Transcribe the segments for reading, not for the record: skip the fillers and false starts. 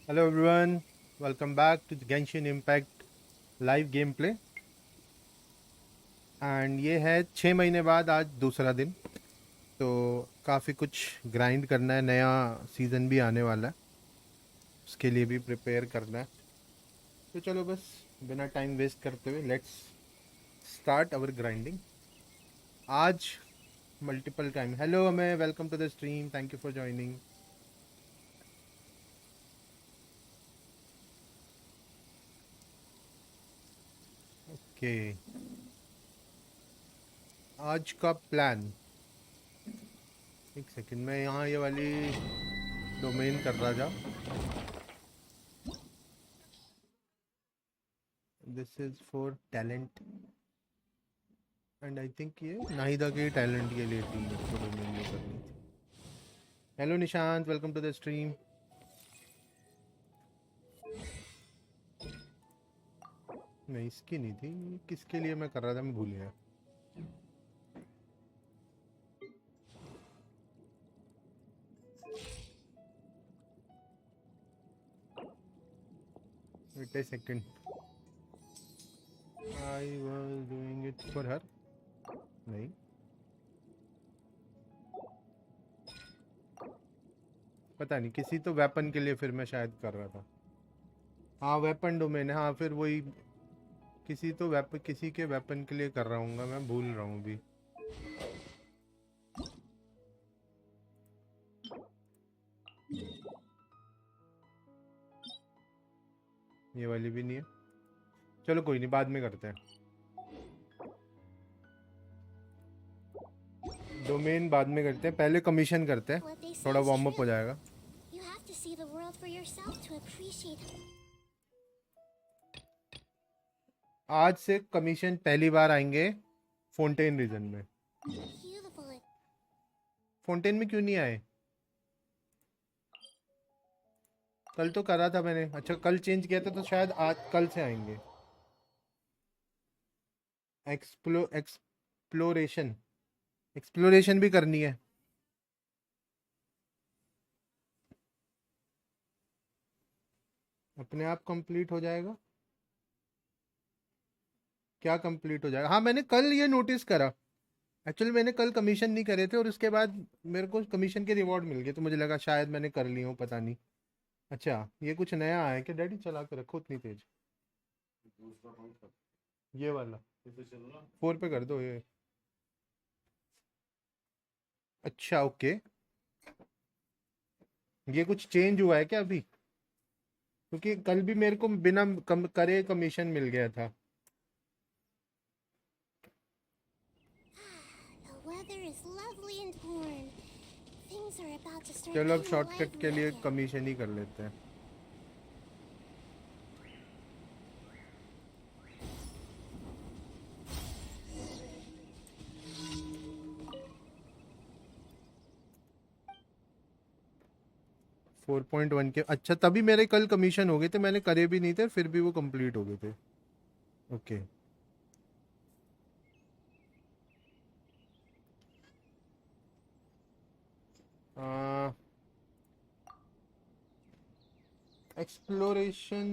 Hello everyone, welcome back to the Genshin Impact live gameplay and ये है 6 महीने बाद आज दूसरा दिन। तो काफ़ी कुछ ग्राइंड करना है, नया सीज़न भी आने वाला है, उसके लिए भी प्रिपेयर करना है। तो चलो बस बिना टाइम वेस्ट करते हुए लेट्स स्टार्ट अवर ग्राइंडिंग। आज मल्टीपल टाइम हेलो हमें, welcome to the stream, thank you for joining. Okay, आज का प्लान, एक सेकंड मैं यहाँ ये वाली डोमेन कर रहा था। This is for talent and I think ये नाहिदा के टैलेंट के लिए थी, इसको डोमेन में करनी थी। Hello Nishant, welcome to the stream. नहीं इसकी नहीं थी, किसके लिए मैं कर रहा था मैं भूल गया। Wait a second, I was doing it for her. नहीं, पता नहीं, किसी तो वेपन के लिए फिर मैं शायद कर रहा था। हाँ वेपन डोमेन है, हाँ फिर वही किसी तो वेपन, किसी के वेपन के लिए कर रहा हूँ, मैं भूल रहा हूँ अभी। ये वाली भी नहीं है, चलो कोई नहीं, बाद में करते हैं। डोमेन बाद में करते हैं, पहले कमीशन करते हैं, थोड़ा वार्म अप हो जाएगा। आज से कमीशन पहली बार आएंगे फाउंटेन रीजन में। फाउंटेन में क्यों नहीं आए? कल तो करा था मैंने। अच्छा कल चेंज किया था तो शायद आज कल से आएंगे। एक्सप्लोरेशन, एक्सप्लोरेशन भी करनी है। अपने आप कंप्लीट हो जाएगा? क्या कंप्लीट हो जाएगा? हाँ मैंने कल ये नोटिस करा, एक्चुअली मैंने कल कमीशन नहीं करे थे और उसके बाद मेरे को कमीशन के रिवॉर्ड मिल गए, तो मुझे लगा शायद मैंने कर ली हूँ, पता नहीं। अच्छा ये कुछ नया है क्या? डैडी चला के रखो उतनी तेज, ये वाला 4 पे कर दो ये। अच्छा ओके, ये कुछ चेंज हुआ है क्या अभी? क्योंकि कल भी मेरे को बिना करे कमीशन मिल गया था। चलो अब शॉर्टकट के लिए कमीशन ही कर लेते हैं। फोर पॉइंट वन के, अच्छा तभी मेरे कल कमीशन हो गए थे, मैंने करे भी नहीं थे फिर भी वो कंप्लीट हो गए थे। ओके, एक्सप्लोरेशन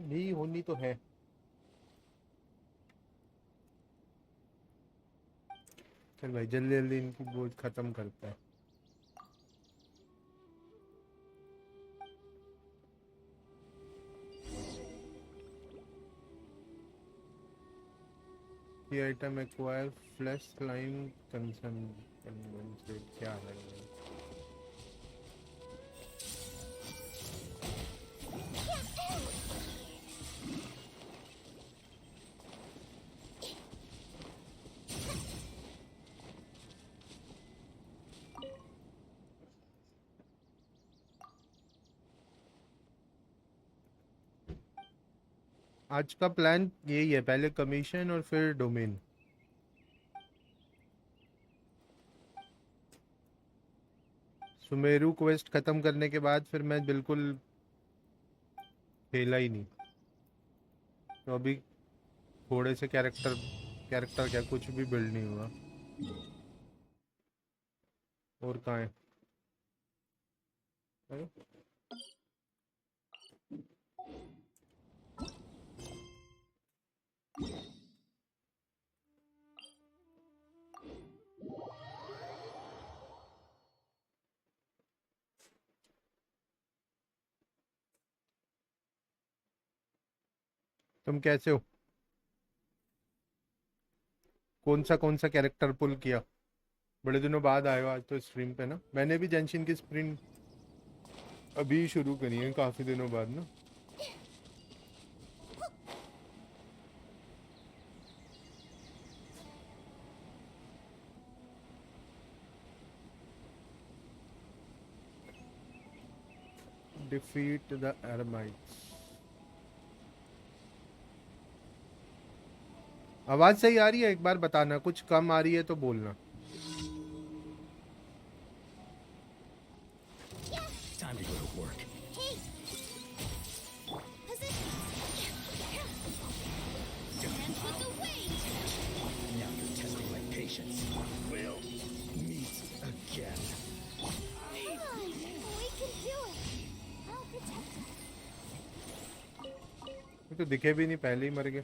भी होनी तो है। चल भाई जल्दी जल्दी इनकी बोझ खत्म करते हैं। ये आइटम एक्वायर फ्लैश क्लाइम कंसन, क्या है ये? आज का प्लान यही है, पहले कमीशन और फिर डोमेन। सुमेरु क्वेस्ट खत्म करने के बाद फिर मैं बिल्कुल खेला ही नहीं। तो अभी थोड़े से कैरेक्टर, कैरेक्टर क्या कुछ भी बिल्ड नहीं हुआ। और कहाँ है? अरे, तुम कैसे हो? कौन सा कैरेक्टर पुल किया? बड़े दिनों बाद आए हो आज तो स्ट्रीम पे ना। मैंने भी जेंशिन की स्प्रिंट अभी शुरू करी है काफ़ी दिनों बाद ना। Defeat the hermits. आवाज़ सही आ रही है? एक बार बताना, कुछ कम आ रही है तो बोलना। Time to go to work. Hey! Position! And put the weight! Now you're testing my patience. We'll meet again. Come on! We can do it! I'll protect us. ये तो दिखे भी नहीं, पहले ही मर गए।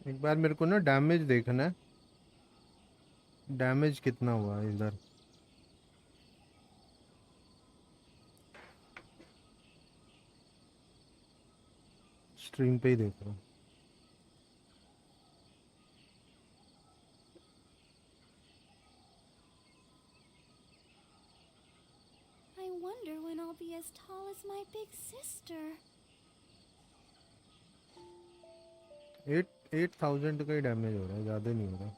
एक बार मेरे को ना डैमेज देखना है, डैमेज कितना हुआ है इधर। स्ट्रीम पे ही देख रहा हूँ। I wonder when I'll be as tall as my big sister. 8,000 का ही डैमेज हो रहा है, ज़्यादा नहीं हो रहा।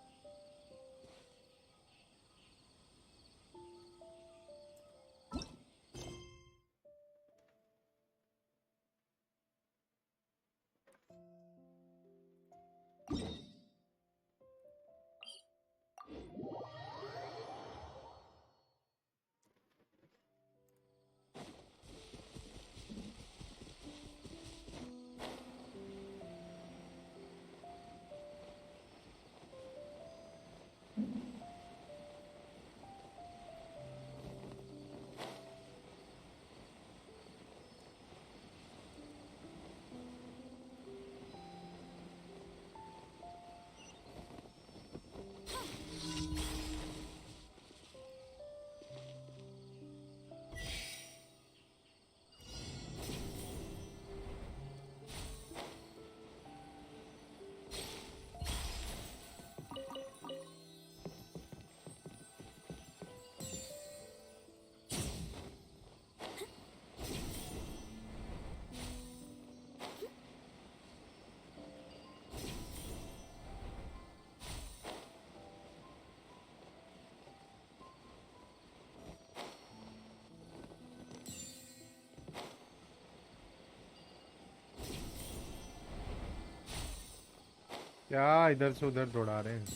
क्या इधर से उधर दौड़ा रहे हैं?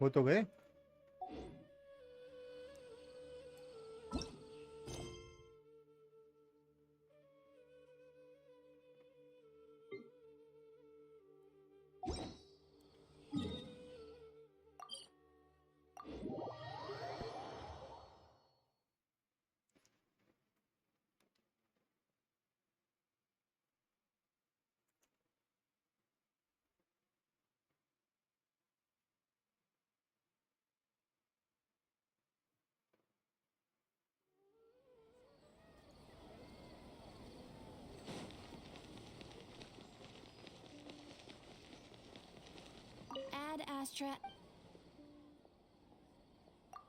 वो तो गए। Ad Astra.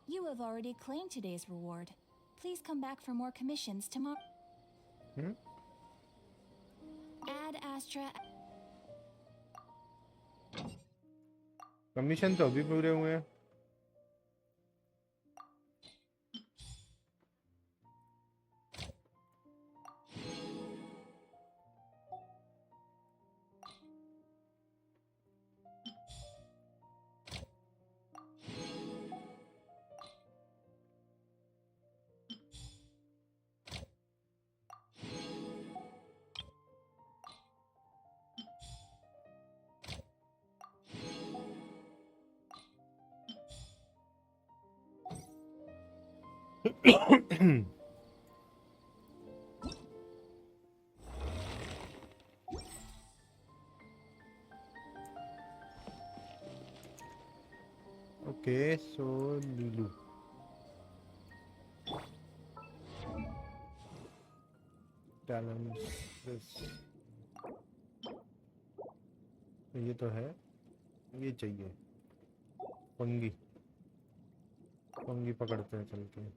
You have already claimed today's reward. Please come back for more commissions tomorrow. Hmm. Ad Astra. Commission तो अभी पूरे हुए हैं। ओके सो नीलू टैलेंट्स ये तो है, ये चाहिए। पंगी पंगी पकड़ते हैं चल के।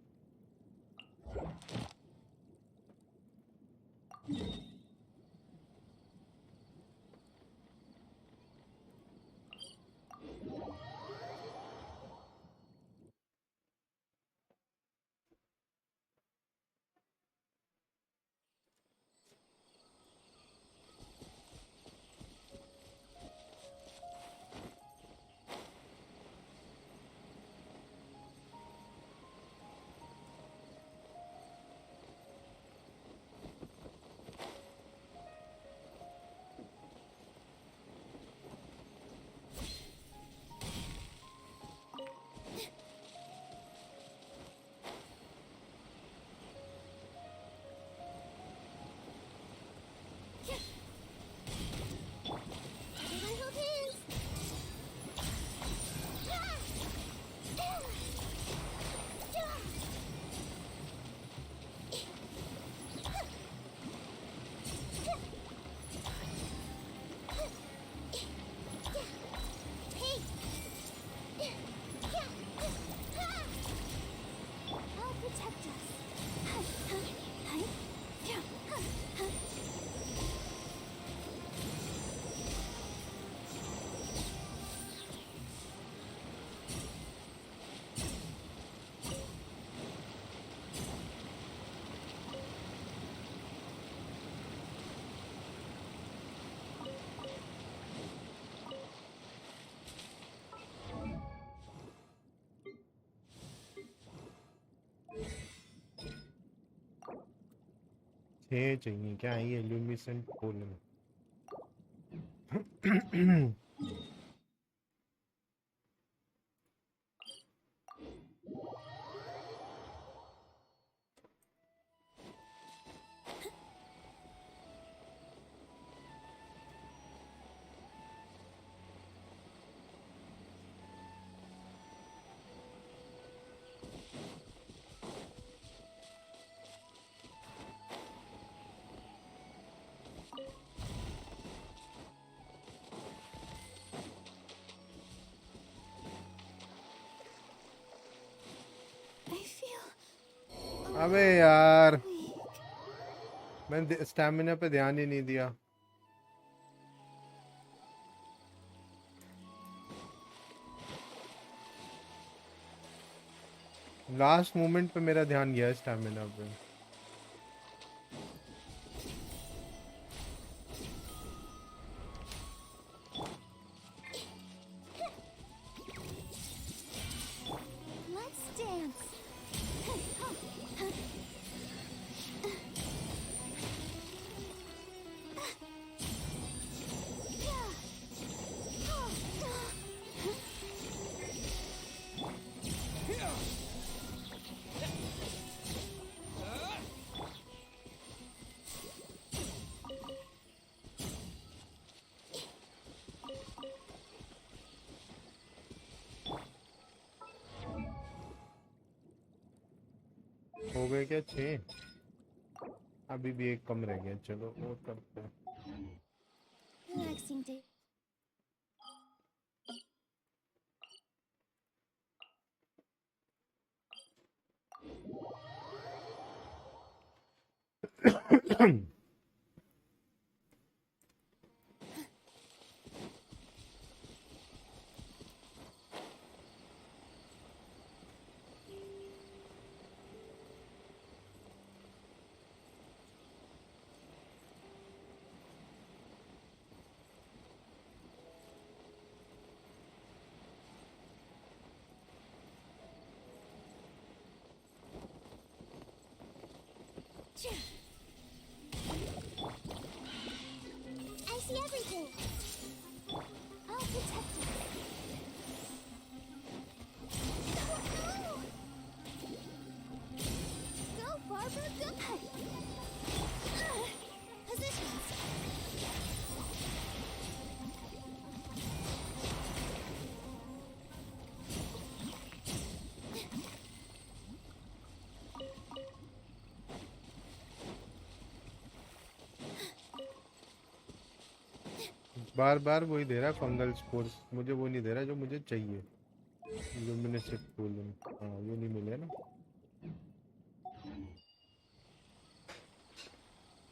Little hands. Hey. I'll protect us. छः चाहिए क्या है ये लुमिसेंट पोलन। I feel अबे यार weak. मैंने स्टैमिना पे ध्यान ही नहीं दिया। लास्ट मोमेंट पे मेरा ध्यान गया स्टैमिना पे। हो गए क्या 6? अभी भी एक कम रह गया, चलो वो करते हैं। Relaxing day. I see everything. I'll protect it. Go, Barbara, go! Positions. बार बार वही दे रहा है फंगल स्पोर्स, मुझे वो नहीं दे रहा जो मुझे चाहिए। लुमिनेसेंट पोलन, हाँ ये नहीं मिले ना।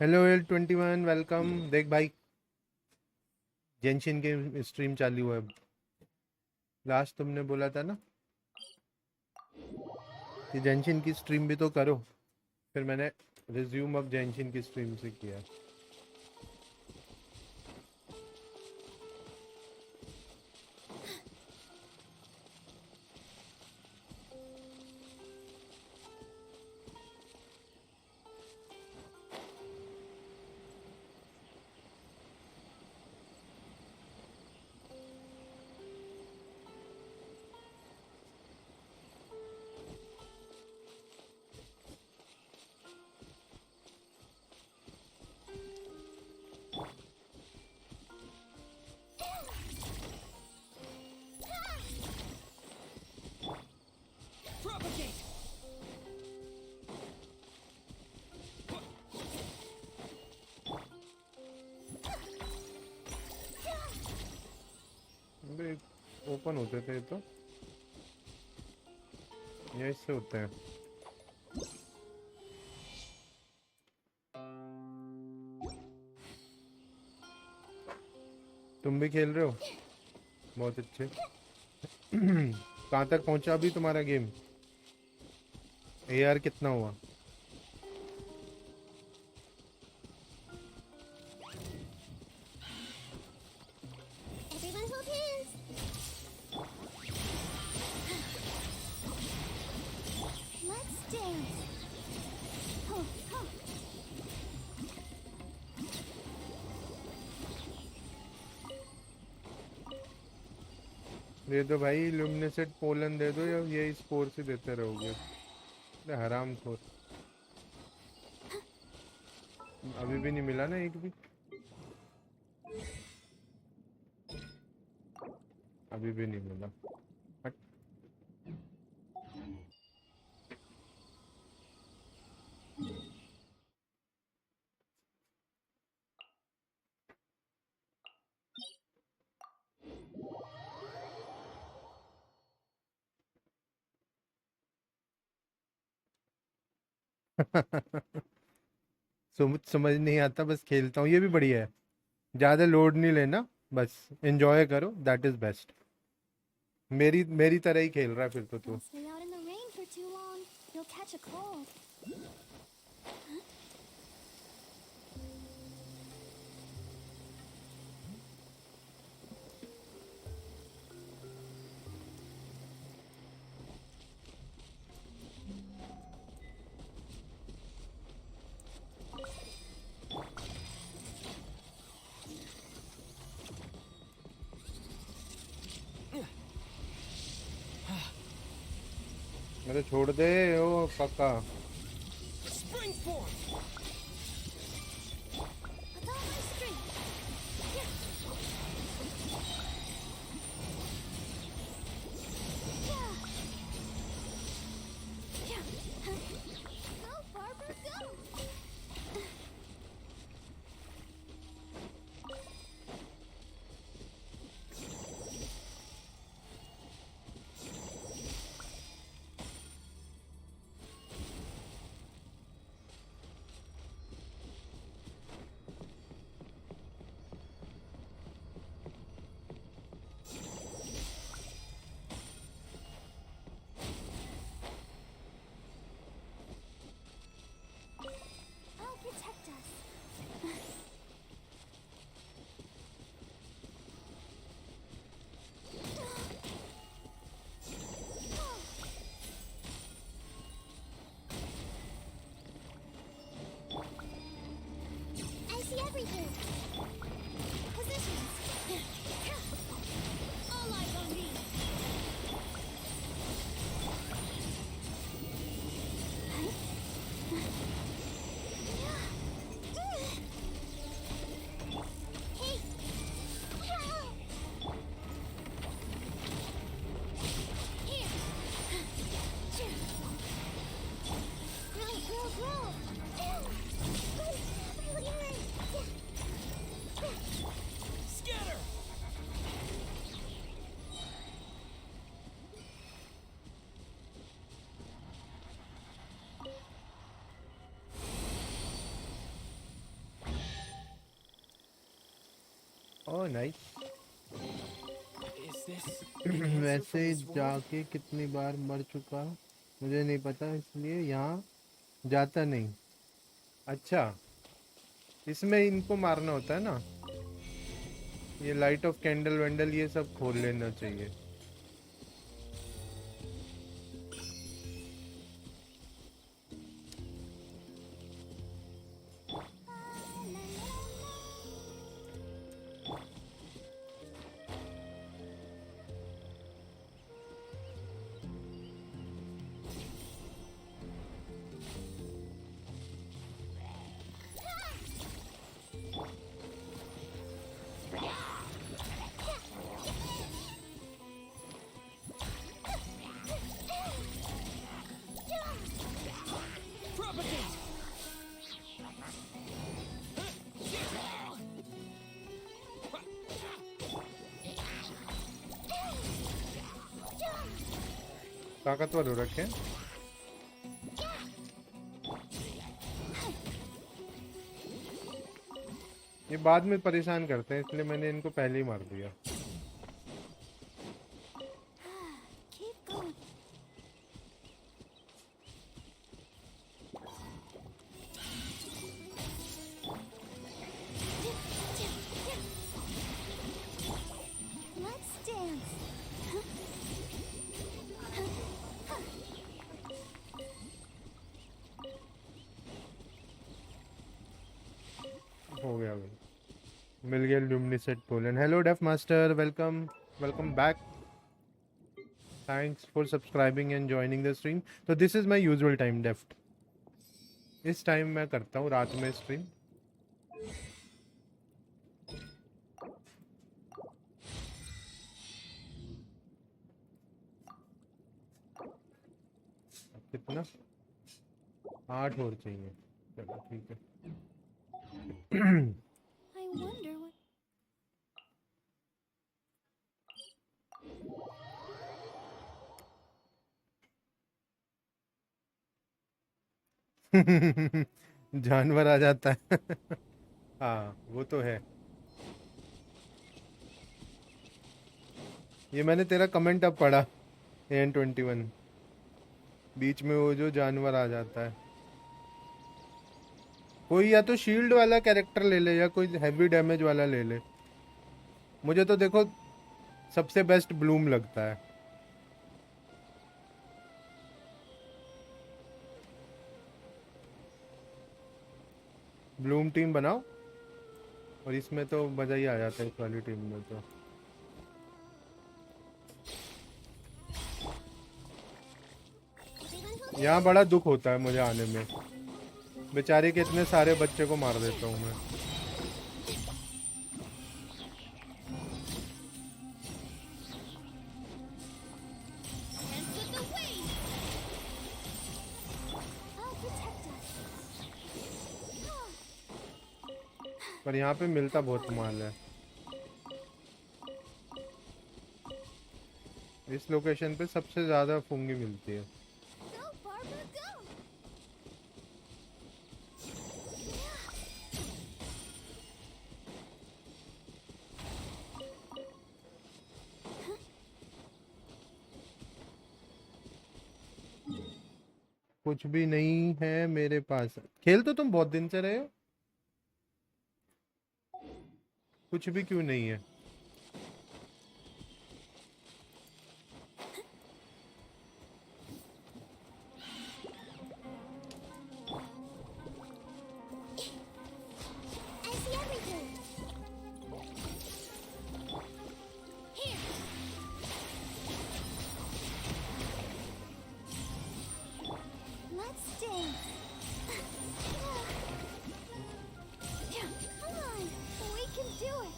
Hello L21, welcome. देख भाई, जेंशिन के स्ट्रीम चालू है। लास्ट तुमने बोला था ना कि जेंशिन की स्ट्रीम भी तो करो, फिर मैंने रिज्यूम अब जेंशिन की स्ट्रीम से किया। Propagate! ओपन होते थे तो ये इससे होते हैं। तुम भी खेल रहे हो? बहुत अच्छे। कहाँ तक पहुंचा अभी तुम्हारा गेम? AR कितना हुआ? Everyone hold hands. Let's dance. Oh, oh. दे दो भाई, लुमिनेसेंट पोलन दे दो, या यही स्कोर से देते रहोगे? अरे हराम खोर, अभी भी नहीं मिला ना एक भी? अभी भी नहीं मिला। हट। समझ नहीं आता, बस खेलता हूँ। ये भी बढ़िया है, ज़्यादा लोड नहीं लेना, बस एंजॉय करो, दैट इज बेस्ट। मेरी तरह ही खेल रहा है फिर तो तू। Don't stay out in the rain for too long. You'll catch a cold. मेरे छोड़ दे ओ पक्का। Spring form! With all my strength. Yeah. Yeah. Yeah. Oh nice. Is this an answer वैसे from this world? जाके कितनी बार मर चुका मुझे नहीं पता, इसलिए यहाँ जाता नहीं। अच्छा, इसमें इनको मारना होता है ना, ये लाइट ऑफ कैंडल वेंडल ये सब खोल लेना चाहिए। Propagate! ताकतवर हो रखे हैं। ये बाद में परेशान करते हैं, इसलिए मैंने इनको पहले ही मार दिया। Keep going. Let's dance. हो गया भाई, मिल गया luminescent pollen. Hello Deft master, welcome welcome back, thanks for subscribing and joining the stream. तो this is my usual time Deft, इस टाइम मैं करता हूँ रात में स्ट्रीम। कितना 8 और चाहिए, चलो ठीक है। I wonder what. जानवर आ जाता है। हाँ वो तो है। ये मैंने तेरा कमेंट अब पढ़ा, AN21, बीच में वो जो जानवर आ जाता है। कोई या तो शील्ड वाला कैरेक्टर ले ले या कोई हैवी डैमेज वाला ले ले। मुझे तो देखो सबसे बेस्ट ब्लूम लगता है। ब्लूम टीम बनाओ, और इसमें तो मज़ा ही आ जाता है, इस वाली टीम में तो। यहाँ बड़ा दुख होता है मुझे आने में, बेचारे के इतने सारे बच्चे को मार देता हूँ मैं। Dance with the waves. I'll protect us. पर यहाँ पे मिलता बहुत माल है। इस लोकेशन पे सबसे ज़्यादा फुंगी मिलती है। Go, Barbara, go. कुछ भी नहीं है मेरे पास। खेल तो तुम बहुत दिन से रहे हो, कुछ भी क्यों नहीं है? I see everything. Here. Let's dance. Come on, we can do it.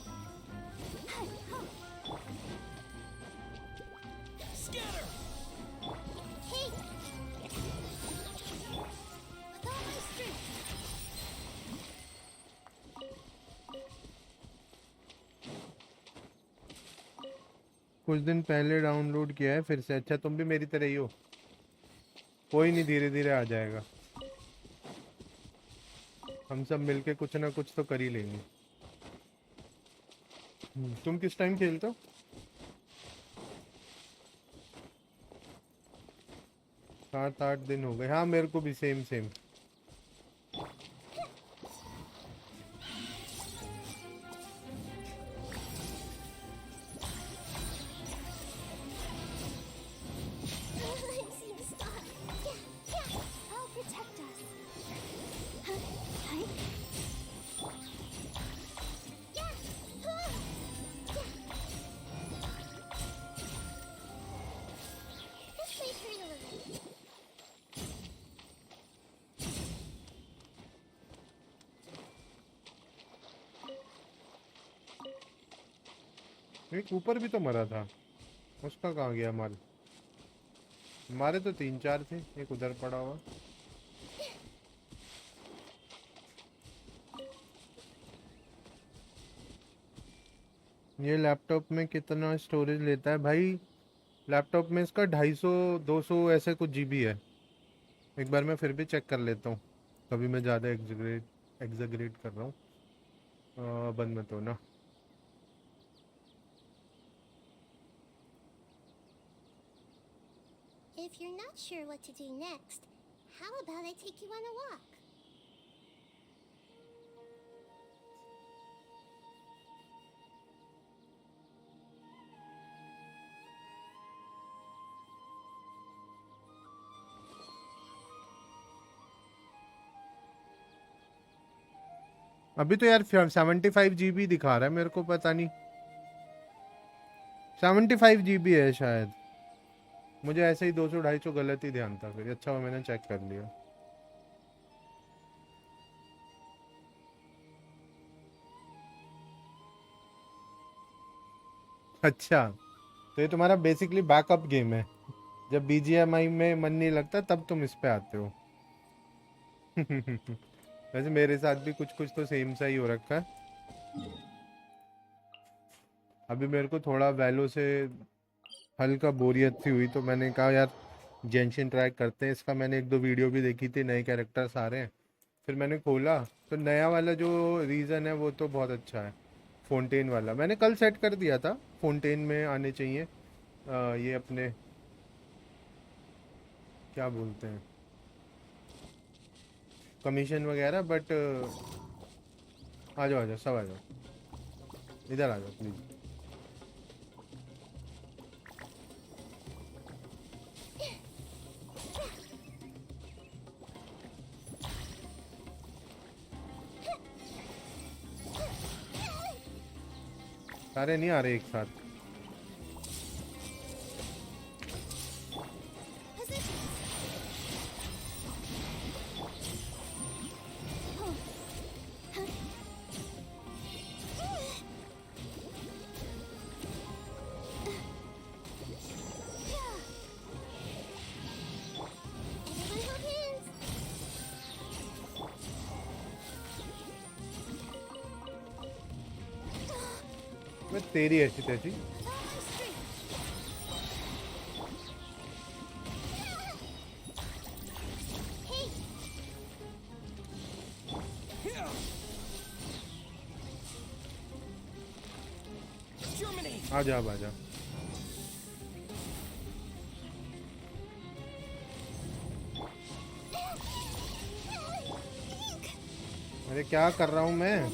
Scatter! Hey. With all my strength. कुछ दिन पहले डाउनलोड किया है फिर से। अच्छा तुम भी मेरी तरह ही हो? कोई नहीं, धीरे धीरे आ जाएगा। हम सब मिलके कुछ ना कुछ तो कर ही लेंगे। तुम किस टाइम खेलते हो? 7-8 दिन हो गए। हाँ मेरे को भी same same. I see the star. Yeah, yeah. I'll protect us. Huh? Hi. Yeah. Huh. Yeah. This may hurt a little. एक ऊपर भी तो मरा था, उसका कहाँ गया माल? हमारे तो 3-4 थे, एक उधर पड़ा हुआ। ये लैपटॉप में कितना स्टोरेज लेता है भाई? लैपटॉप में इसका 250-200 ऐसे कुछ जीबी है। एक बार मैं फिर भी चेक कर लेता हूँ, कभी मैं ज़्यादा एग्जैगरेट कर रहा हूँ। बंद मत हो ना। If you're not sure what to do next, how about I take you on a walk? अभी तो यार 75 GB दिखा रहा है मेरे को, पता नहीं 75 GB है शायद। मुझे ऐसे ही 200-250 गलत ही ध्यान था, फिर अच्छा हुआ मैंने चेक कर लिया। अच्छा, तो ये तुम्हारा बेसिकली बैकअप गेम है। जब बीजीएमआई में मन नहीं लगता तब तुम इस पे आते हो। वैसे मेरे साथ भी कुछ कुछ तो सेम सा ही हो रखा है। अभी मेरे को थोड़ा वैलो से हल्का बोरियत सी हुई, तो मैंने कहा यार जेंशिन ट्राई करते हैं। इसका मैंने 1-2 वीडियो भी देखी थी, नए कैरेक्टर्स आ रहे हैं। फिर मैंने खोला तो नया वाला जो रीज़न है वो तो बहुत अच्छा है। फोन्टेन वाला मैंने कल सेट कर दिया था, फोन्टेन में आने चाहिए ये अपने क्या बोलते हैं, कमीशन वगैरह। बट आ जाओ आ जाओ, सब आ जाओ, इधर आ जाओ प्लीज़। सारे नहीं आ रहे एक साथ। मैं तेरी ऐसी तैसी। आ जा अब आ जा। अरे क्या कर रहा हूँ मैं?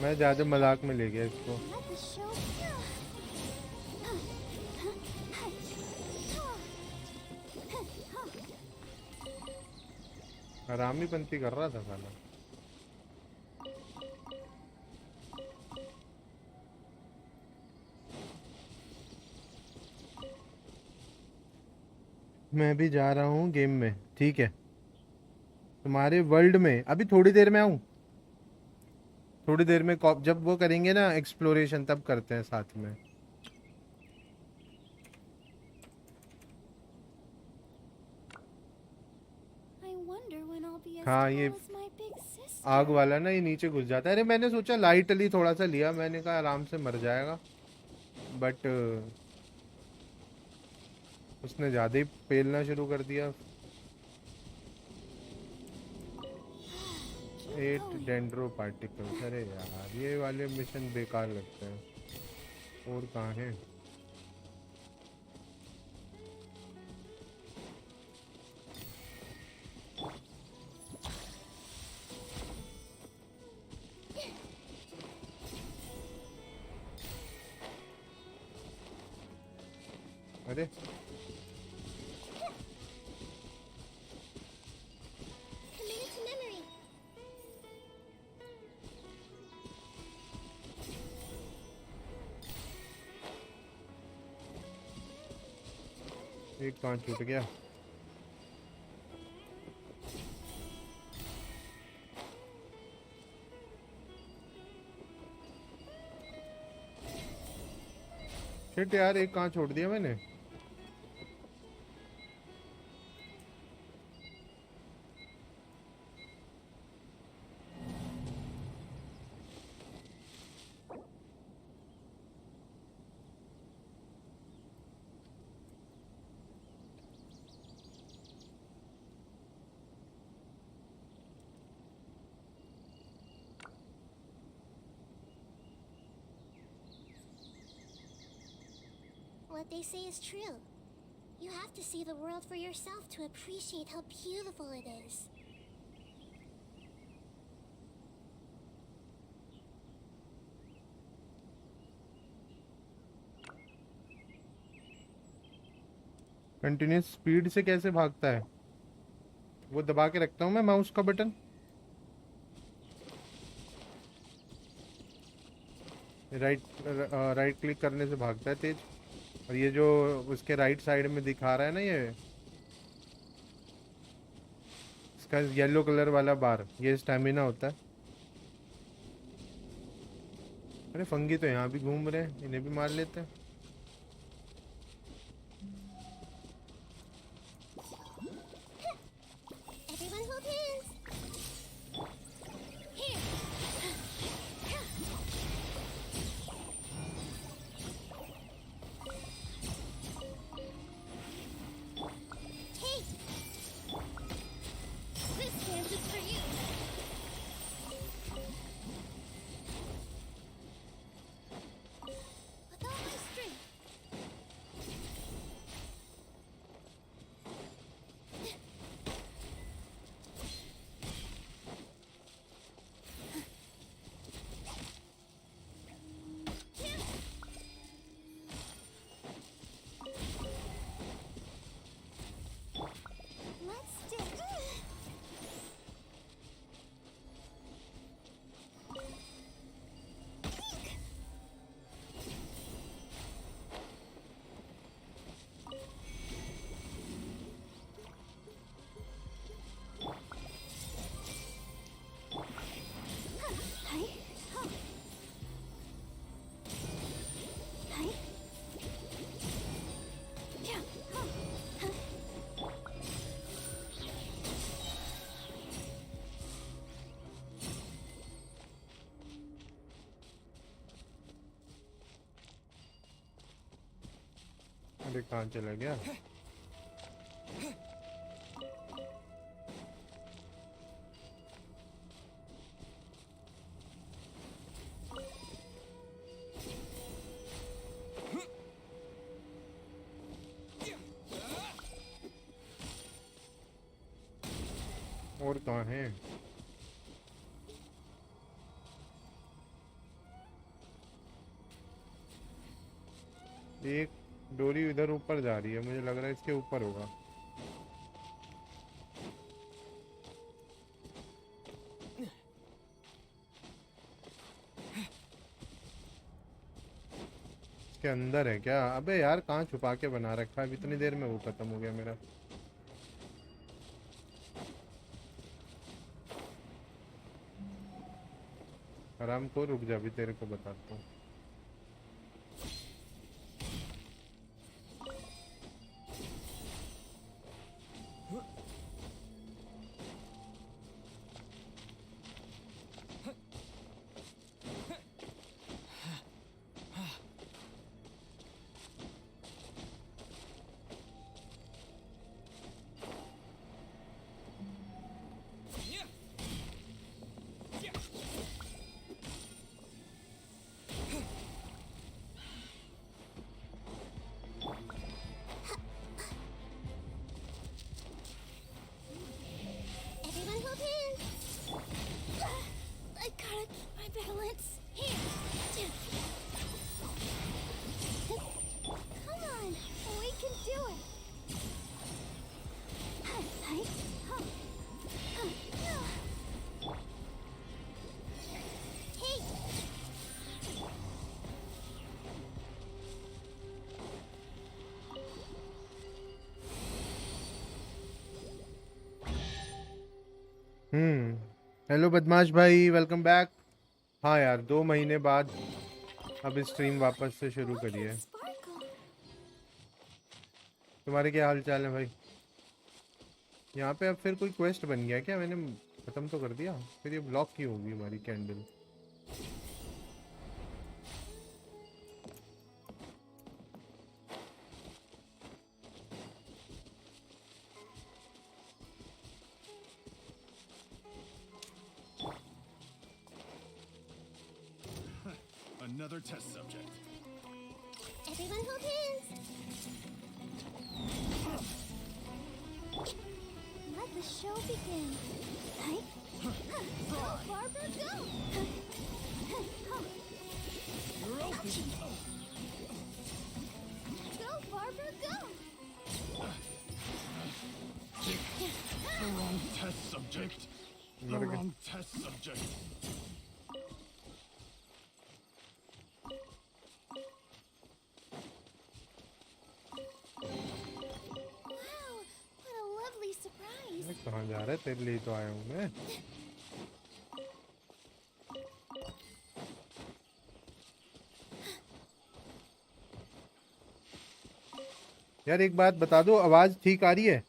मैं ज़्यादा मजाक में ले गया इसको। हरामी पंती कर रहा था साला। मैं भी जा रहा हूँ गेम में, ठीक है? तुम्हारे वर्ल्ड में अभी थोड़ी देर में आऊँ। थोड़ी देर में जब वो करेंगे ना एक्सप्लोरेशन, तब करते हैं साथ में। I wonder when I'll be as हाँ tall ये as my big sister. आग वाला ना, ये नीचे घुस जाता है। अरे मैंने सोचा लाइटली थोड़ा सा लिया, मैंने कहा आराम से मर जाएगा, बट उसने ज़्यादा ही पेलना शुरू कर दिया। 8 डेंड्रो पार्टिकल्स, अरे यार ये वाले मिशन बेकार लगते हैं। और कहाँ है? अरे Commit it to memory. एक कहाँ छूट गया? शिट यार, एक कहाँ छोड़ दिया मैंने? What they say is true. You have to see the world for yourself to appreciate how beautiful it is. Continuous speed से कैसे भागता है? वो दबा के रखता हूँ मैं माउस का बटन। राइट क्लिक करने से भागता है तेज। और ये जो उसके राइट साइड में दिखा रहा है ना, ये इसका येलो कलर वाला बार, ये स्टैमिना होता है। अरे फंगी तो यहाँ भी घूम रहे हैं, इन्हें भी मार लेते हैं। Everyone hold hands. Here. Take. This dance is for you. With all my strength. Let's do it. Hi. Huh. Hi. Yeah. Huh. Huh. अरे कहाँ चला गया? और कहाँ है? एक डोरी इधर ऊपर जा रही है, मुझे लग रहा है इसके ऊपर होगा। इसके अंदर है क्या? अबे यार कहाँ छुपा के बना रखा है? इतनी देर में वो खत्म हो गया मेरा। आराम को रुक जा, अभी तेरे को बताता हूँ। हेलो बदमाश भाई, वेलकम बैक। हाँ यार, 2 महीने बाद अब स्ट्रीम वापस से शुरू Look करी है। at sparkle. तुम्हारे क्या हाल चाल है भाई? यहाँ पे अब फिर कोई क्वेस्ट बन गया क्या? मैंने खत्म तो कर दिया, फिर ये ब्लॉक क्यों होगी हमारी candle? Another test subject. Everyone hold hands. Let the show begin. Hi. Go, Barbara, go. You're open. Go, Barbara, go. The wrong test subject. The मर गए। wrong test subject. Wow, what a lovely surprise. मैं कहाँ जा रहा है? तेरे लिए तो आया हूँ मैं। यार एक बात बता दो, आवाज ठीक आ रही है?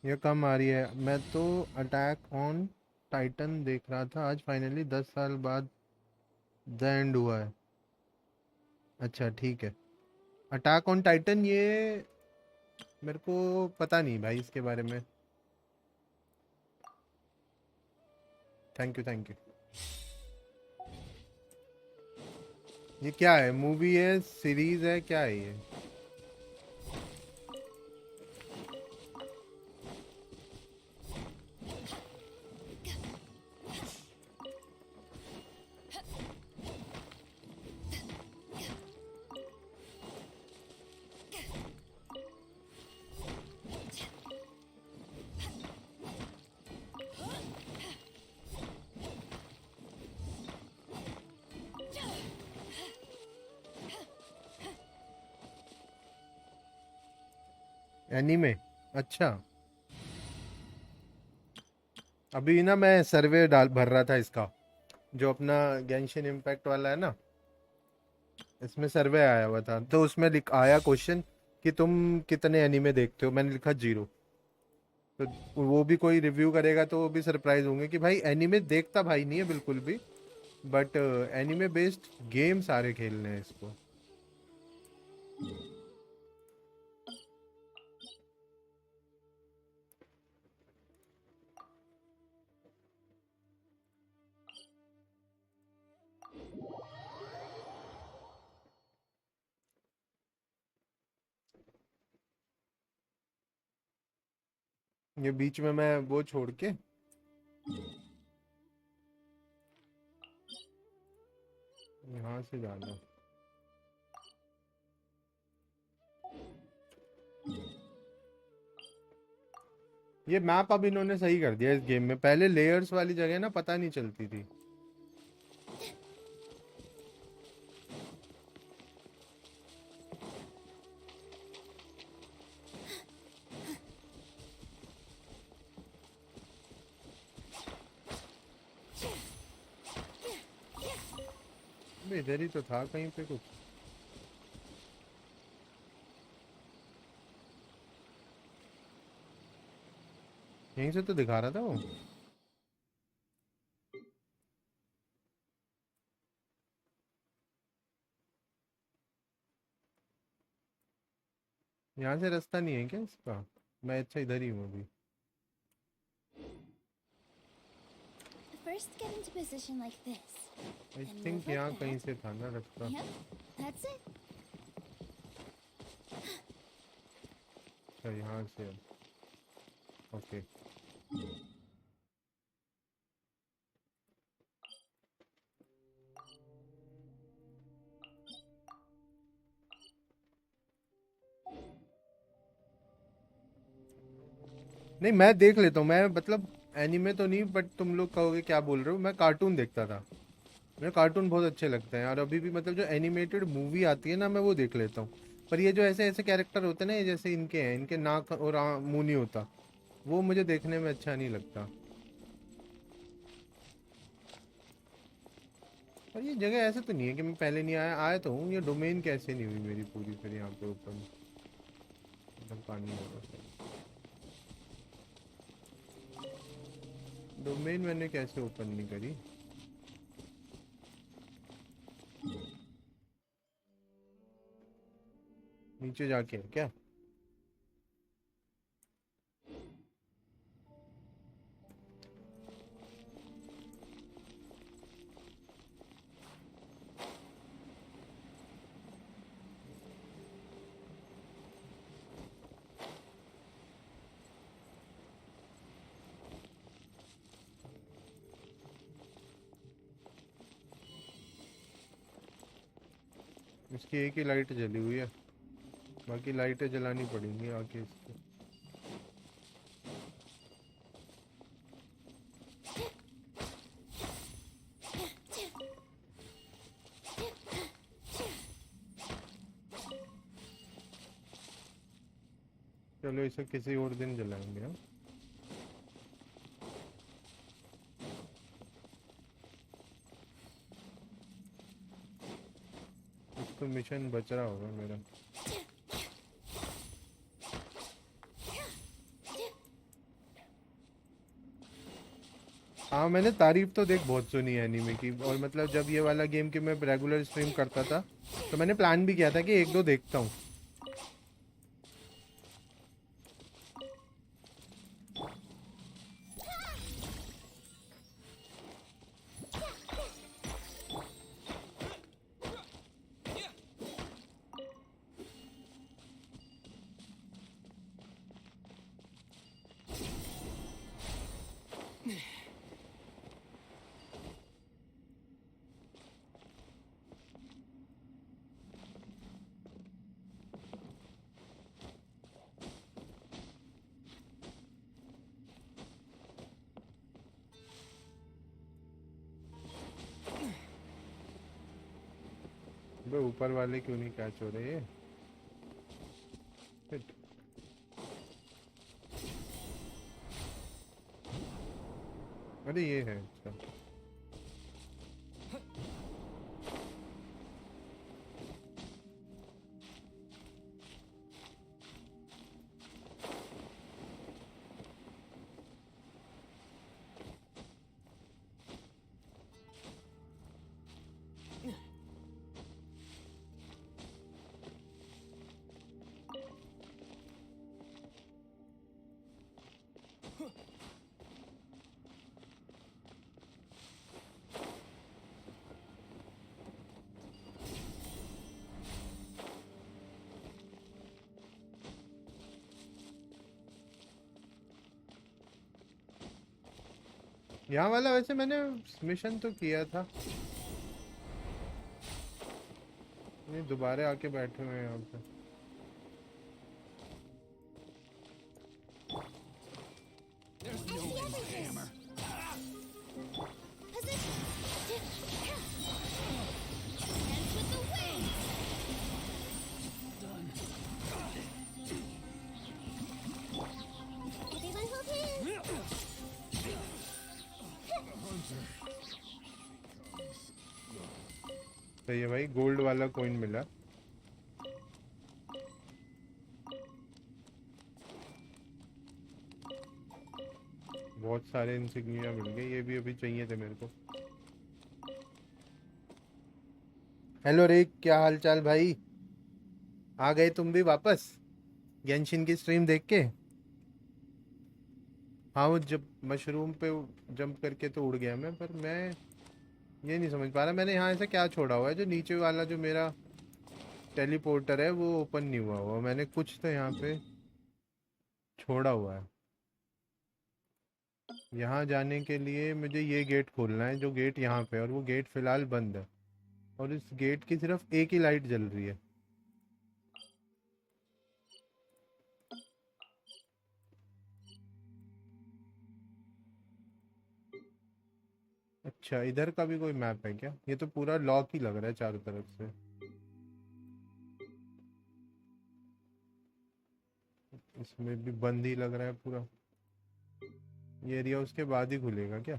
ये कम आ रही है? मैं तो अटैक ऑन टाइटन देख रहा था, आज फाइनली 10 साल बाद द एंड हुआ है। अच्छा ठीक है। अटैक ऑन टाइटन, ये मेरे को पता नहीं भाई इसके बारे में। Thank you thank you. ये क्या है? मूवी है, सीरीज है, क्या है ये? एनीमे? अच्छा। अभी ना मैं सर्वे डाल भर रहा था इसका, जो अपना गेंशिन इम्पैक्ट वाला है ना, इसमें सर्वे आया हुआ था, तो उसमें लिख आया क्वेश्चन कि तुम कितने एनीमे देखते हो। मैंने लिखा 0। तो वो भी कोई रिव्यू करेगा तो वो भी सरप्राइज होंगे कि भाई एनीमे देखता भाई नहीं है बिल्कुल भी, बट एनीमे बेस्ड गेम सारे खेलने हैं इसको। ये बीच में मैं वो छोड़ के यहाँ से जाना। ये मैप अब इन्होंने सही कर दिया इस गेम में, पहले लेयर्स वाली जगह ना पता नहीं चलती थी। अबे इधर ही तो था कहीं पे कुछ। यहीं से तो दिखा रहा था वो। यहाँ से रास्ता नहीं है क्या इसका? मैं अच्छा इधर ही हूँ अभी। First get into position like this. I Then move think like यहाँ that. कहीं से था ना रास्ता। Yep, that's it. अच्छा यहाँ से। ओके। नहीं मैं देख लेता हूँ, मैं मतलब एनीमे तो नहीं, बट तुम लोग कहोगे क्या बोल रहे हो, मैं कार्टून देखता था। मुझे कार्टून बहुत अच्छे लगते हैं और अभी भी मतलब जो एनिमेटेड मूवी आती है ना मैं वो देख लेता हूँ। पर ये जो ऐसे ऐसे कैरेक्टर होते हैं ना, ये जैसे इनके हैं, इनके नाक और मुंह नहीं होता, वो मुझे देखने में अच्छा नहीं लगता। और ये जगह ऐसे तो नहीं है कि मैं पहले नहीं आया, आया तो हूँ। ये डोमेन कैसे नहीं हुई मेरी पूरी फिर यहाँ पे ऊपर एकदम पानी होगा। डोमेन मैंने कैसे ओपन नहीं करी? नीचे जाके है क्या? इसकी एक ही लाइट जली हुई है, बाकी लाइटें जलानी पड़ेंगी आके इसको। चलो इसे किसी और दिन जलाएंगे हम। कुछ तो मिशन बच रहा होगा मेरा। हाँ मैंने तारीफ तो देख बहुत सुनी है एनीमे की, और मतलब जब ये वाला गेम की मैं रेगुलर स्ट्रीम करता था तो मैंने प्लान भी किया था कि एक दो देखता हूँ। बे ऊपर वाले क्यों नहीं कैच हो रहे ये? Shit. अरे ये है अच्छा। यहाँ वाला वैसे मैंने मिशन तो किया था। नहीं दोबारा आके बैठे हुए हैं यहाँ पे। There's no end to hammer. Position. Dance with the wind. Done. Everyone hold hands. सही है भाई, गोल्ड वाला कॉइन मिला। बहुत सारे इंसिग्निया मिल गए, ये भी अभी चाहिए थे मेरे को। हेलो रे, क्या हाल चाल भाई? आ गए तुम भी वापस गेंशिन की स्ट्रीम देख के? हाँ वो जब मशरूम पे जंप करके तो उड़ गया मैं, पर मैं ये नहीं समझ पा रहा मैंने यहाँ ऐसा क्या छोड़ा हुआ है जो नीचे वाला जो मेरा टेलीपोर्टर है वो ओपन नहीं हुआ मैंने कुछ तो यहाँ पे छोड़ा हुआ है। यहाँ जाने के लिए मुझे ये गेट खोलना है, जो गेट यहाँ पे है, और वो गेट फिलहाल बंद है, और इस गेट की सिर्फ एक ही लाइट जल रही है। अच्छा, इधर का भी कोई मैप है क्या? ये तो पूरा लॉक ही लग रहा है चारों तरफ से। इसमें भी बंद ही लग रहा है पूरा। ये एरिया उसके बाद ही खुलेगा क्या?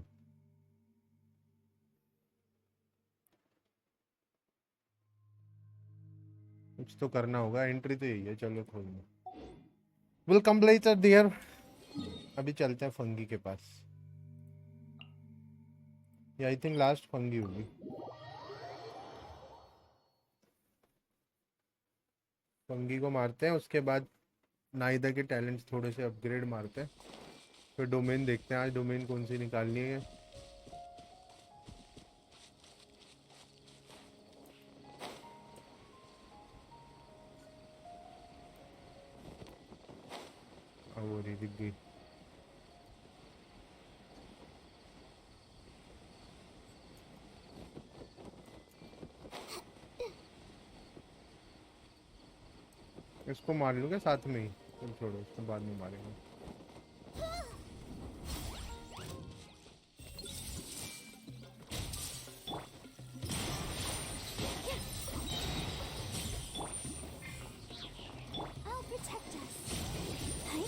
कुछ तो करना होगा, एंट्री तो यही है। चलो खोल लो। Will complete dear. अभी चलते हैं फंगी के पास। ये आई थिंक लास्ट फंगी होगी। फंगी को मारते हैं, उसके बाद नाइदा के टैलेंट्स थोड़े से अपग्रेड मारते हैं, फिर डोमेन देखते हैं आज डोमेन कौन सी निकालनी है। वो रही, दिख गई। इसको मार लूँगा साथ में ही। तुम छोड़ो, इसको बाद में मारेंगे। I'll protect us. Hi.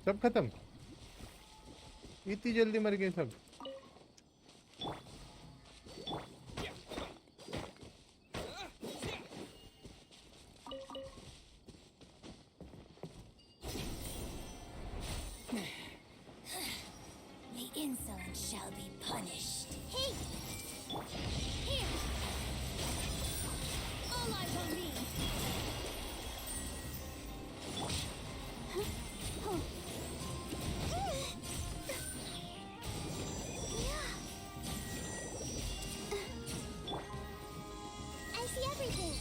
सब खत्म? इतनी जल्दी मर गए सब? The insolent shall be punished. Hey! Here! All eyes on me! Oh. I see everything!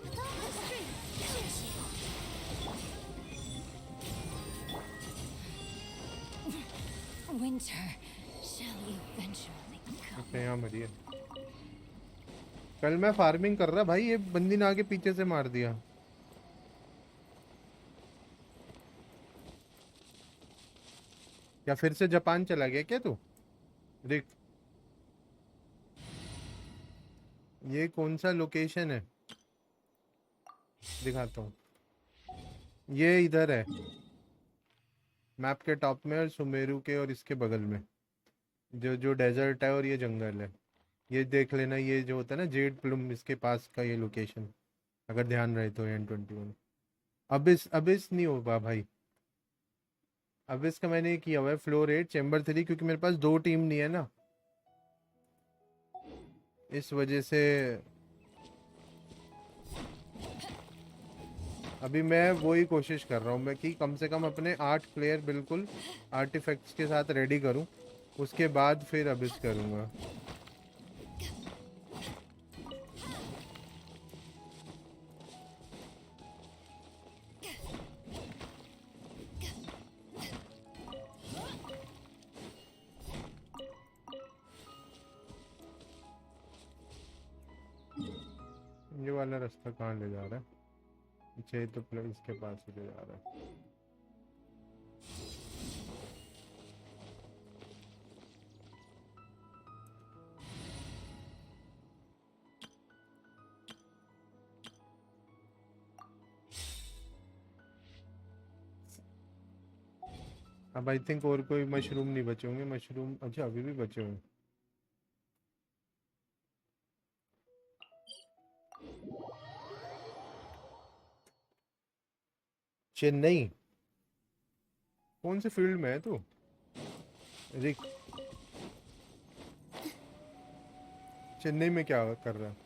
Don't go straight! Don't you? Winter shall eventually come. अच्छा, यहाँ मरी है। कल मैं फार्मिंग कर रहा भाई, ये बंदी ने आगे पीछे से मार दिया। क्या फिर से जापान चला गया क्या तू? देख, ये कौन सा लोकेशन है दिखाता हूँ। ये इधर है मैप के टॉप में, और सुमेरु के और इसके बगल में जो जो डेजर्ट है, और ये जंगल है। ये देख लेना, ये जो होता है ना जेड प्लूम, इसके पास का ये लोकेशन, अगर ध्यान रहे तो। N21 अबिस नहीं होगा भाई। अबिस का मैंने किया हुआ है फ्लोर 8 चैम्बर 3, क्योंकि मेरे पास 2 टीम नहीं है ना, इस वजह से। अभी मैं वही कोशिश कर रहा हूँ मैं कि कम से कम अपने 8 प्लेयर बिल्कुल आर्टिफैक्ट्स के साथ रेडी करूँ, उसके बाद फिर अबिस करूँगा। ये वाला रास्ता कहाँ ले जा रहा है? अच्छा, ये तो इसके पास ही ले जा रहा है। अब आई थिंक और कोई मशरूम नहीं बचे होंगे। मशरूम अच्छा अभी भी बचे हुए हैं। चेन्नई? कौन से फील्ड में है तू रिक? चेन्नई में क्या कर रहा है?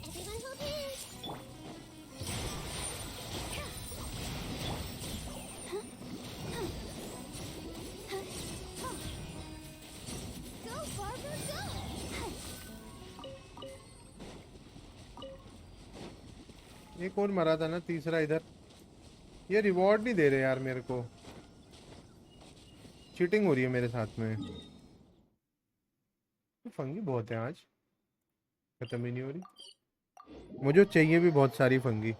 Everyone hold hands! Go, Barbara, go! एक और मरा था ना तीसरा इधर। ये रिवॉर्ड नहीं दे रहे यार मेरे को। चीटिंग हो रही है मेरे साथ में। फंगी बहुत है आज, खत्म ही नहीं हो रही। मुझे चाहिए भी बहुत सारी फंगी,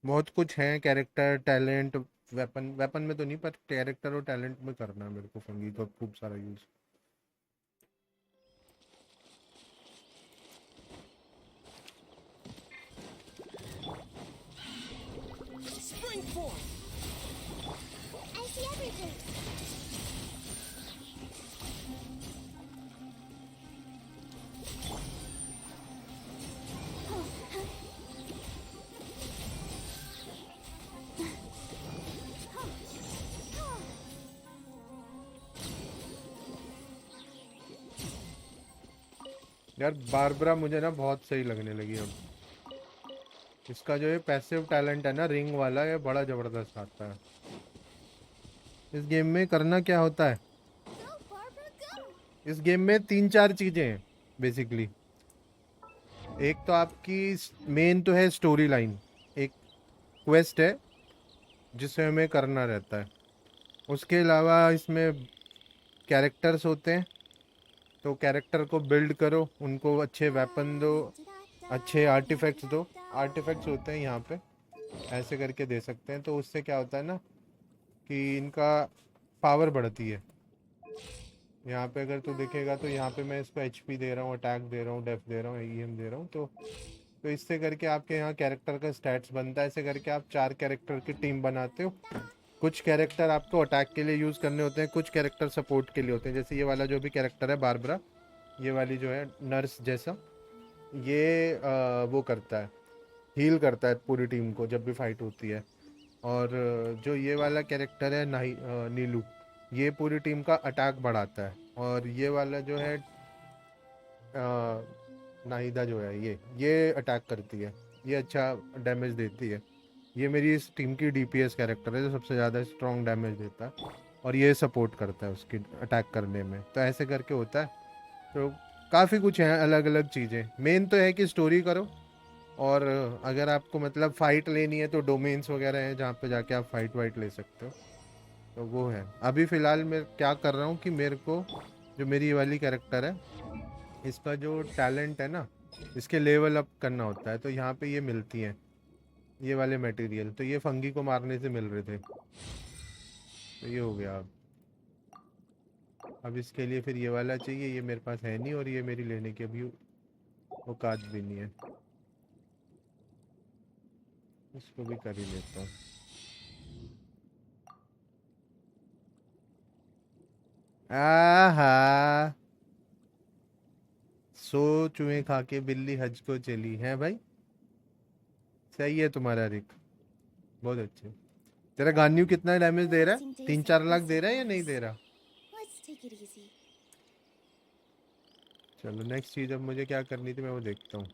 बहुत कुछ है, कैरेक्टर टैलेंट वेपन। वेपन में तो नहीं, पर कैरेक्टर और टैलेंट में करना है मेरे को फंगी का खूब सारा use. Spring forth! I see everything. यार बारबरा मुझे ना बहुत सही लगने लगी अब। इसका जो ये पैसिव टैलेंट है ना, रिंग वाला, ये बड़ा जबरदस्त आता है। इस गेम में करना क्या होता है, Go, Barbara, go. इस गेम में तीन चार चीजें हैं बेसिकली। एक तो आपकी मेन तो है स्टोरी लाइन, एक क्वेस्ट है जिसे हमें करना रहता है। उसके अलावा इसमें कैरेक्टर्स होते हैं, तो कैरेक्टर को बिल्ड करो, उनको अच्छे वेपन दो, अच्छे आर्टिफैक्ट्स दो। आर्टिफैक्ट्स होते हैं यहाँ पे, ऐसे करके दे सकते हैं, तो उससे क्या होता है ना कि इनका पावर बढ़ती है। यहाँ पे अगर तू देखेगा तो यहाँ पे मैं इसको एचपी दे रहा हूँ, अटैक दे रहा हूँ, डेफ दे रहा हूँ, ईएम दे रहा हूँ। तो इससे करके आपके यहाँ कैरेक्टर का स्टैट्स बनता है। ऐसे करके आप 4 कैरेक्टर की टीम बनाते हो। कुछ कैरेक्टर आपको अटैक के लिए यूज़ करने होते हैं, कुछ कैरेक्टर सपोर्ट के लिए होते हैं। जैसे ये वाला जो भी कैरेक्टर है बारबरा, ये वाली जो है नर्स जैसा, ये वो करता है, हील करता है पूरी टीम को जब भी फाइट होती है। और जो ये वाला कैरेक्टर है नीलू, ये पूरी टीम का अटैक बढ़ाता है। और ये वाला जो है नाहिदा जो है, ये अटैक करती है, ये अच्छा डैमेज देती है। ये मेरी इस टीम की डीपीएस कैरेक्टर है जो सबसे ज़्यादा स्ट्रॉन्ग डैमेज देता है, और ये सपोर्ट करता है उसकी अटैक करने में। तो ऐसे करके होता है। तो काफ़ी कुछ है, अलग अलग चीज़ें। मेन तो है कि स्टोरी करो, और अगर आपको मतलब फ़ाइट लेनी है तो डोमेन्स वगैरह हैं जहाँ पे जाके आप फाइट वाइट ले सकते हो। तो वो है। अभी फ़िलहाल मैं क्या कर रहा हूँ कि मेरे को जो मेरी ये वाली कैरेक्टर है, इसका जो टैलेंट है ना, इसके लेवल अप करना होता है। तो यहाँ पे ये मिलती हैं, ये वाले मटेरियल, तो ये फंगी को मारने से मिल रहे थे। तो ये हो गया। अब इसके लिए फिर ये वाला चाहिए, ये मेरे पास है नहीं, और ये मेरी लेने की अभी औकात भी नहीं है। इसको भी कर ही लेता हूँ। आहा, सो चूहे खा के बिल्ली हज को चली है भाई। सही है तुम्हारा रिक, बहुत अच्छे। तेरा गान्यू कितना डैमेज दे रहा है, Interesting days तीन like चार लाख this दे at रहा है या नहीं worst. दे रहा? Let's take it easy. चलो नेक्स्ट चीज़ अब मुझे क्या करनी थी मैं वो देखता हूँ।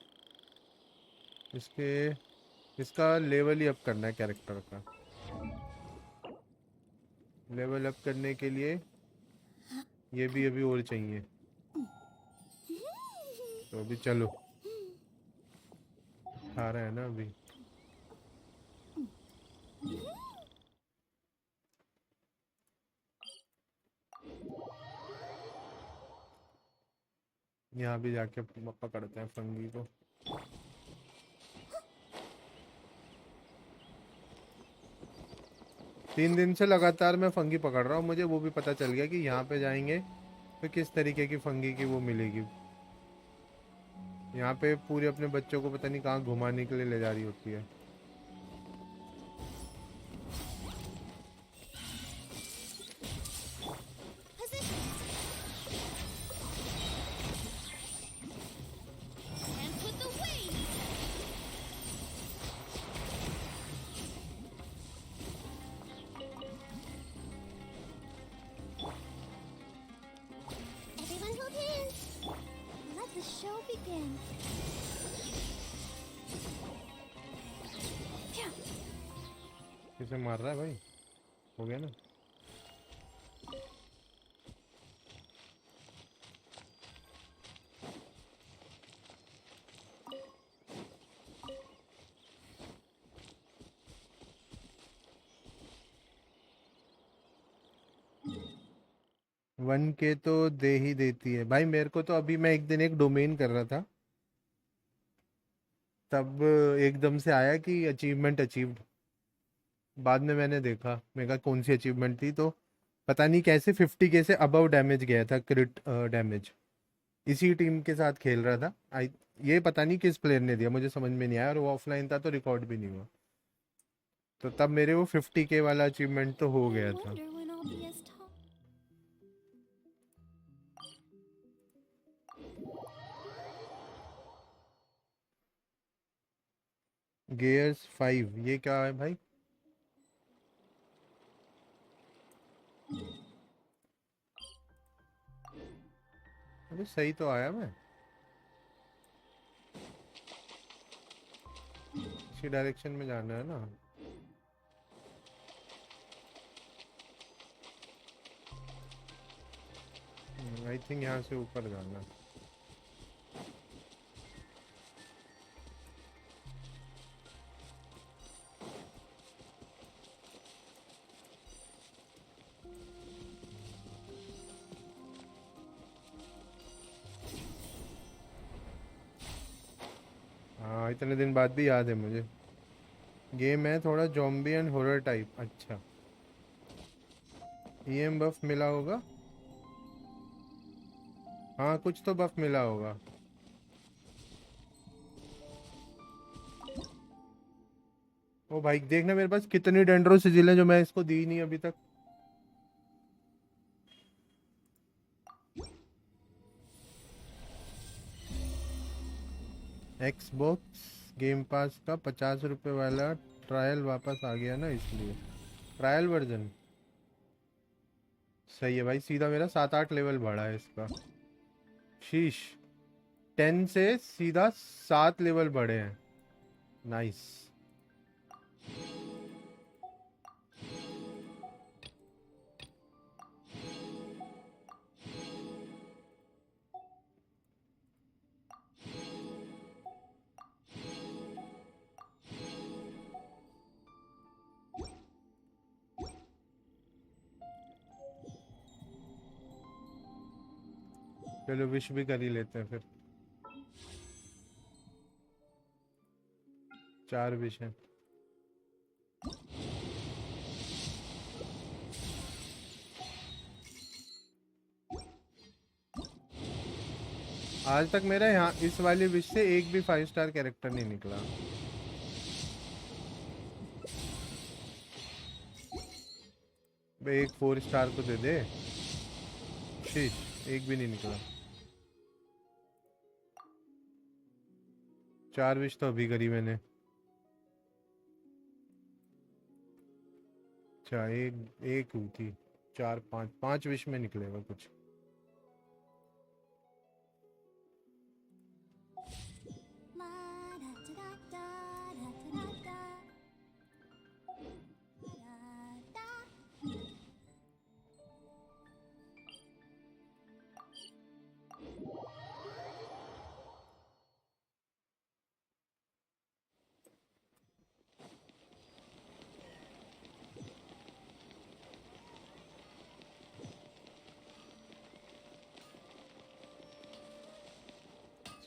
इसके इसका लेवल ही अप करना है कैरेक्टर का। लेवल अप करने के लिए ये भी अभी और चाहिए। तो अभी चलो, खा रहा है ना अभी। यहाँ भी जाके पकड़ते हैं फंगी को। तीन दिन से लगातार मैं फंगी पकड़ रहा हूँ, मुझे वो भी पता चल गया कि यहाँ पे जाएंगे तो किस तरीके की फंगी की वो मिलेगी। यहाँ पे पूरे अपने बच्चों को पता नहीं कहाँ घुमाने के लिए ले जा रही होती है। Position. Dance with the waves. Everyone hold hands. Let the show begin. Phew. किसे मार रहा है भाई? हो गया ना। 1K तो दे ही देती है भाई मेरे को। तो अभी मैं एक दिन एक डोमेन कर रहा था, तब एकदम से आया कि अचीवमेंट अचीव्ड। बाद में मैंने देखा, मेरे कहा कौन सी अचीवमेंट थी, तो पता नहीं कैसे 50K से अबव डैमेज गया था, क्रिट डैमेज। इसी टीम के साथ खेल रहा था आई। ये पता नहीं किस प्लेयर ने दिया, मुझे समझ में नहीं आया, और वो ऑफलाइन था तो रिकॉर्ड भी नहीं हुआ। तो तब मेरे वो 50K वाला अचीवमेंट तो हो I गया था। wonder when I'll be as tall. Gears 5 ये क्या है भाई? अरे सही तो आया मैं, इसी डायरेक्शन में जाना है ना। आई थिंक यहाँ से ऊपर जाना है। हाँ इतने दिन बाद भी याद है मुझे। गेम है थोड़ा जॉम्बी एंड हॉरर टाइप। अच्छा, ईएम बफ मिला होगा। हाँ कुछ तो बफ मिला होगा। ओ भाई देखना मेरे पास कितनी डेंड्रो सिजिल है जो मैं इसको दी नहीं अभी तक। एक्सबॉक्स गेम पास का 50 रुपए वाला ट्रायल वापस आ गया ना, इसलिए ट्रायल वर्जन सही है भाई। सीधा मेरा 7-8 लेवल बढ़ा है इसका। शीश, 10 से सीधा 7 लेवल बढ़े हैं। नाइस। चलो विश भी कर ही लेते हैं फिर। 4 विश हैं। आज तक मेरा यहाँ इस वाली विश से एक भी 5 स्टार कैरेक्टर नहीं निकला। बे एक 4 स्टार को दे दे। शीश, एक भी नहीं निकला। 4 विश तो अभी करी मैंने। अच्छा एक एक हुई थी। 4 5 5 विश में निकलेगा कुछ। La da da da da da da da da da.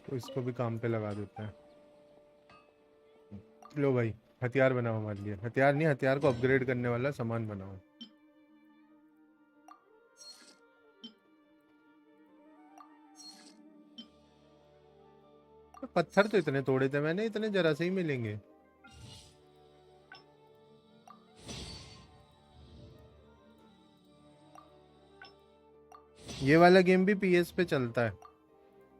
इसको भी काम पे लगा देते हैं। लो भाई, हथियार बनाओ हमारे लिए। हथियार नहीं, हथियार को अपग्रेड करने वाला सामान बनाओ। तो पत्थर तो इतने तोड़े थे मैंने, इतने जरा से ही मिलेंगे। ये वाला गेम भी पीएस पे चलता है।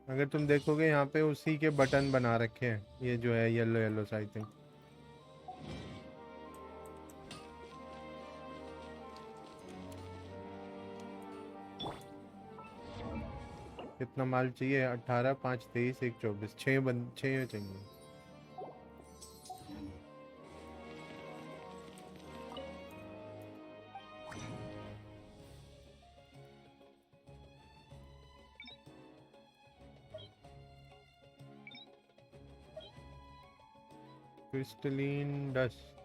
अगर तुम देखोगे यहाँ पे उसी के बटन बना रखे हैं, ये जो है येलो येलो सा आई थिंक। कितना माल चाहिए? 18 5 23 1 24, 6 चाहिए। क्रिस्टलीन डस्ट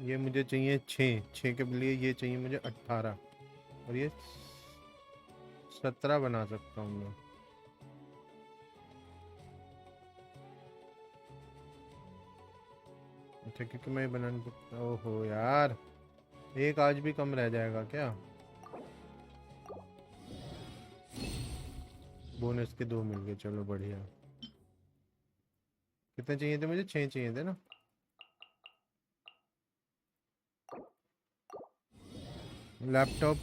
ये मुझे चाहिए 6, 6 के लिए ये चाहिए मुझे 18, और ये 17 बना सकता हूँ मैं। अच्छा, क्योंकि मैं बना नहीं सकता। ओहो यार, एक आज भी कम रह जाएगा क्या? बोनस के 2 मिल गए, चलो बढ़िया। कितने चाहिए थे मुझे? 6 चाहिए थे ना। लैपटॉप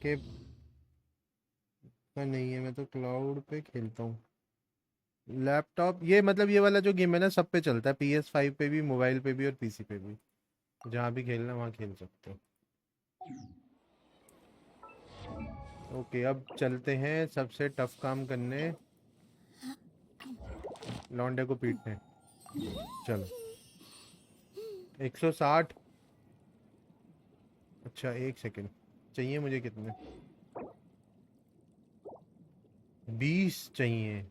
के का नहीं है, मैं तो क्लाउड पे खेलता हूँ। लैपटॉप ये मतलब ये वाला जो गेम है ना, सब पे चलता है, PS5 पे भी, मोबाइल पे भी और पीसी पे भी। जहाँ भी खेलना वहाँ खेल सकते हो। ओके, अब चलते हैं सबसे टफ काम करने, लौंडे को पीटने। चलो 160। अच्छा, 1 सेकंड चाहिए मुझे। कितने? 20 चाहिए।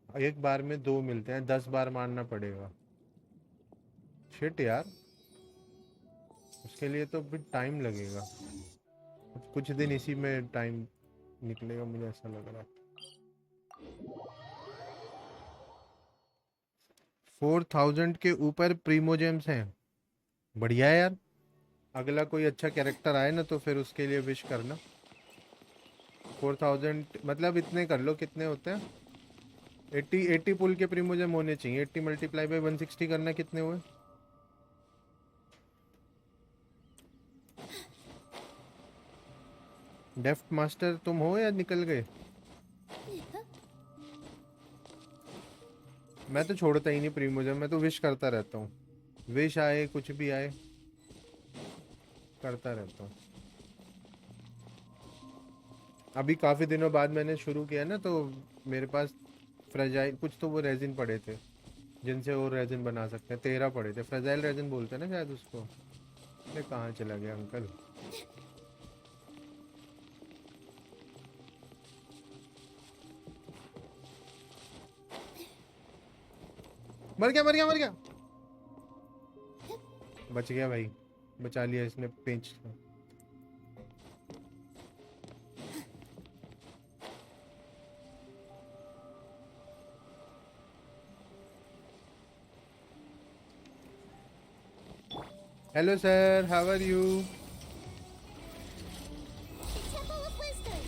एक बार में 2 मिलते हैं, 10 बार मारना पड़ेगा। शिट यार, उसके लिए तो फिर टाइम लगेगा। कुछ दिन इसी में टाइम निकलेगा, मुझे ऐसा लग रहा है। 4000 के ऊपर प्रीमोजेम्स हैं। बढ़िया है यार। अगला कोई अच्छा कैरेक्टर आए ना तो फिर उसके लिए विश करना। 4000 मतलब इतने कर लो, कितने होते हैं? 80 पुल के प्रीमोजेम होने चाहिए। 80 मल्टीप्लाई बाई 160 करना, कितने हुए? डेफ्ट मास्टर तुम हो या निकल गए? मैं तो छोड़ता ही नहीं प्रीमोजेम, मैं तो विश करता रहता हूँ। विश आए कुछ भी आए, करता रहता हूँ। अभी काफ़ी दिनों बाद मैंने शुरू किया ना, तो मेरे पास फ्रेजाइल कुछ तो वो रेजिन पड़े थे, जिनसे और रेजिन बना सकते हैं। 13 पड़े थे, फ्रेजाइल रेजिन बोलते हैं ना शायद उसको। अरे कहाँ चला गया अंकल? मर गया, मर गया, मर गया। बच गया भाई, बचा लिया इसने पेंच। Hello sir, how are you? The Temple of Wisdom.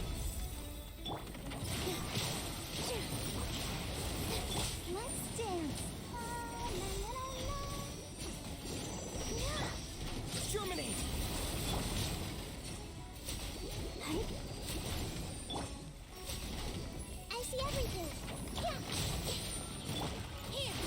Let's dance. La, la, la, la. Germinate! I see everything. Yeah. Here.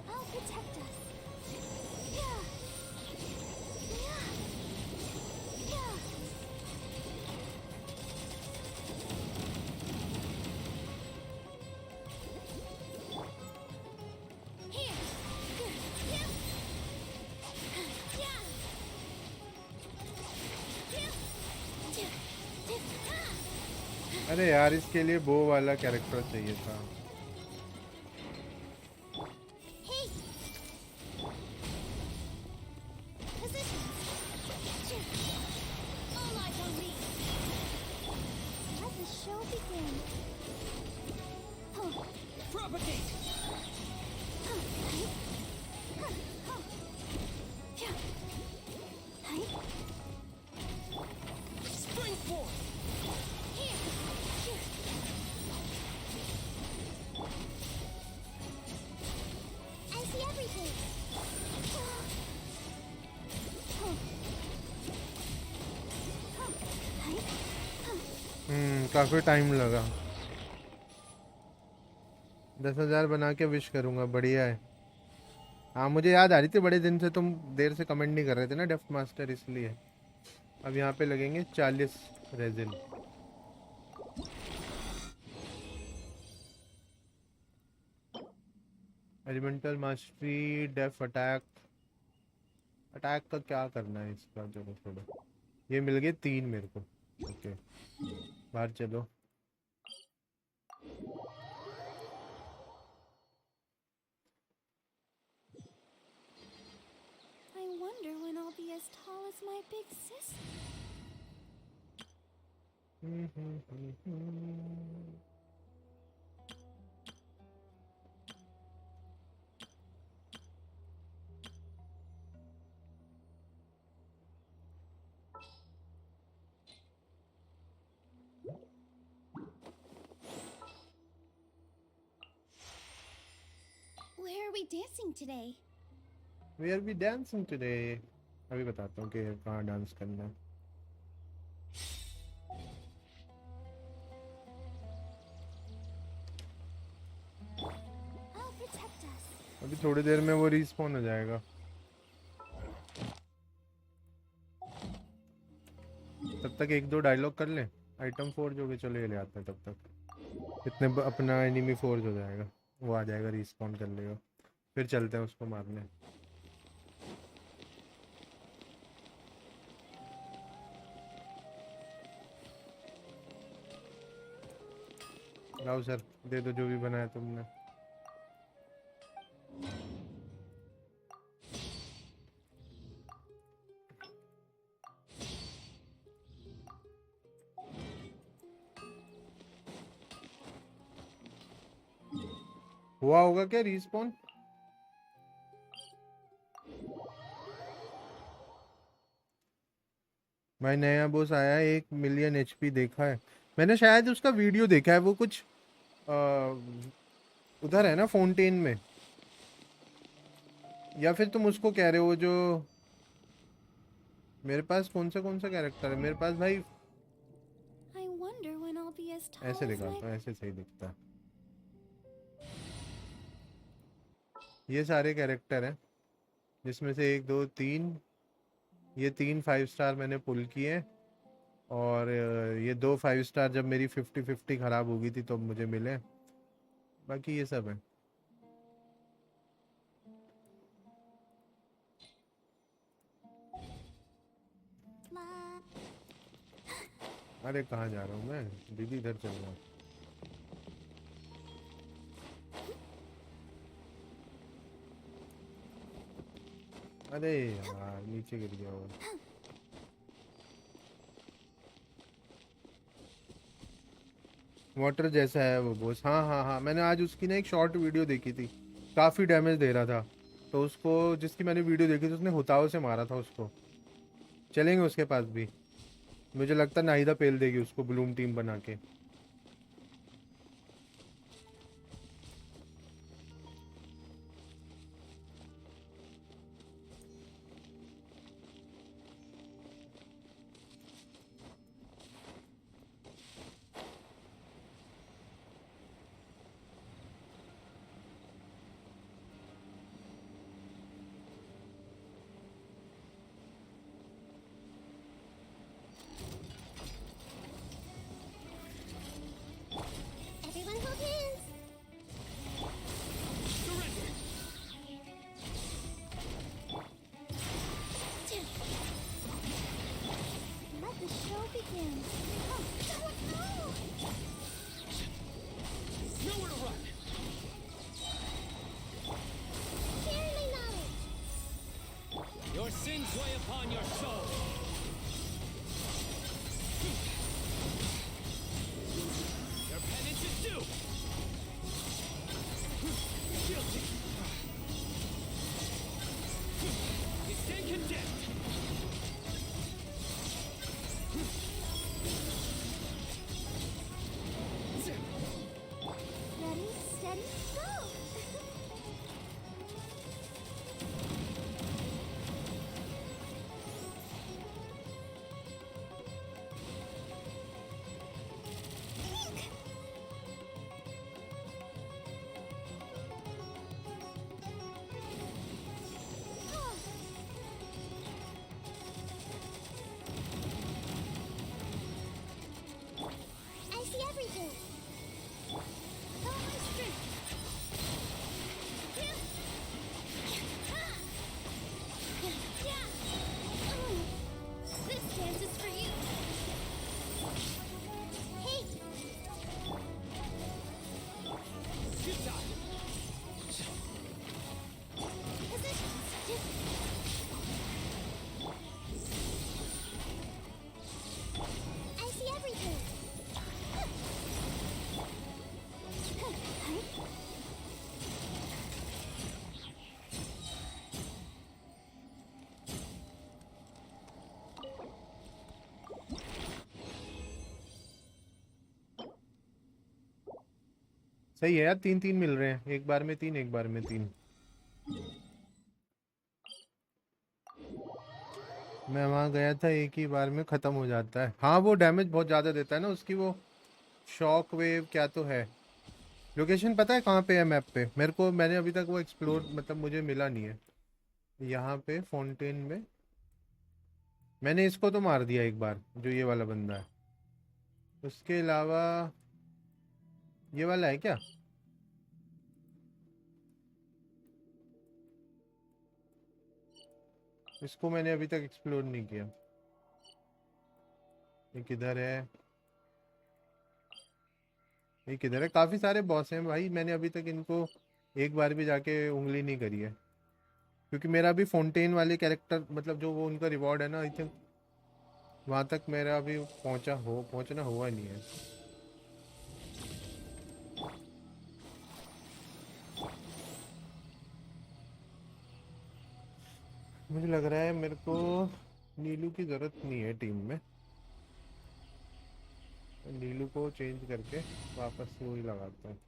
I'll protect us. Yeah. Yeah. Yeah. Here. Yeah. Yeah. अरे यार, इसके लिए बो वाला कैरेक्टर चाहिए था। Hey. Positions. All eyes on me. Let the show begin. Propagate! Spring forth! I see everything. काफी time लगा। 10,000 बना के विश करूंगा, बढ़िया है। हाँ, मुझे याद आ रही थी बड़े दिन से, तुम देर से कमेंट नहीं कर रहे थे ना डेफ्ट मास्टर, इसलिए। अब यहाँ पे लगेंगे 40 resin. Elemental mastery, def attack. Attack का क्या करना है इसका? चलो छोड़ो। ये मिल गए 3 मेरे को। ओके, बाहर चलो। I wonder when I'll be as tall as my big sister. Where are we dancing today? We are we dancing today? अभी बताता हूँ कि कहाँ डांस करना है। I'll protect us. अभी थोड़ी देर में वो रिस्पॉन हो जाएगा। तब तक 1-2 डायलॉग कर ले। आइटम फोर्ज हो गए, चलो ये ले आते हैं तब तक। इतने अपना एनिमी फोर्ज हो जाएगा, वो आ जाएगा, रिस्पॉन कर लेगा, फिर चलते हैं उसको मारने। लाओ सर, दे दो जो भी बनाया तुमने। हुआ होगा क्या रिस्पॉन? भाई नया बॉस आया है, 1 मिलियन एचपी देखा है मैंने, शायद उसका वीडियो देखा है। वो कुछ उधर है ना फाउंटेन में, या फिर तुम उसको कह रहे हो जो मेरे पास कौन सा कैरेक्टर है मेरे पास भाई? I wonder when I'll be as tall ऐसे as दिखाता my... हूँ, ऐसे सही दिखता है। ये सारे कैरेक्टर हैं जिसमें से 1 2 3, ये 3 5 स्टार मैंने पुल किए, और ये 2 5 स्टार जब मेरी 50-50 खराब हो गई थी तो मुझे मिले। बाकी ये सब है। Ma... अरे कहाँ जा रहा हूँ मैं? दीदी इधर चल रहा हूँ। अरे यार नीचे गिर गया वो। वाटर जैसा है वो बॉस। हाँ हाँ हाँ, मैंने आज उसकी ना एक शॉर्ट वीडियो देखी थी, काफ़ी डैमेज दे रहा था। तो उसको, जिसकी मैंने वीडियो देखी थी, उसने हुताओ से मारा था उसको। चलेंगे उसके पास भी। मुझे लगता है नाहिदा पेल देगी उसको ब्लूम टीम बना के। Everyone hold hands. Surrender! Let the show begin. Oh, no! Nowhere to run! Share my knowledge. Your sins weigh upon your soul! Your penance is due! Guilty! You stand condemned! Ready, steady, go! सही है यार, 3-3 मिल रहे हैं, एक बार में 3 एक बार में 3। मैं वहाँ गया था, एक ही बार में ख़त्म हो जाता है। हाँ वो डैमेज बहुत ज़्यादा देता है ना उसकी, वो शॉक वेव क्या तो है। लोकेशन पता है कहाँ पे है मैप पे मेरे को? मैंने अभी तक वो एक्सप्लोर मतलब मुझे मिला नहीं है। यहाँ पे फाउंटेन में मैंने इसको तो मार दिया एक बार, जो ये वाला बंदा है। उसके अलावा ये वाला है क्या? इसको मैंने अभी तक एक्सप्लोर नहीं किया। ये किधर है? ये किधर है? काफ़ी सारे बॉस हैं भाई, मैंने अभी तक इनको एक बार भी जाके उंगली नहीं करी है। क्योंकि मेरा अभी फाउंटेन वाले कैरेक्टर मतलब जो वो उनका रिवॉर्ड है ना, आई थिंक वहाँ तक मेरा अभी पहुँचना हुआ नहीं है। मुझे लग रहा है मेरे को नीलू की ज़रूरत नहीं है टीम में। नीलू को चेंज करके वापस से वही लगाता है।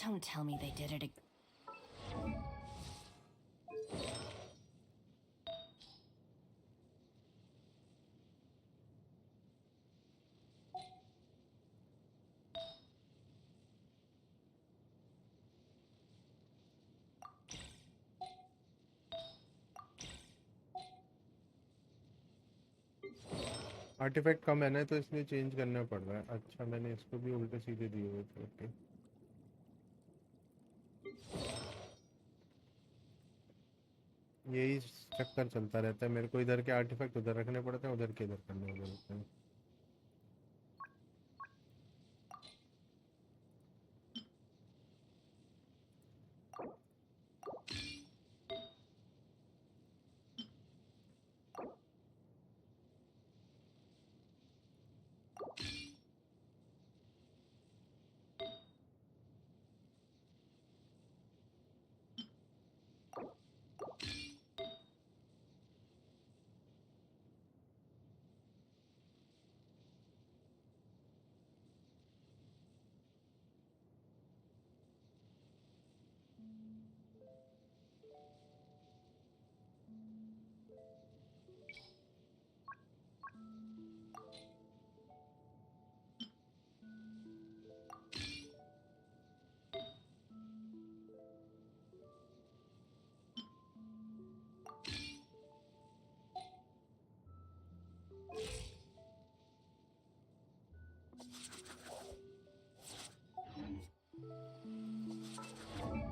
Don't tell me they did it again. Artifact कम है ना, तो इसलिए चेंज करना पड़ रहा है। अच्छा मैंने इसको भी उल्टे सीधे दिए हुए थे। ओके, यही चक्कर चलता रहता है मेरे को, इधर के आर्टिफैक्ट उधर रखने पड़ते हैं, उधर के इधर करने पड़ते हैं।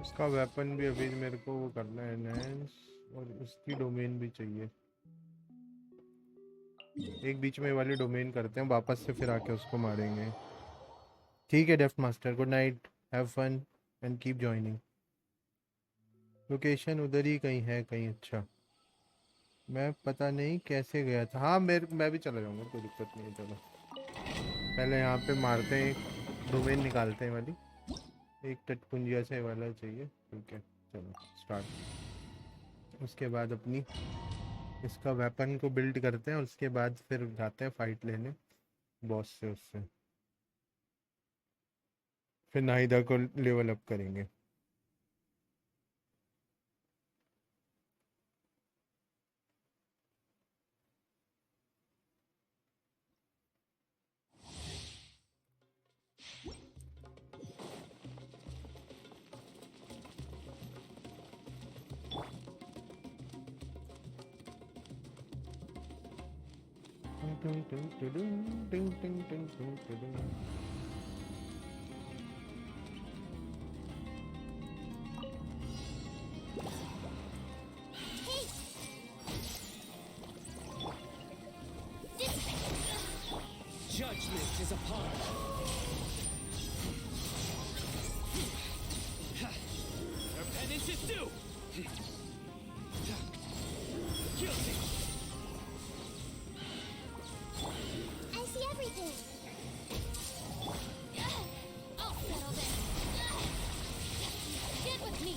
इसका वेपन भी अभी मेरे को वो करना है एनहेंस, और उसकी डोमेन भी चाहिए। एक बीच में वाली डोमेन करते हैं वापस से, फिर आके उसको मारेंगे। ठीक है def master, good night, have fun and keep joining. Location उधर ही कहीं है कहीं। अच्छा मैं पता नहीं कैसे गया था। हाँ मैं भी चला जाऊँगा, कोई दिक्कत नहीं है। चलो पहले यहाँ पे मारते हैं, एक डोमेन निकालते हैं वाली, एक टटपुंजिया से वाला चाहिए। ठीक है चलो स्टार्ट। उसके बाद अपनी इसका वेपन को बिल्ड करते हैं, और उसके बाद फिर जाते हैं फाइट लेने बॉस से, उससे फिर नाहिदा को लेवल अप करेंगे। Judgment is upon us. Our penance is due. Guilty. I see everything. I'll settle this. Get with me.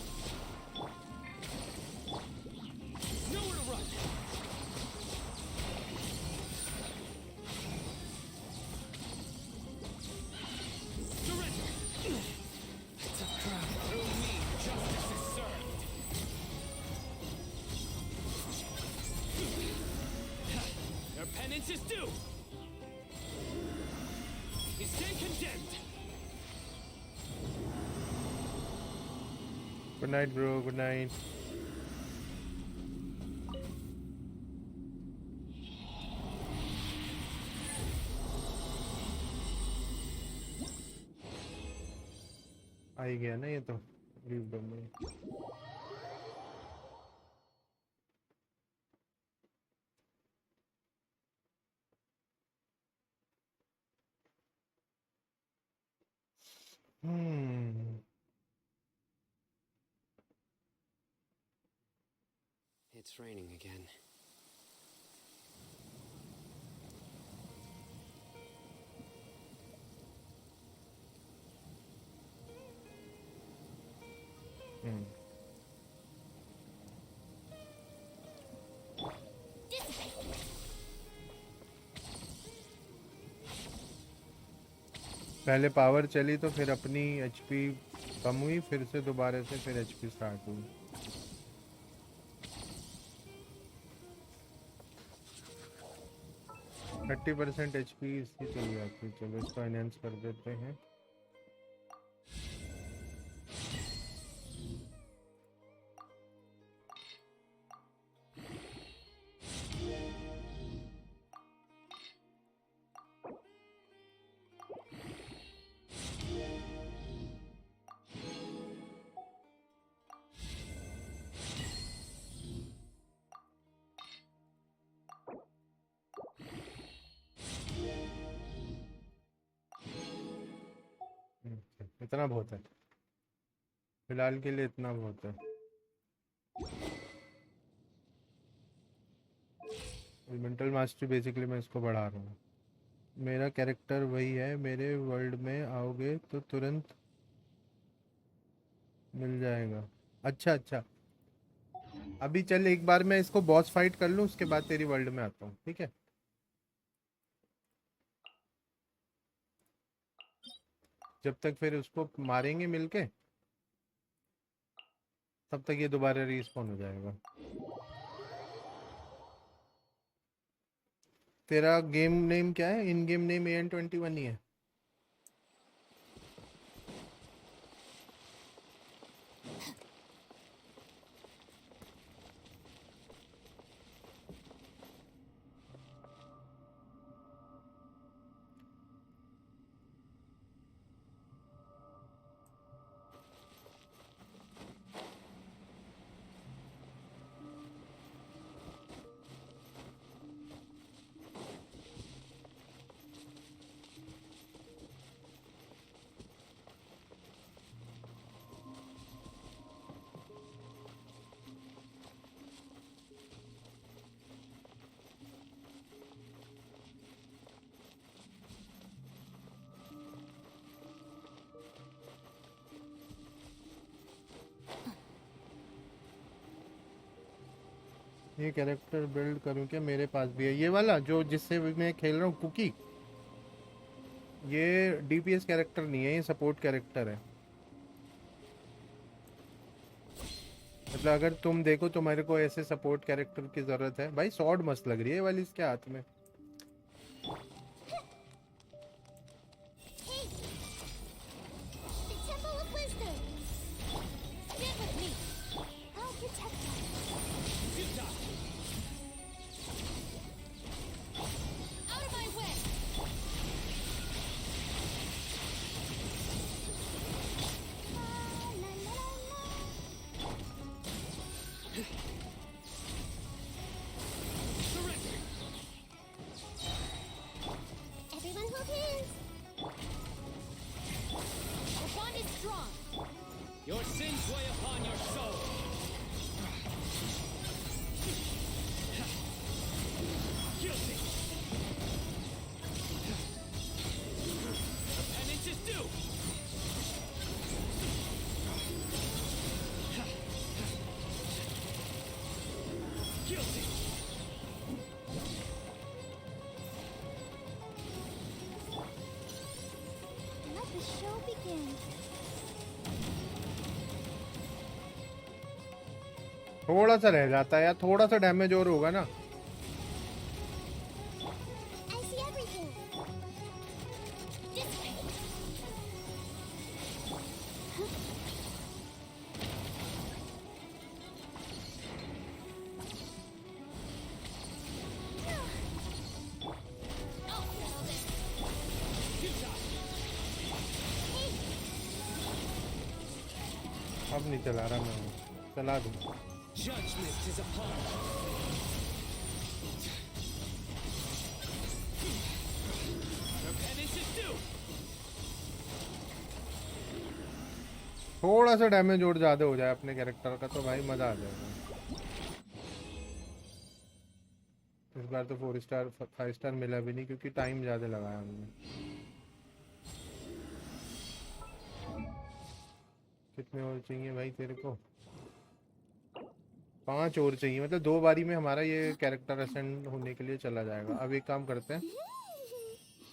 Nowhere to run. Good night bro, good night. आ ही गया ना ये तो। लीव दो मुझे। It's raining again. पहले पावर चली तो फिर अपनी एचपी कम हुई, फिर से दोबारा से फिर एचपी स्टार्ट हुई। थर्टी परसेंट एचपी इसकी चली जाती। चलो इसको एनहेंस कर देते हैं। इतना बहुत है फिलहाल के लिए, इतना बहुत है। एलिमेंटल मास्टरी बेसिकली मैं इसको बढ़ा रहा हूँ। मेरा कैरेक्टर वही है। मेरे वर्ल्ड में आओगे तो तुरंत मिल जाएगा। अच्छा अच्छा, अभी चल एक बार मैं इसको बॉस फाइट कर लूँ, उसके बाद तेरी वर्ल्ड में आता हूँ, ठीक है? जब तक फिर उसको मारेंगे मिलके, तब तक ये दोबारा रीस्पॉन हो जाएगा। तेरा गेम नेम क्या है? इन गेम नेम AN21 ही है। ये कैरेक्टर बिल्ड करूं क्या? मेरे पास भी है ये वाला जो जिससे मैं खेल रहा हूँ, कुकी। ये डीपीएस कैरेक्टर नहीं है, ये सपोर्ट कैरेक्टर है। मतलब अगर तुम देखो तो मेरे को ऐसे सपोर्ट कैरेक्टर की जरूरत है। भाई स्वॉर्ड मस्त लग रही है वाली इसके हाथ में। The Temple of Wisdom. Stand with me. I'll protect us. Out of my way. La la la la. Everyone hold hands. The bond is strong. Your sins weigh upon your soul. Guilty. The penance is due. Guilty. Let the show begin. थोड़ा सा रह जाता है यार, थोड़ा सा damage और होगा ना। I see everything. This way. अब नहीं चला रहा मैं, चला दूँ। Judgment is upon us. Our penance is due. थोड़ा सा डैमेज और ज़्यादा हो जाए अपने कैरेक्टर का तो भाई मज़ा आ जाएगा। इस बार तो 4 स्टार 5 स्टार मिला भी नहीं क्योंकि टाइम ज़्यादा लगाया हमने। कितने और चाहिए भाई तेरे को? 5 और चाहिए, मतलब 2 बारी में हमारा ये कैरेक्टर असेंड होने के लिए चला जाएगा। अब एक काम करते हैं,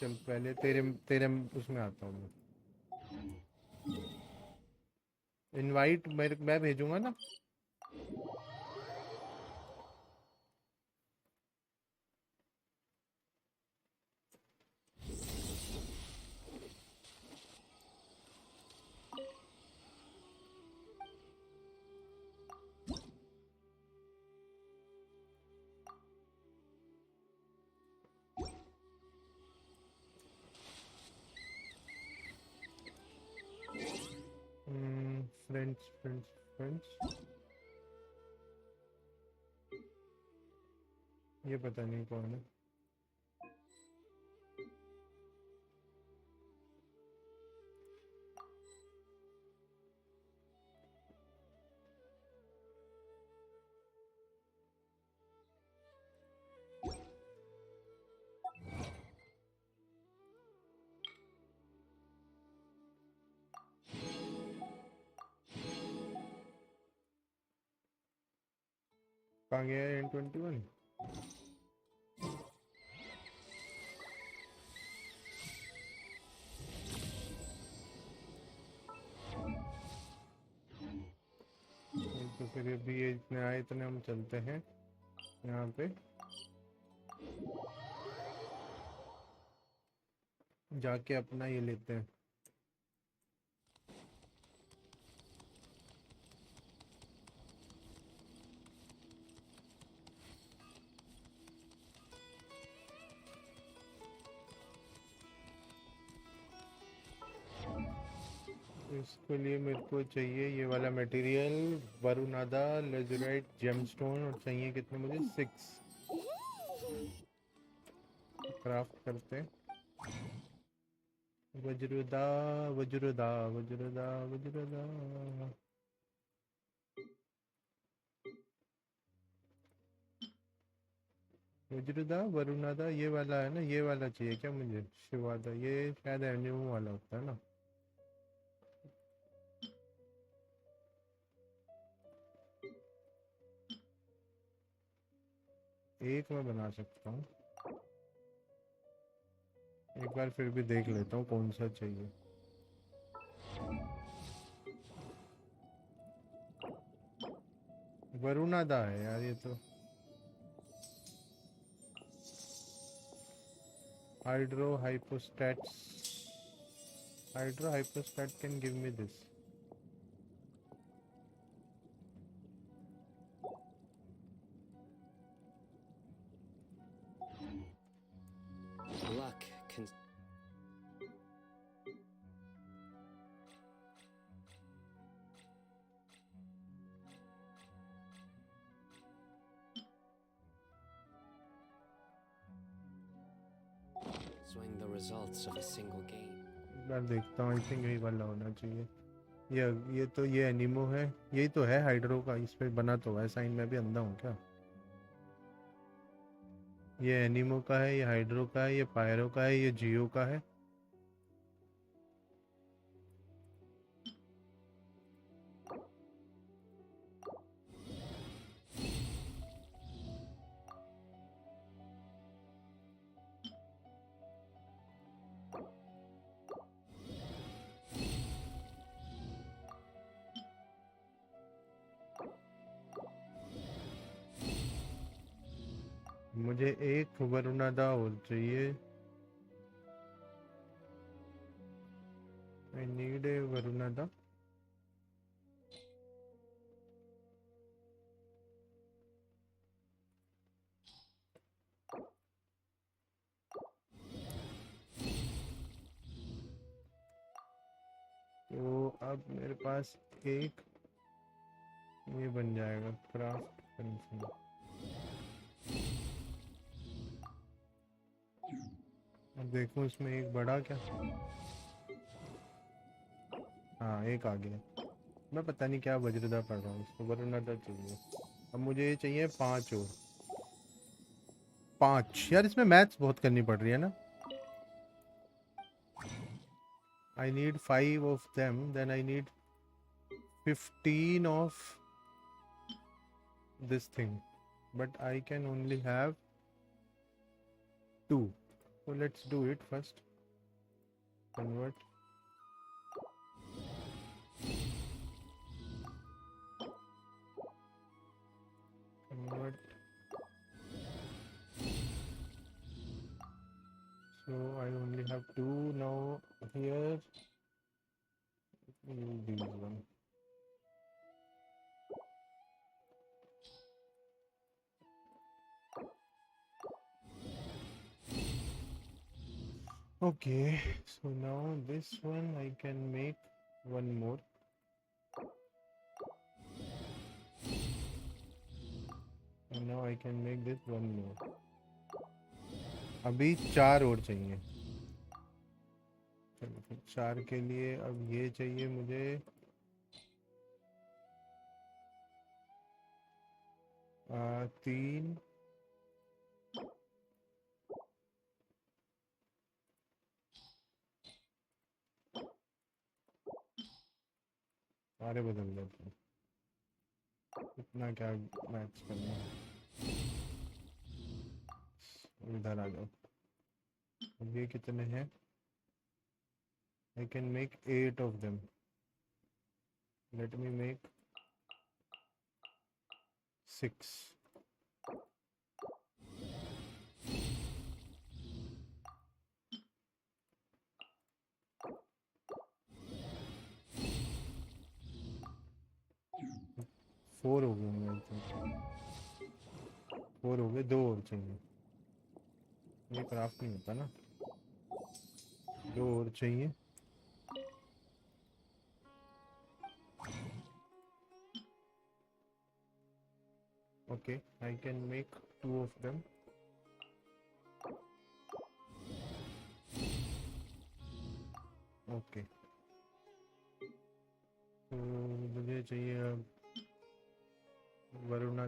चल पहले तेरे तेरे उसमें आता हूँ मैं। इनवाइट मैं भेजूंगा ना। फ्रेंड्स फ्रेंड्स फ्रेंड्स, ये पता नहीं कौन है। कहाँ गया है N21? तो फिर अभी ये इतने आए, इतने हम चलते हैं यहाँ पे, जाके अपना ये लेते हैं। इसके लिए मेरे को चाहिए ये वाला मटेरियल, वरुणादा लेजराइट जेमस्टोन, और चाहिए कितने मुझे? 6। क्राफ्ट करते हैं। वज्रदा वज्रदा वज्रदा वज्रदा, वज्रदा वरुणादा, ये वाला है ना, ये वाला चाहिए क्या मुझे? शिवादा, ये शायद एनिमो वाला होता है ना। एक मैं बना सकता हूँ, एक बार फिर भी देख लेता हूँ कौन सा चाहिए। वरुणादा है यार ये तो। Hydro hypostats, hydro hypostat can give me this. Luck can. Swing the results of a single game. एक बार देखता हूँ, आई थिंक यही वाला होना चाहिए। ये तो ये एनिमो है, यही तो है हाइड्रो का, इस पे बना तो है साइन। मैं भी अंधा हूँ क्या? ये एनिमो का है, ये हाइड्रो का है, ये पायरो का है, ये जियो का है। मुझे एक वरुणादा और चाहिए। I need a Varunada. तो अब मेरे पास एक ये बन जाएगा क्राफ्ट पेंसिल। अब देखो इसमें एक बड़ा क्या, हाँ एक आ गया। मैं पता नहीं क्या वज्रदा पढ़ रहा हूँ, इसको वरुणदा चाहिए। अब मुझे ये चाहिए 5 और 5। यार इसमें मैथ्स बहुत करनी पड़ रही है ना। I need 5 of them, then I need 15 of this thing, but I can only have 2. So let's do it first. Convert. Convert. So I only have 2 now here. These one. Okay, so now this one I can make one more. And now I can make this one more. अभी 4 और चाहिए। चलो फिर 4 के लिए अब ये चाहिए मुझे 3। सारे बदल जाते हैं, इतना क्या मैच करना है। इधर आ जाओ। अब ये कितने हैं? I can make 8 of them. Let me make 6. 4 हो गए मेरे तो। 4 हो गए, 2 और चाहिए। ये क्राफ्ट नहीं होता ना, 2 और चाहिए। Okay, I can make 2 of them. Okay. तो मुझे चाहिए अब वरुणा।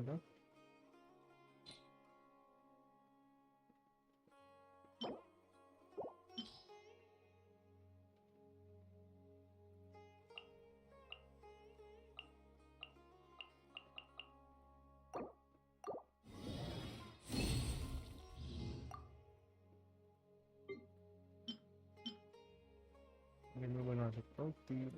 ये मैं बना सकता हूँ 3।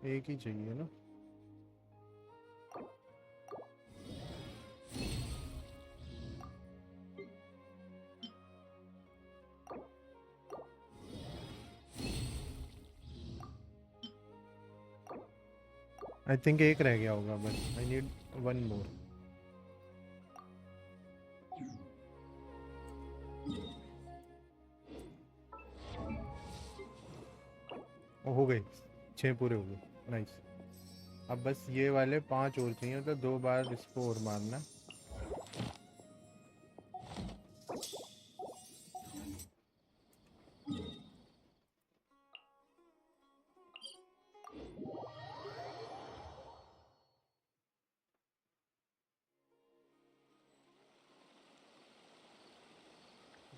एक ही चाहिए ना। आई थिंक एक रह गया होगा बस। आई नीड 1 मोर। हो गए, 6 पूरे हो गए। नाइस। अब बस ये वाले 5 और चाहिए, तो 2 बार इसको और मारना।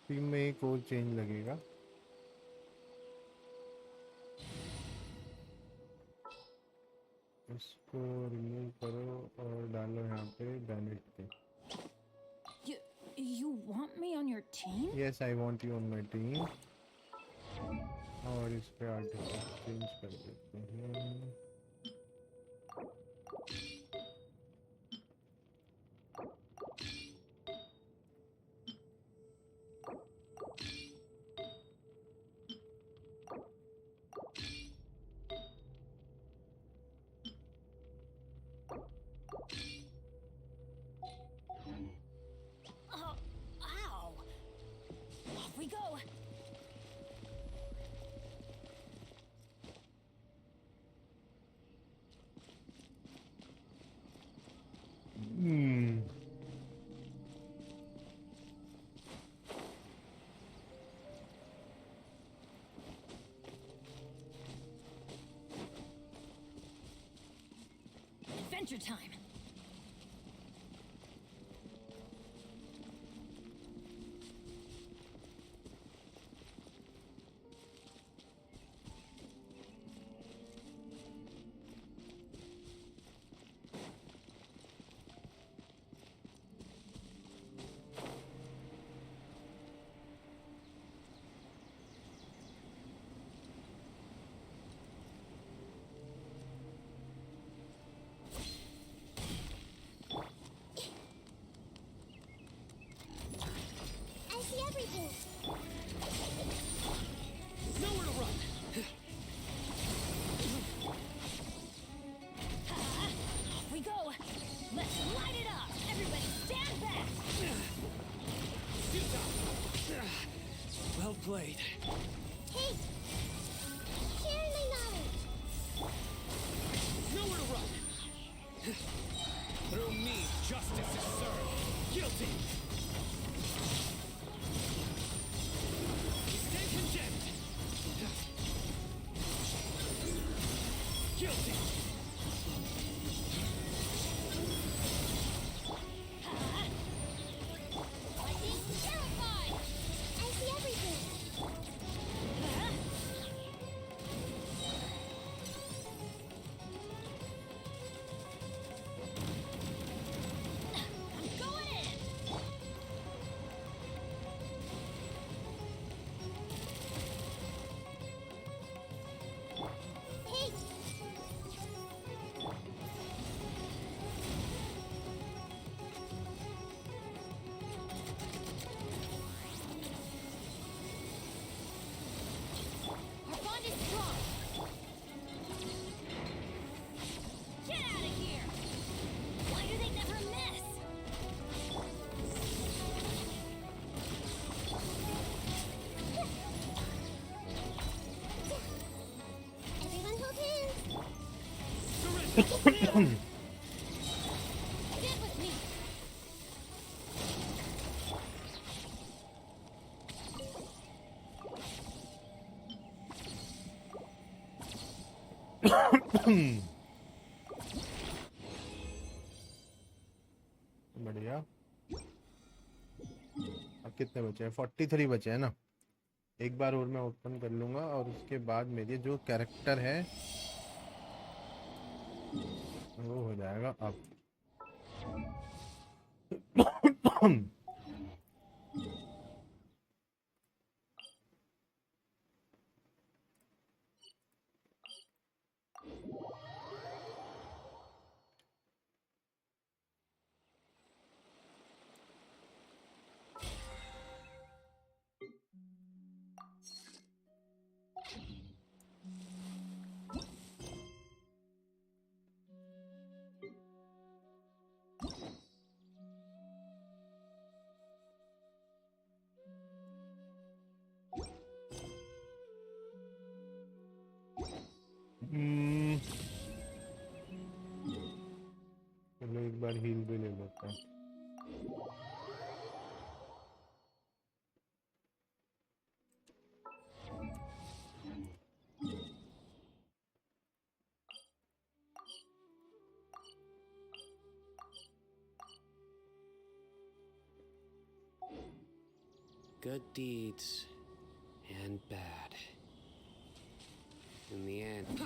टीम में एक और चेंज लगेगा। इसको रिमूव करो और डालो यहाँ पे बैनेट पे। You want me on your team? Yes, I want you on my team. और इस पे आर्टिफैक्ट चेंज कर देते हैं। go. Hmm. Adventure time. I see everything. Nowhere to run. Off we go. Let's light it up. Everybody stand back. Shoot up. Well played. Hey! Share my knowledge. Nowhere to run. Through me, justice is served. Guilty. Stay condemned. Guilty. Lightning terrified. I see everything. I'm going in. Hey! Our bond is strong. Get out of here. Why do they never miss? Everyone hold hands. Surrender. Get with me. बढ़िया। अब कितने बचे हैं? 43 बचे हैं ना। एक बार और मैं ओपन कर लूंगा और उसके बाद मेरे जो कैरेक्टर है वो हो जाएगा अब। चलो एक बार हील भी ले लेते हैं। Good deeds and bad. In the end.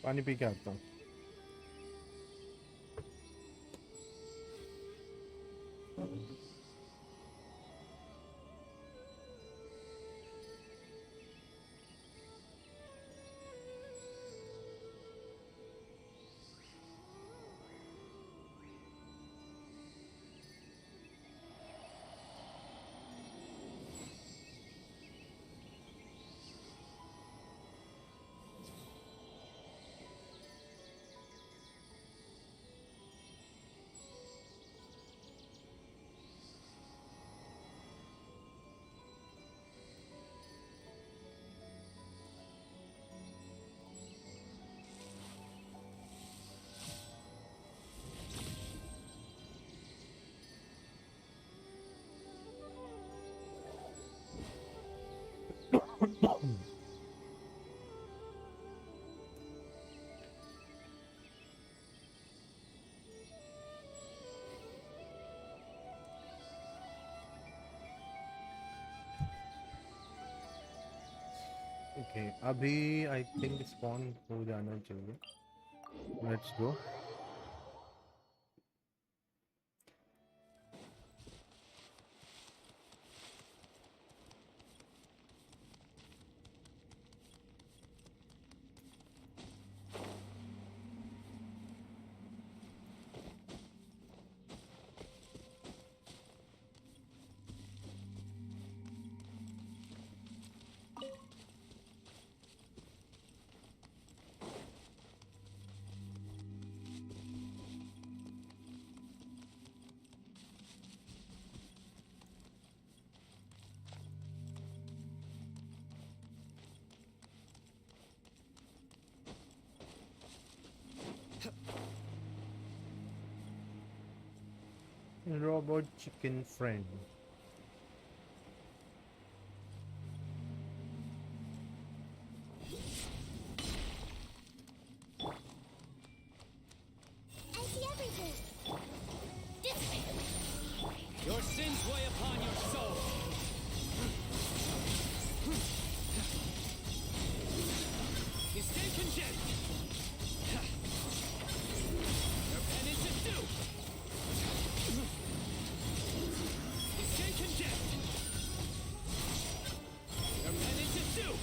पानी पी के आता हूँ। ओके अभी आई थिंक स्पॉन हो जाना चाहिए. Let's go. Robot chicken friend. I see everything. Your sins weigh upon your soul. You stay condemned. Your penance is due. You stay condemned. Your penance is due.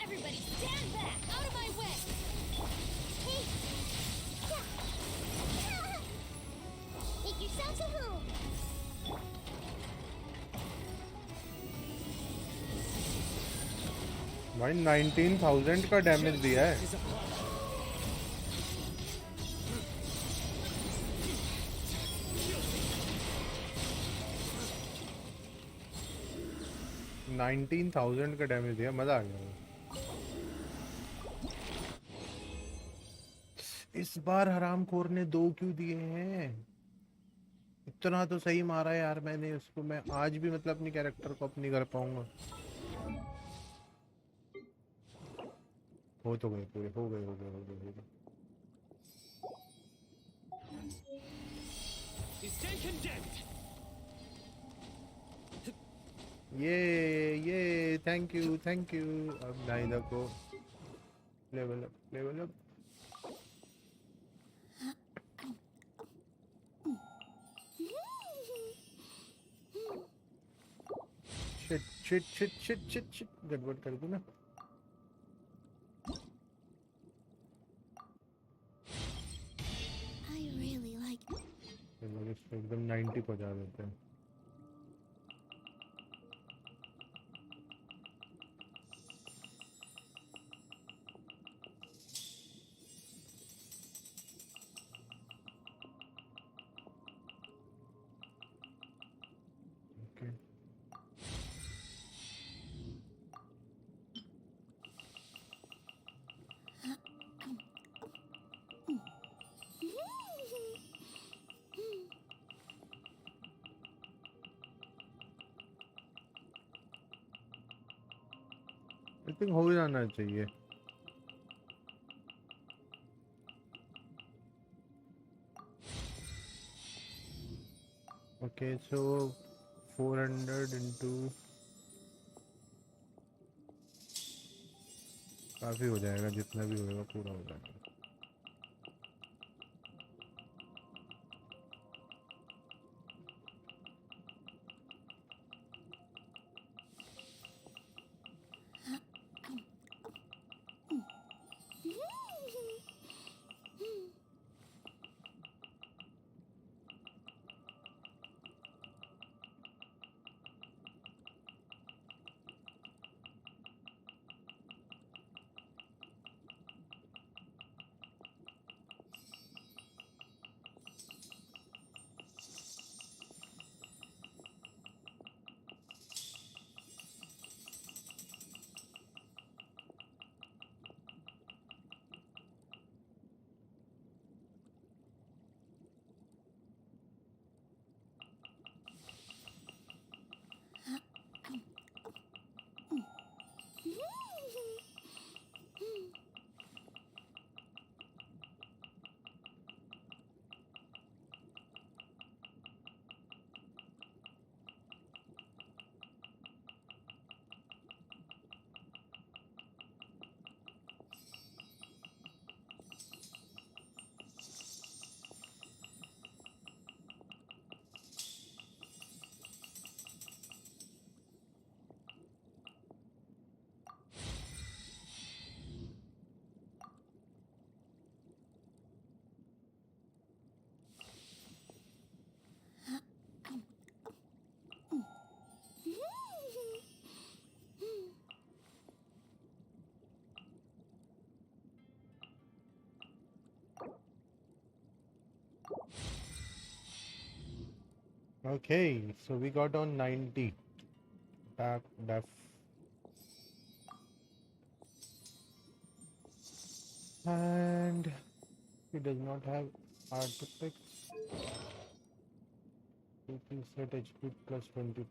Everybody stand back! Out of my way! Hey! Yeah. Make yourselves at home. भाई 19,000 का damage दिया है. Is upon us. 19,000 का damage दिया. मजा आ गया. इस बार हरामखोर ने 2 क्यों दिए हैं? इतना तो सही मारा यार मैंने उसको. मैं आज भी मतलब अपनी कैरेक्टर को अपनी कर पाऊंगा. हो तो गए पूरे. हो गए. You stay condemned. ये थैंक यू. अब नाइदा को लेवल अप. शिट गड़बड़ कर दूं ना. I really like चलो इसको एकदम 90 पहुंचा देते हैं. ओके. आई थिंक हो जाना चाहिए. ओके सो 400 इंटू काफ़ी हो जाएगा. जितना भी होगा पूरा हो जाएगा. Okay, so we got on 90. Back def. And he does not have architect. We can set HP plus 20%.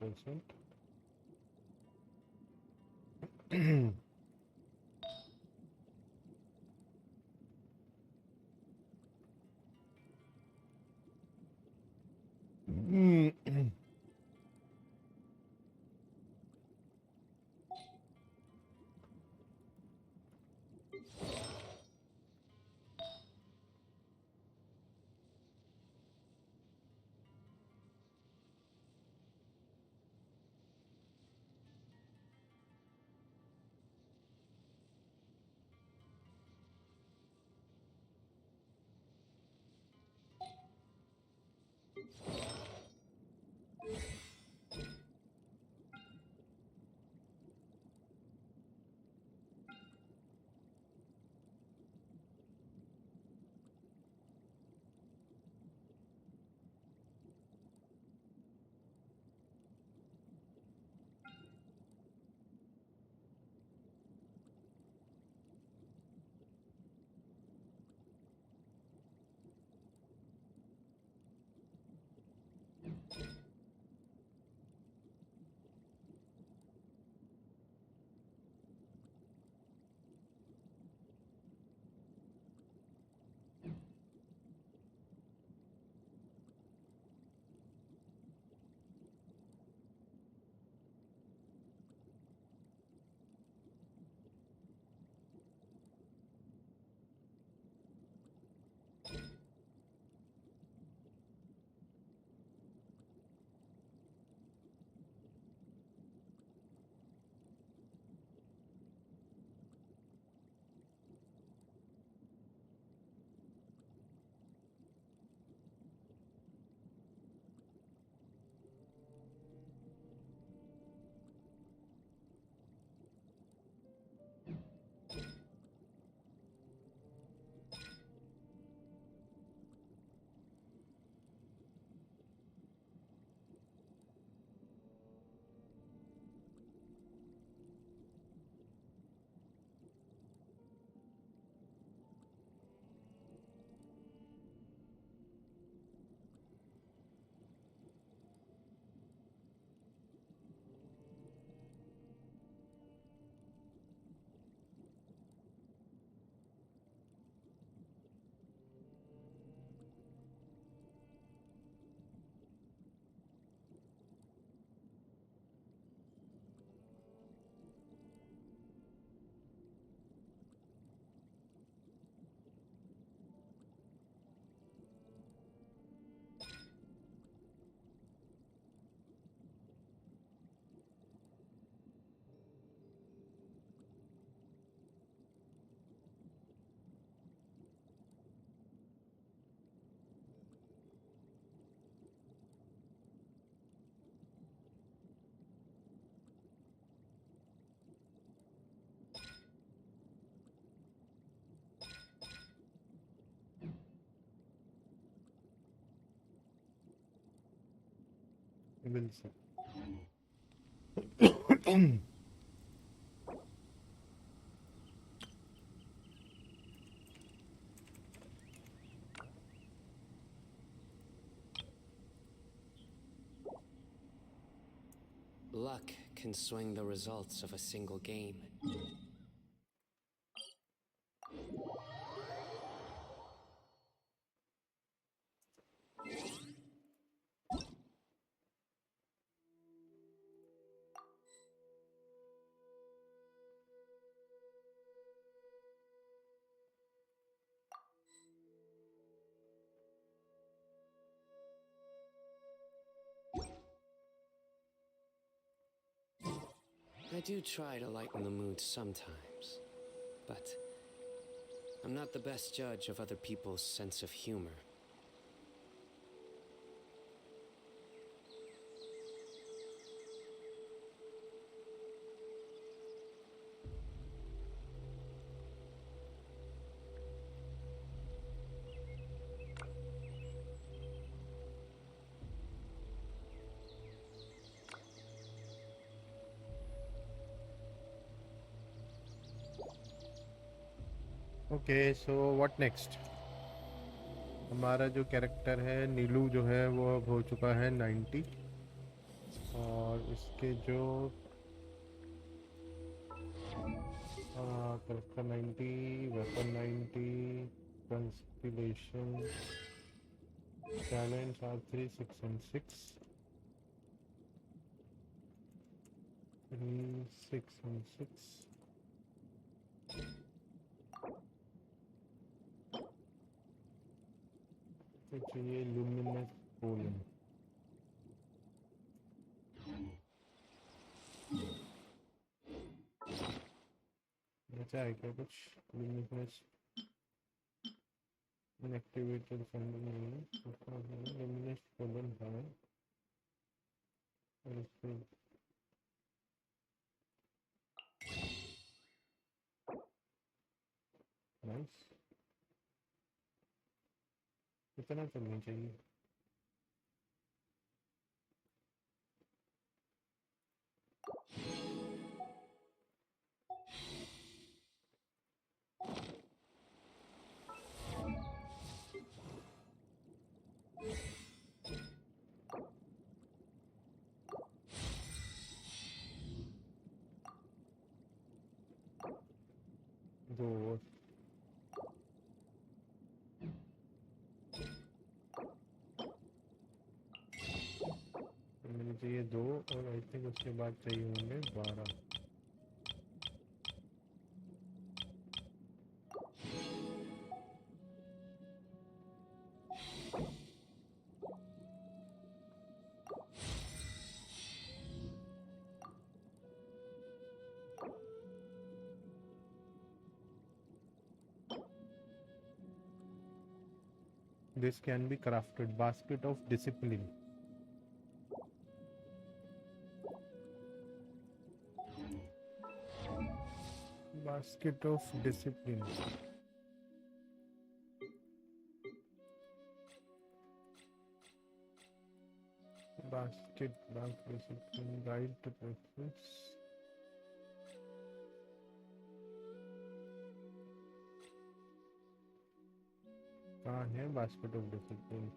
We'll see. Luck can swing the results of a single game. I do try to lighten the mood sometimes, but I'm not the best judge of other people's sense of humor. Okay so what next. हमारा जो character है नीलू जो है वो अब हो चुका है 90 और इसके जो character 90 weapon 90 constellation talents are 3 6 and 6 3 6 and 6 तो चाहिए लुमिनस पोलन। बचा है क्या कुछ लुमिनस इनएक्टिवेटेड फंड नहीं है लुमिनस पोलन है और इसको नाइस कितना चलनी चाहिए। दो और मुझे चाहिए दो और आई थिंक उसके बाद चाहिए होंगे 12। This can be crafted. Basket of discipline. Basket of discipline. Basket of discipline. Guide to practice. कहाँ है बास्केट ऑफ डिसिप्लिन।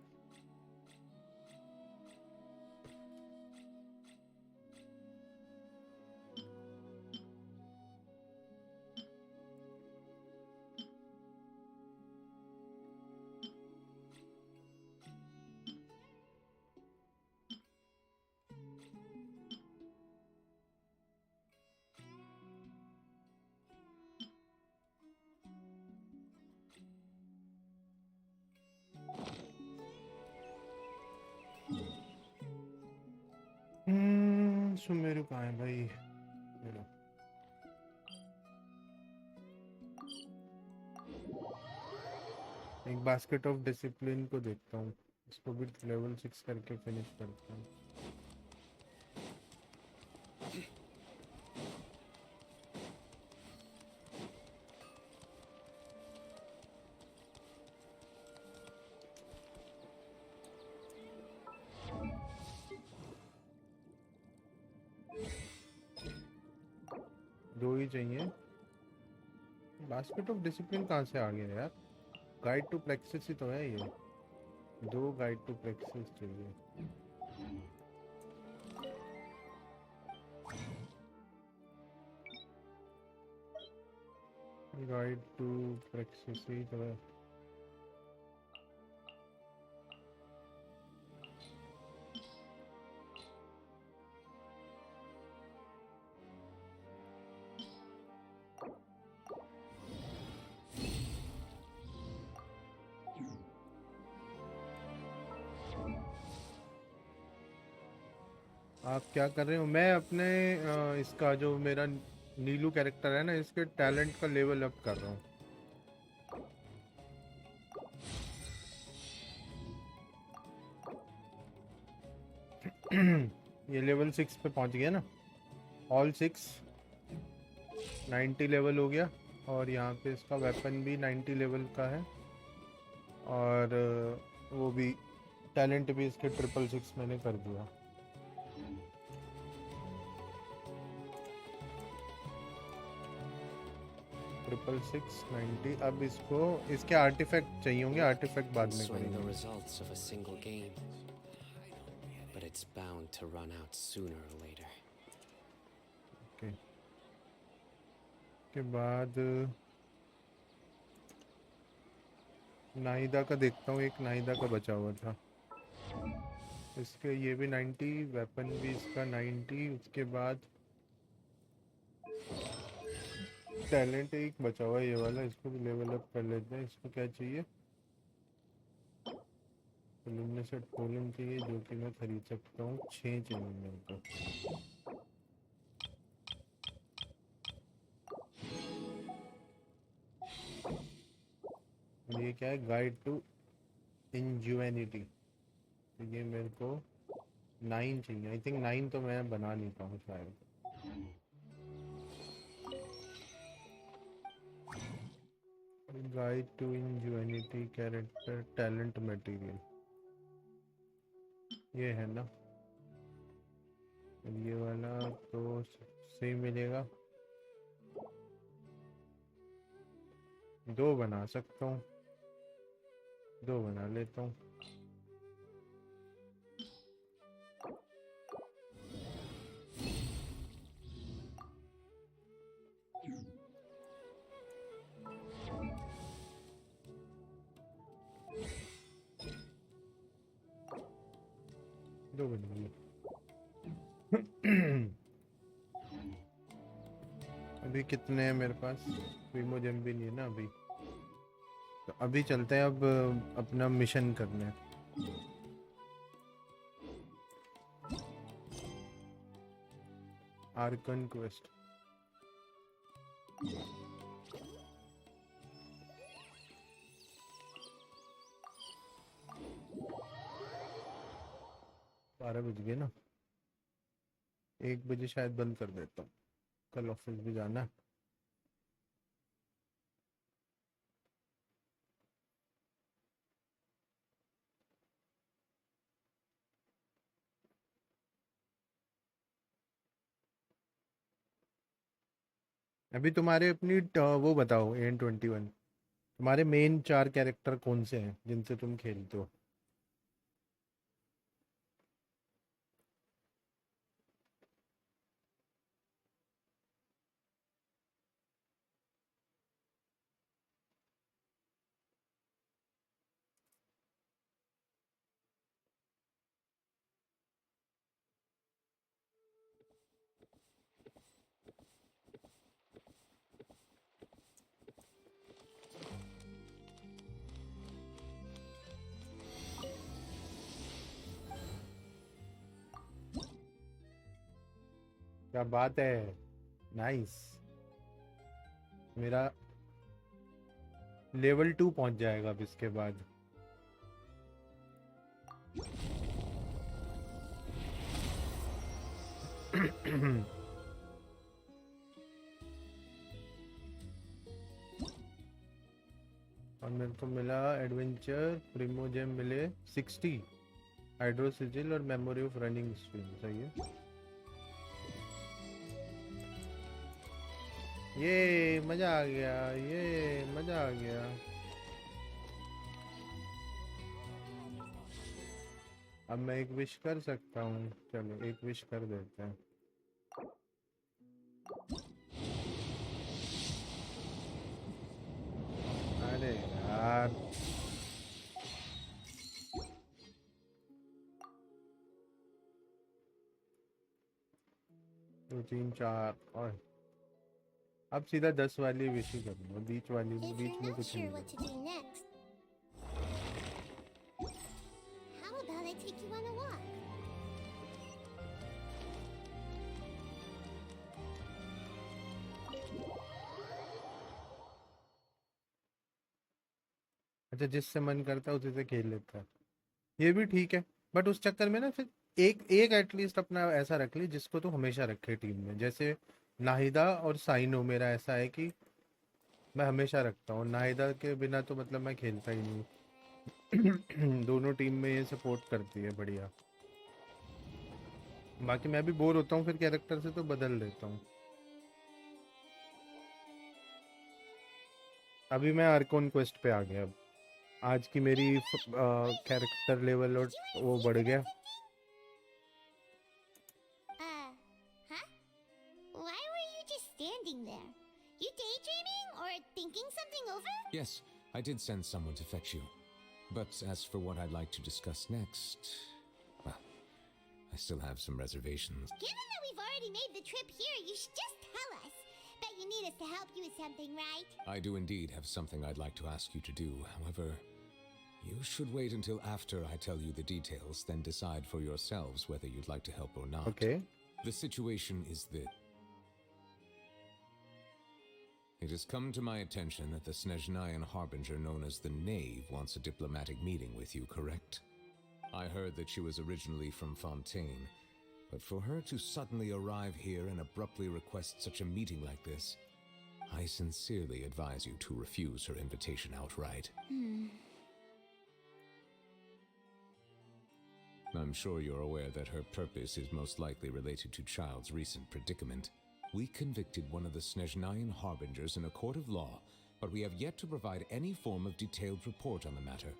सुमेरु कहाँ है भाई। मेरा एक बास्केट ऑफ डिसिप्लिन को देखता हूँ इसको भी लेवल 6 करके फिनिश करता हूँ। दो ही चाहिए। बास्केट ऑफ डिसिप्लिन कहाँ से आ गया यार। गाइड टू प्लेक्सिस ही तो है ये। दो गाइड टू प्लेक्सिस चाहिए। गाइड टू प्लेक्सिस ही तो है। आप क्या कर रहे हो। मैं अपने इसका जो मेरा नीलू कैरेक्टर है ना इसके टैलेंट का लेवल अप कर रहा हूँ। ये लेवल 6 पे पहुंच गया ना। ऑल 6 90 लेवल हो गया और यहाँ पे इसका वेपन भी 90 लेवल का है और वो भी टैलेंट भी इसके 666 मैंने कर दिया। 666 90। अब इसको इसके आर्टिफैक्ट चाहिए होंगे, आर्टिफैक्ट बाद में Swing the करेंगे। results of a single game, but it's bound to run out sooner or later. Okay, के बाद नाहिदा का देखता हूँ, एक नाहिदा का बचा हुआ था। इसके ये भी 90, वेपन भी इसका 90। उसके बाद टैलेंट एक बचा हुआ है ये वाला, इसको भी लेवल अप कर लेते हैं। इसको क्या चाहिए? लुमिनेसेंट कोलम चाहिए, जो कि मैं खरीद सकता हूँ। 6 चाहिए मेरे को। और ये क्या है? Guide to ingenuity. तो ये मेरे को 9 चाहिए। आई थिंक 9 तो मैं बना नहीं पाऊँ शायद। Guide to ingenuity, character, talent, material, ये है ना? ये वाला तो सही मिलेगा। 2 बना सकता हूँ, 2 बना लेता हूँ। दो बना लो। अभी कितने हैं मेरे पास? प्रीमोजेम भी नहीं है ना अभी। तो अभी चलते हैं अब अपना मिशन करने। Arkan quest. बारह बज गए ना, 1 बजे शायद बंद कर देता हूँ, कल ऑफिस भी जाना है। अभी तुम्हारे अपनी वो बताओ, N21 तुम्हारे मेन 4 कैरेक्टर कौन से हैं जिनसे तुम खेलते हो? क्या बात है, नाइस। मेरा लेवल 2 पहुंच जाएगा अब इसके बाद। और मेरे को मिला एडवेंचर, प्रीमोजेम मिले 60, हाइड्रो सिजिल और मेमोरी ऑफ रनिंग स्ट्रीम। सही है। ये मजा आ गया, ये मजा आ गया। अब मैं एक विश कर सकता हूँ, चलो एक विश कर देते हैं। अरे यार, 2 3 4 और अब सीधा 10 वाली विश ही करूँगा, बीच वाली If बीच you're में not कुछ sure नहीं what to do next, how about I take you on a walk? अच्छा, जिससे मन करता है उसी से खेल लेता है, ये भी ठीक है। बट उस चक्कर में ना फिर एक एक एटलीस्ट अपना ऐसा रख ली जिसको तो हमेशा रखे टीम में। जैसे नाहिदा और साइनो मेरा ऐसा है कि मैं हमेशा रखता हूँ, नाहिदा के बिना तो मतलब मैं खेलता ही नहीं। दोनों टीम में ये सपोर्ट करती है बढ़िया। बाकी मैं भी बोर होता हूँ फिर कैरेक्टर से, तो बदल देता हूँ। अभी मैं आर्कोन क्वेस्ट पे आ गया। अब आज की मेरी कैरेक्टर लेवल और वो बढ़ गया। Huh? Why were you just standing there? You daydreaming or thinking something over? Yes, I did send someone to fetch you. But as for what I'd like to discuss next, well, I still have some reservations. Given that we've already made the trip here, you should just tell us. Bet you need us to help you with something, right? I do indeed have something I'd like to ask you to do. However, you should wait until after I tell you the details, then decide for yourselves whether you'd like to help or not. Okay. The situation is that it has come to my attention that the Snezhnayan harbinger known as the Knave wants a diplomatic meeting with you, correct? I heard that she was originally from Fontaine, but for her to suddenly arrive here and abruptly request such a meeting like this, I sincerely advise you to refuse her invitation outright. I'm sure you're aware that her purpose is most likely related to Child's recent predicament. We convicted one of the Snezhnayan harbingers in a court of law, but we have yet to provide any form of detailed report on the matter.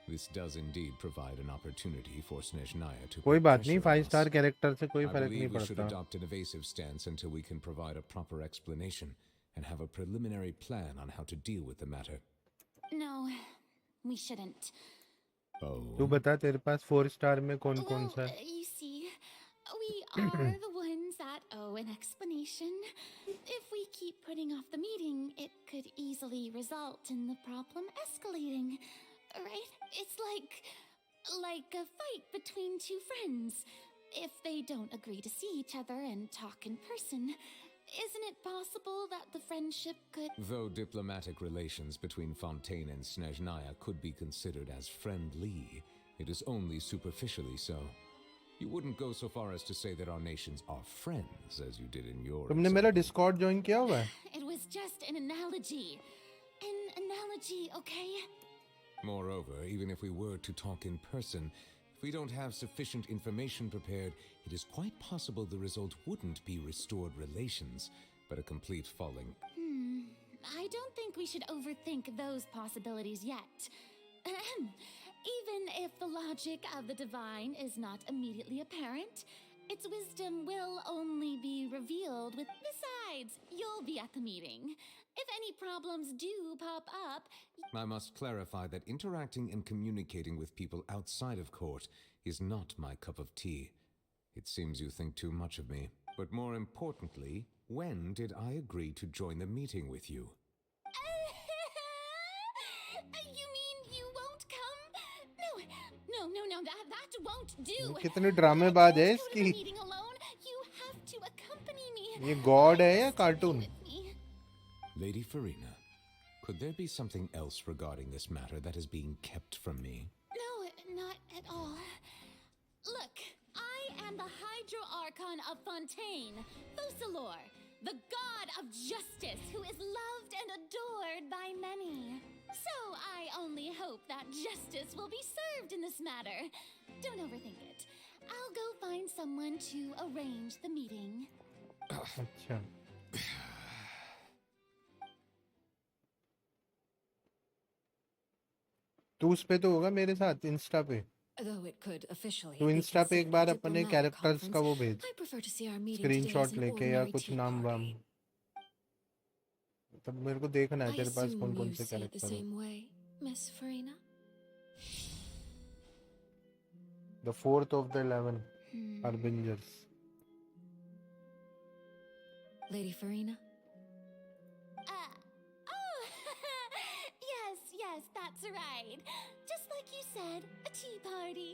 This does indeed provide an opportunity for Snezhnaya to कोई put बात नहीं, pressure on 5 star us. Character से कोई I फर्क नहीं believe we should पड़ता। adopt an evasive stance until we can provide a proper explanation and have a preliminary plan on how to deal with the matter. No, we shouldn't. तू Oh, बता तेरे पास 4 star में कौन कौन Well, सा है? you see, we are the ones that owe an explanation. If we keep putting off the meeting, it could easily result in the problem escalating. Right? It's like a fight between two friends. If they don't agree to see each other and talk in person, isn't it possible that the friendship could... though diplomatic relations between Fontaine and Snezhnaya could be considered as friendly, it is only superficially so. You wouldn't go so far as to say that our nations are friends, as you did in your तुमने मेरा example. Discord join किया हुआ है? It was just an analogy. An analogy, okay? Moreover, even if we were to talk in person, if we don't have sufficient information prepared, it is quite possible the result wouldn't be restored relations, but a complete falling. I don't think we should overthink those possibilities yet. Even if the logic of the divine is not immediately apparent, its wisdom will only be revealed with... Besides, you'll be at the meeting. If any problems do pop up... I must clarify that interacting and communicating with people outside of court is not my cup of tea. It seems you think too much of me. But more importantly, when did I agree to join the meeting with you? You mean you won't come? No, that won't do. कितनी ड्रामेबाज है Go to the इसकी। meeting alone. You have to accompany me. ये God है या Stay cartoon? with me. Lady Farina, could there be something else regarding this matter that is being kept from me? No, not at all. Look, I am the Hydro Archon of Fontaine, Focalor, the god of justice who is loved and adored by many. So I only hope that justice will be served in this matter. Don't overthink it. I'll go find someone to arrange the meeting. अच्छा तू उस पे तो होगा मेरे साथ Insta पे। Though it could officially तू be इंस्टा पे एक considered बार a अपने diplomatic कैरेक्टर्स का वो conference, भेज, I prefer to see our meeting today as screenshot an लेके या ordinary कुछ tea नाम वाम। party. तब मेरे को देखना है I तेरे पास कौन assume कौन you से see it the कैरेक्टर हैं। same way, Miss Farina? The 4th of the 11 Harbingers. Lady Farina? Oh, yes, that's right. Just like you said, a tea party.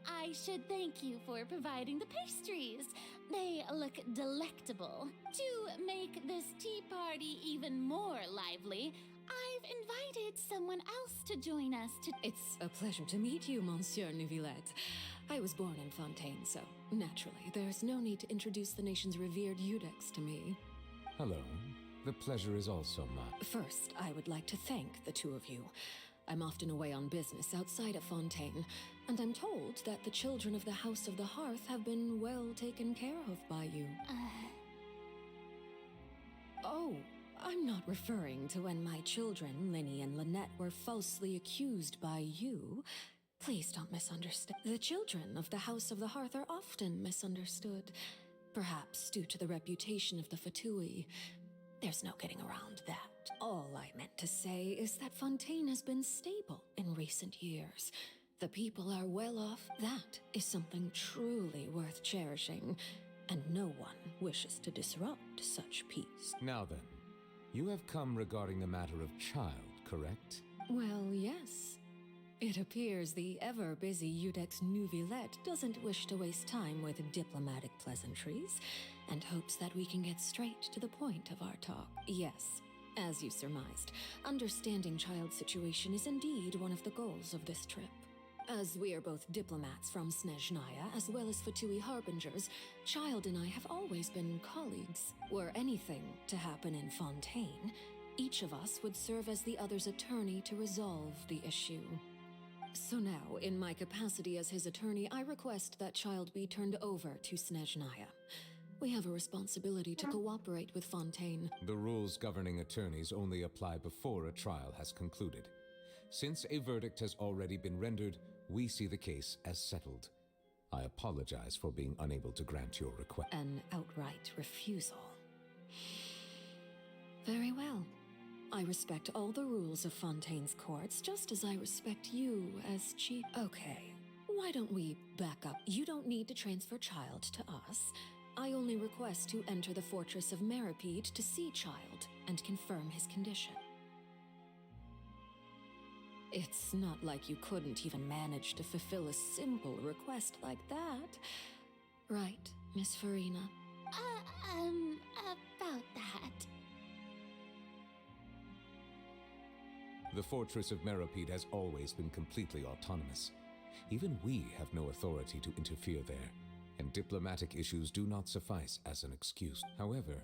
I should thank you for providing the pastries. They look delectable. To make this tea party even more lively, I've invited someone else to join us to... It's a pleasure to meet you, Monsieur Neuvillette. I was born in Fontaine, so naturally, there's no need to introduce the nation's revered Eudex to me. Hello. The pleasure is also mine. First, I would like to thank the two of you. I'm often away on business outside of Fontaine, and I'm told that the children of the House of the Hearth have been well taken care of by you. Oh, I'm not referring to when my children, Linny and Lynette, were falsely accused by you. Please don't misunderstand. The children of the House of the Hearth are often misunderstood, perhaps due to the reputation of the Fatui. There's no getting around that. All I meant to say is that Fontaine has been stable in recent years. The people are well off. That is something truly worth cherishing, and no one wishes to disrupt such peace. Now then, you have come regarding the matter of child, correct? Well, yes. It appears the ever-busy Udex Nuvilette doesn't wish to waste time with diplomatic pleasantries, and hopes that we can get straight to the point of our talk. Yes, as you surmised, understanding child's situation is indeed one of the goals of this trip. As we are both diplomats from Snezhnaya, as well as Fatui harbingers, Child and I have always been colleagues. Were anything to happen in Fontaine, each of us would serve as the other's attorney to resolve the issue. So now, in my capacity as his attorney, I request that Child be turned over to Snezhnaya. We have a responsibility to cooperate with Fontaine. The rules governing attorneys only apply before a trial has concluded. Since a verdict has already been rendered, we see the case as settled. I apologize for being unable to grant your request. An outright refusal. Very well. I respect all the rules of Fontaine's courts, just as I respect you as chief. Okay, why don't we back up? You don't need to transfer Child to us. I only request to enter the fortress of Meripede to see Child and confirm his condition. It's not like you couldn't even manage to fulfill a simple request like that. Right, Miss Farina? About that. The fortress of Meripede has always been completely autonomous. Even we have no authority to interfere there, and diplomatic issues do not suffice as an excuse. However,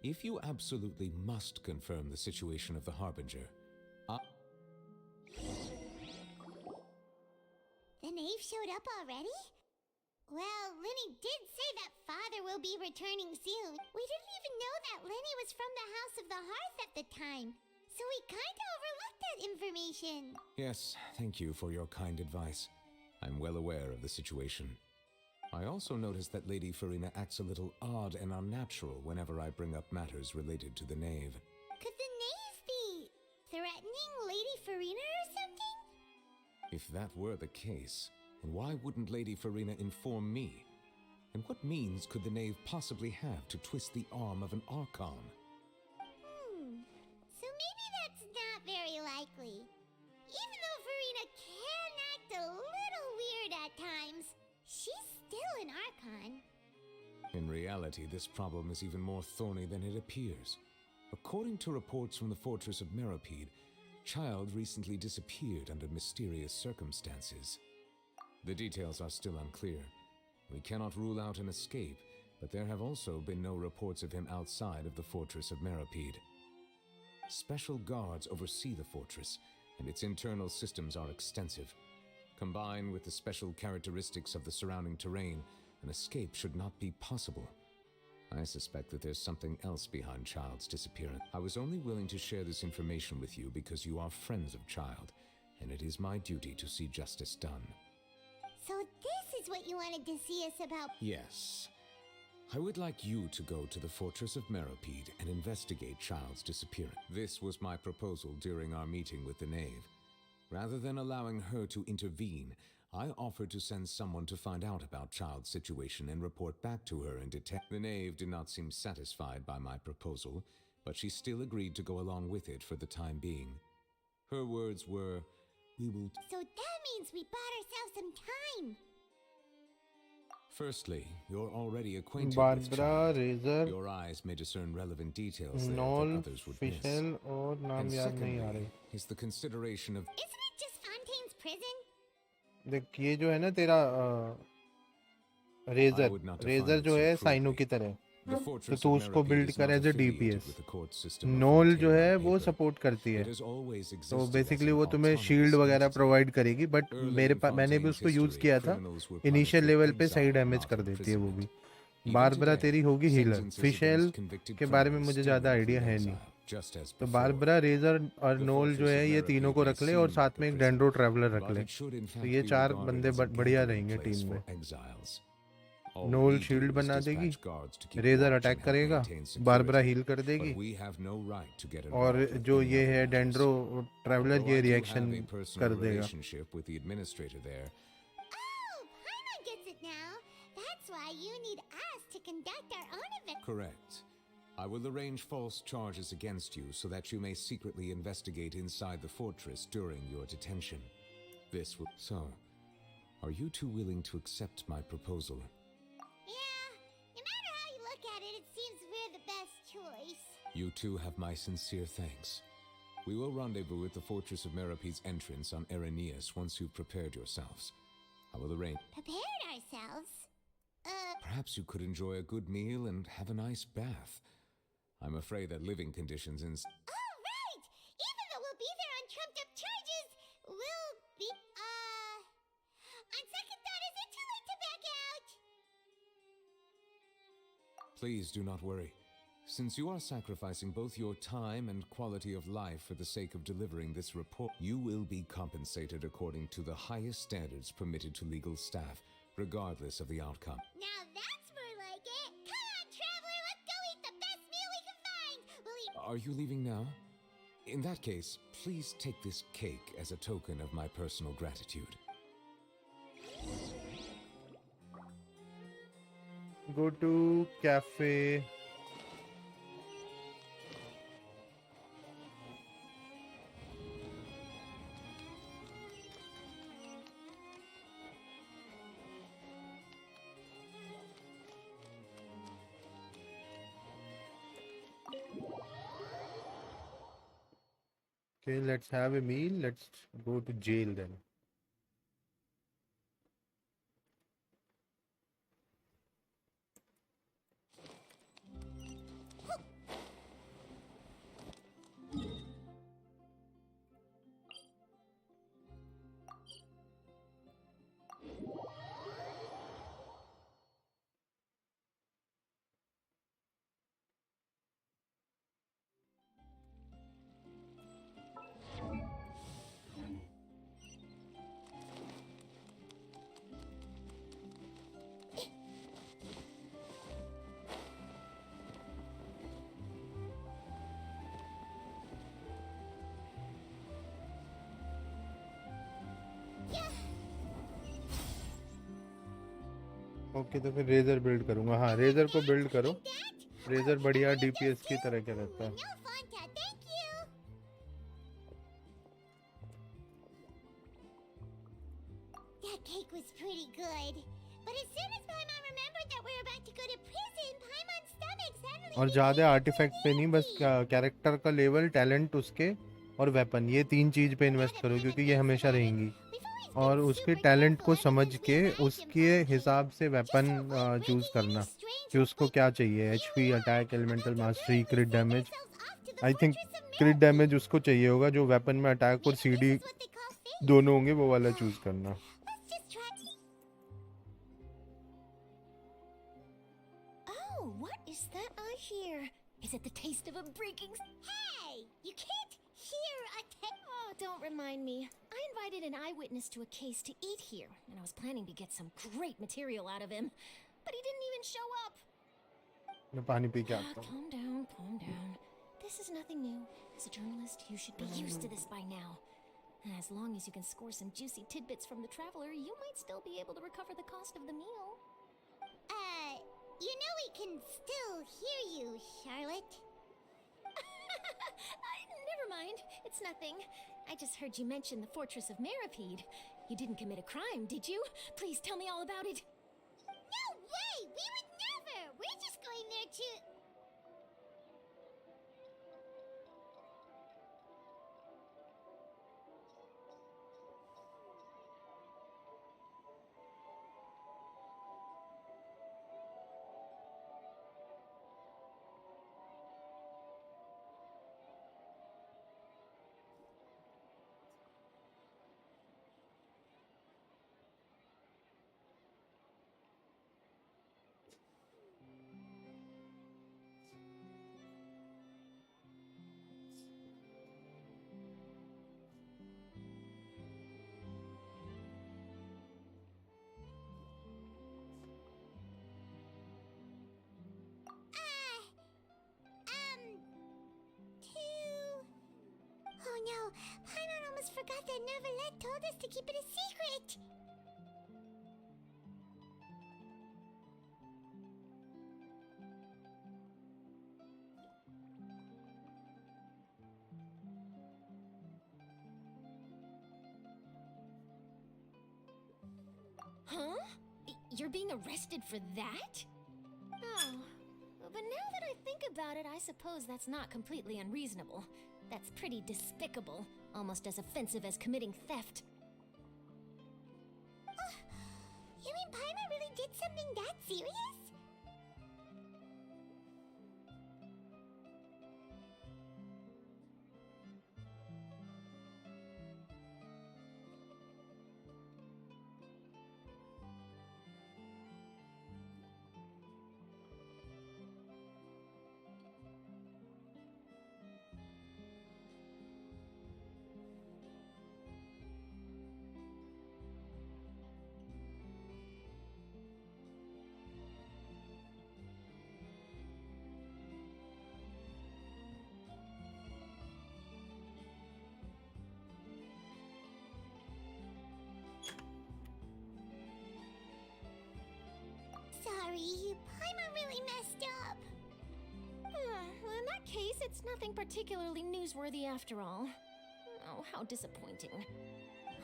if you absolutely must confirm the situation of the Harbinger, The knave showed up already? Well, Lenny did say that father will be returning soon. We didn't even know that Lenny was from the House of the Hearth at the time, so we kinda overlooked that information. Yes, thank you for your kind advice. I'm well aware of the situation. I also noticed that Lady Farina acts a little odd and unnatural whenever I bring up matters related to the knave. Could the knave be threatening Lady Farina or something? If that were the case, then why wouldn't Lady Farina inform me? And what means could the knave possibly have to twist the arm of an archon? So maybe that's not very likely. Even though Farina can act a little weird at times, she's still an archon. In reality, this problem is even more thorny than it appears. According to reports from the fortress of Meripede, Child recently disappeared under mysterious circumstances. The details are still unclear. We cannot rule out an escape, but there have also been no reports of him outside of the fortress of Meripede. Special guards oversee the fortress, and its internal systems are extensive. Combined with the special characteristics of the surrounding terrain, an escape should not be possible. I suspect that there's something else behind Child's disappearance. I was only willing to share this information with you because you are friends of Child, and it is my duty to see justice done. So this is what you wanted to see us about. Yes. I would like you to go to the fortress of Meripede and investigate Child's disappearance. This was my proposal during our meeting with the knave. Rather than allowing her to intervene, I offered to send someone to find out about Child's situation and report back to her and detect. The knave did not seem satisfied by my proposal, but she still agreed to go along with it for the time being. Her words were, "We will..." So that means we bought ourselves some time. Firstly, you're already acquainted with Barbara, Child. Razor, Your eyes may discern relevant details there Nol, that others would miss. Fischel और नाम And याद नहीं आ secondly, रहे. is the consideration of... Isn't it just Fontaine's prison? देख ये जो है ना तेरा I Razor would not define Razor it जो so है साइनो crudely. की तरह The तो fortress तू of उसको Meripede बिल्ड is कर not as a affiliated DPS with the court system of Noelle जो Fontaine है on वो paper. सपोर्ट करती है It has always तो existed as बेसिकली an वो तुम्हें autonomous शील्ड वगैरह entity. प्रोवाइड करेगी बट Early मेरे in मैंने भी Fontaine's उसको यूज history, किया था criminals were initial punished level with पे सही exile, डैमेज not कर देती है वो भी imprisonment. Even बारबरा today, तेरी होगी हीलर sentences फिशेल against convicted के बारे में criminals मुझे still ज़्यादा आइडिया include है नहीं exile. Just as तो before. बारबरा, रेजर और The नोल जो fortress है of ये तीनों को Meripede रख ले may और seem साथ like a में एक prison, डेंड्रो ट्रैवलर रख but ले. it should in तो fact ये be चार regarded बंदे as a बढ़िया gathering रहेंगे place टीम for में. exiles. All Noelle we do shield is बना देगी, dispatch guards to keep Razor watch attack and help करेगा, maintain बारबरा security, हील कर but देगी, we have no right to get और involved with जो any ये other है matters. Dendro traveller Although ये I do reaction have a personal कर देगा. relationship with the administrator there, Oh, Paimon gets it now. That's why you need us to conduct our own event. correct. I will arrange false charges against you so that you may secretly investigate inside the fortress during your detention. This will... So, are you two willing to accept my proposal? Yeah, no matter how you look at it, it seems we're the best choice. You two have my sincere thanks. We will rendezvous at the Fortress of Meripede's entrance on Erenius once you've prepared yourselves. I will arrange... Prepared ourselves? Perhaps you could enjoy a good meal and have a nice bath. I'm afraid that living conditions in... Oh, right! Even though we'll be there on trumped-up charges, we'll be, on second thought, is it too late to back out? Please do not worry. Since you are sacrificing both your time and quality of life for the sake of delivering this report, you will be compensated according to the highest standards permitted to legal staff, regardless of the outcome. Now that's more like it! Come on, traveler, let's go eat the best meal we can find! We'll eat... Are you leaving now? In that case, please take this cake as a token of my personal gratitude. Go to cafe. Okay, let's have a meal. Let's go to jail then. Okay तो फिर razor build करूंगा. हाँ, razor को build करो. Razor बढ़िया DPS की तरह क्या रहता है. No, Fonta, thank you! That cake was pretty good. But as soon as Paimon remembered that we were about to go to prison, Paimon's stomach suddenly... और ज़्यादा आर्टिफैक्ट पे नहीं, बस कैरेक्टर का लेवल, टैलेंट उसके और वेपन, ये 3 चीज़ पे इन्वेस्ट करो क्योंकि ये हमेशा रहेंगी. और उसके टैलेंट को समझ के उसके हिसाब से वेपन चूज़ करना कि उसको क्या चाहिए. HP, attack, elemental mastery, क्रिट damage. I think क्रिट damage उसको चाहिए होगा. जो वेपन में अटैक और सीडी दोनों होंगे वो वाला चूज़ करना. Oh, what is that I hear? Is it the taste of a breaking... Hey! You can't hear a Oh, don't remind me. I invited an eyewitness to a case to eat here, and I was planning to get some great material out of him. But he didn't even show up. मैं पानी P के आता हूँ. Calm down, calm down. This is nothing new. As a journalist, you should be used to this by now. And as long as you can score some juicy tidbits from the traveler, you might still be able to recover the cost of the meal. You know we can still hear you, Charlotte. Never mind. It's nothing. I just heard you mention the Fortress of Meripede. You didn't commit a crime, did you? Please tell me all about it. No way! We would never! We're just going there to... forgot that Neverlet told us to keep it a secret. Huh? You're being arrested for that? Oh, but now that I think about it, I suppose that's not completely unreasonable. That's pretty despicable, almost as offensive as committing theft. You mean Paimon really did something that serious? Sorry, Paimon really messed up. Well, in that case, it's nothing particularly newsworthy after all. Oh, how disappointing.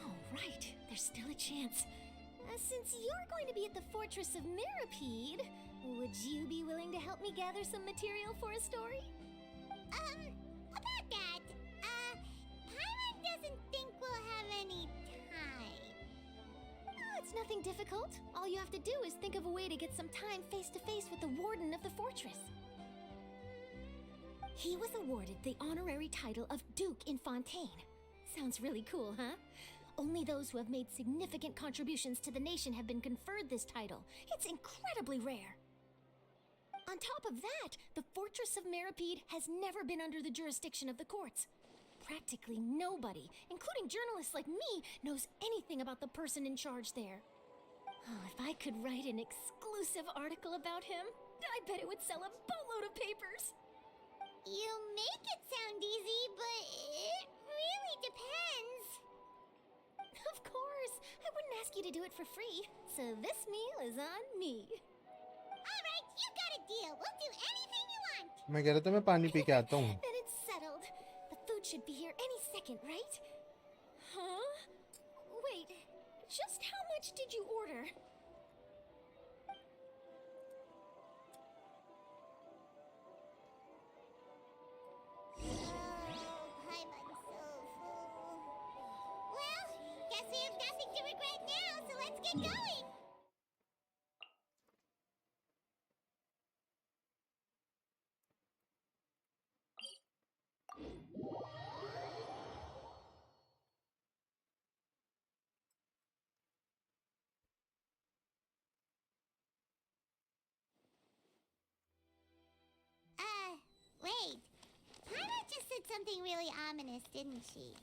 Oh, right, there's still a chance. Since you're going to be at the Fortress of Mirapede, would you be willing to help me gather some material for a story? About that, Paimon doesn't think we'll have any time. Oh, it's nothing difficult. All you have to do is think of a way to get some time face-to-face with the warden of the fortress. He was awarded the honorary title of Duke in Fontaine. Sounds really cool, huh? Only those who have made significant contributions to the nation have been conferred this title. It's incredibly rare. On top of that, the Fortress of Mirapede has never been under the jurisdiction of the courts. Practically nobody, including journalists like me, knows anything about the person in charge there. Oh, if I could write an exclusive article about him, I bet it would sell a boatload of papers. You make it sound easy, but it really depends. Of course, I wouldn't ask you to do it for free, so this meal is on me. All right, you got a deal. We'll do anything you want. मैं कह रहा था मैं पानी P के आता हूँ. Then it's settled. The food should be here any second, right? Huh? Wait, just how much did you order? Paimon's so full. Well, guess we have nothing to regret now, so let's get going. Wait. Paimon just said something really ominous, didn't she?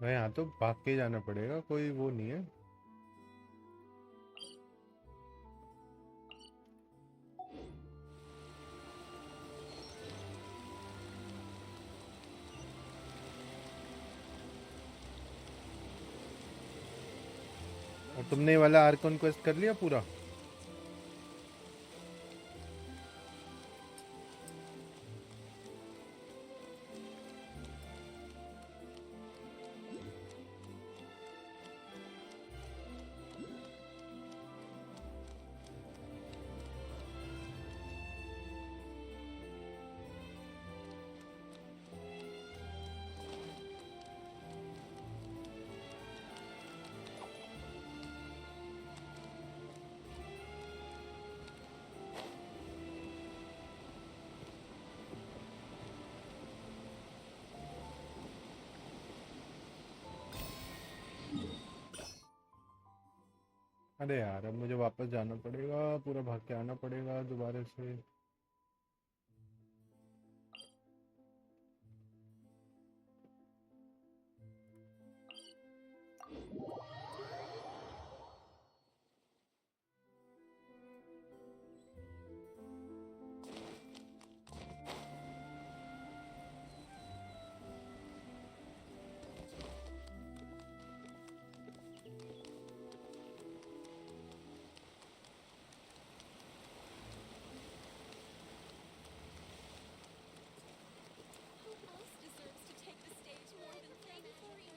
भाई यहाँ तो भाग के जाना पड़ेगा, कोई वो नहीं है. और तुमने ये वाला आर्कन क्वेस्ट कर लिया पूरा? अरे यार अब मुझे वापस जाना पड़ेगा, पूरा भाग के आना पड़ेगा दोबारा से। Who else deserves to take the stage more than Victoria?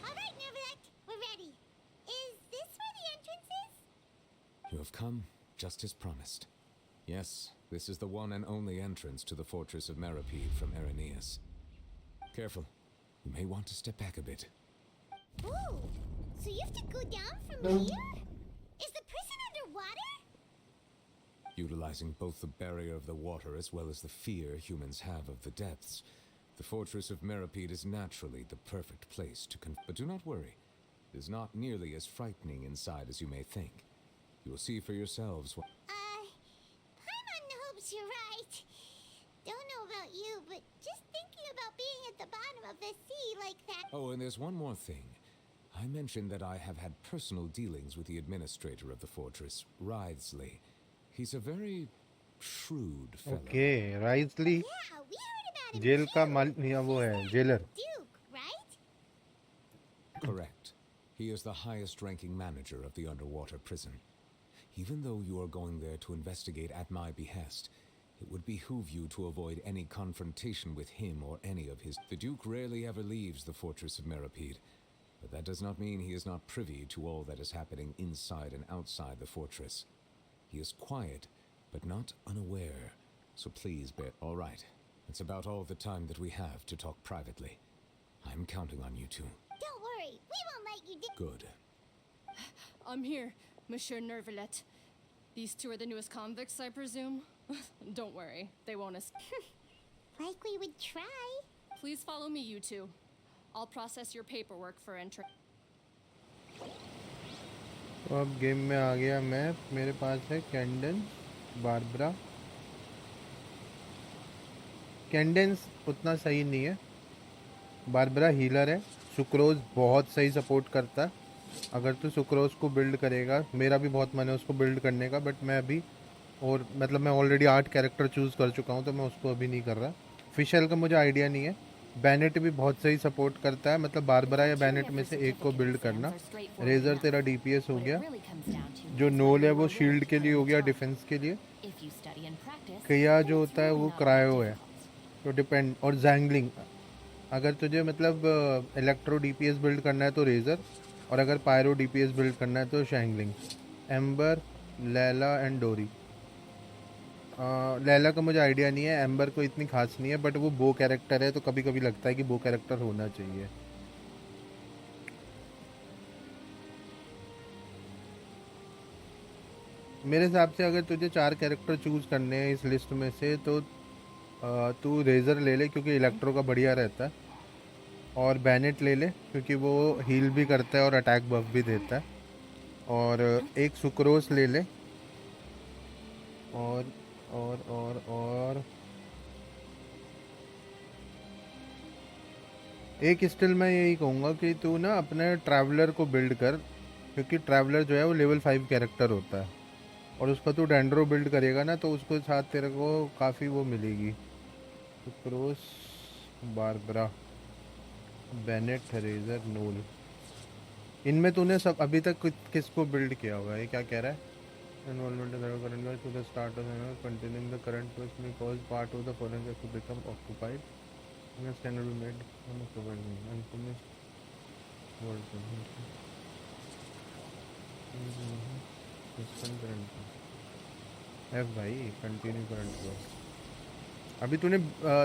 All right, Nervalect, we're ready. Is this where the entrance is? You have come just as promised. Yes, this is the one and only entrance to the fortress of Meripede from Irenaeus. Careful. You may want to step back a bit. Ooh, so you have to go down from here? Is the prison underwater? Utilizing both the barrier of the water as well as the fear humans have of the depths, the fortress of Meripede is naturally the perfect place to But do not worry. It is not nearly as frightening inside as you may think. You will see for yourselves what... Paimon hopes you're right. Don't know about you, but just thinking about being at the bottom of the sea like that. Oh, and there's one more thing. I mentioned that I have had personal dealings with the administrator of the fortress, Writhsley. He's a very shrewd fellow. Okay राइजली Yeah, we heard about him jail का too. माल या वो He's है the jailer. Duke, right? Correct. He is the highest-ranking manager of the underwater prison. Even though you are going there to investigate at my behest, it would behoove you to avoid any confrontation with him or any of his... The Duke rarely ever leaves the fortress of Meripede, but that does not mean he is not privy to all that is happening inside and outside the fortress. He is quiet, but not unaware, so please bear... All right, that's about all the time that we have to talk privately. I'm counting on you two. Don't worry, we won't let you Good. I'm here, Monsieur Nervalet. These two are the newest convicts, I presume? Don't worry, they won't Like we would try. Please follow me, you two. I'll process your paperwork for entry. तो अब game में आ गया मैं, मेरे पास है कैंडेंस, Barbara. कैंडेंस उतना सही नहीं है, बारबरा हीलर है, सुक्रोज बहुत सही सपोर्ट करता है। अगर तू सुक्रोज को बिल्ड करेगा, मेरा भी बहुत मन है उसको बिल्ड करने का, बट मैं अभी और मतलब मैं ऑलरेडी 8 कैरेक्टर चूज़ कर चुका हूँ, तो मैं उसको अभी नहीं कर रहा। फिशल का मुझे आइडिया नहीं है। बैनेट भी बहुत सही सपोर्ट करता है, मतलब बारबरा या बैनेट में से एक को बिल्ड करना। रेजर तेरा डीपीएस हो गया, जो नोल है वो शील्ड के लिए हो गया, डिफेंस के लिए। कया जो होता है वो क्रायो है, तो डिपेंड। और जैंगलिंग, अगर तुझे मतलब इलेक्ट्रो डीपीएस बिल्ड करना है तो रेजर, और अगर पायरो डीपीएस बिल्ड करना है तो शैंगलिंग। एम्बर, लैला एंड डोरी। लैला का मुझे आइडिया नहीं है, एम्बर को इतनी खास नहीं है, बट वो बो कैरेक्टर है, तो कभी कभी लगता है कि बो कैरेक्टर होना चाहिए। मेरे हिसाब से अगर तुझे 4 कैरेक्टर चूज़ करने हैं इस लिस्ट में से, तो तू रेजर ले ले क्योंकि इलेक्ट्रो का बढ़िया रहता है, और बैनेट ले ले क्योंकि वो हील भी करता है और अटैक बफ भी देता है, और एक सुक्रोस ले ले, और एक स्टिल मैं यही कहूँगा कि तू ना अपने ट्रैवलर को बिल्ड कर, क्योंकि ट्रैवलर जो है वो लेवल 5 कैरेक्टर होता है, और उसका तू डेंड्रो बिल्ड करेगा ना तो उसको साथ तेरे को काफ़ी वो मिलेगी। Sucrose, Barbara, Bennett, Razor, Noelle, इनमें तूने सब अभी तक किसको बिल्ड किया हुआ है? क्या कह रहा है? Involvement in the current work to the start of continuing the current work may cause part of the foreign to become occupied. Unless cannot be made on a providing unfinished version. Suspend current. F भाई continue current को। अभी तूने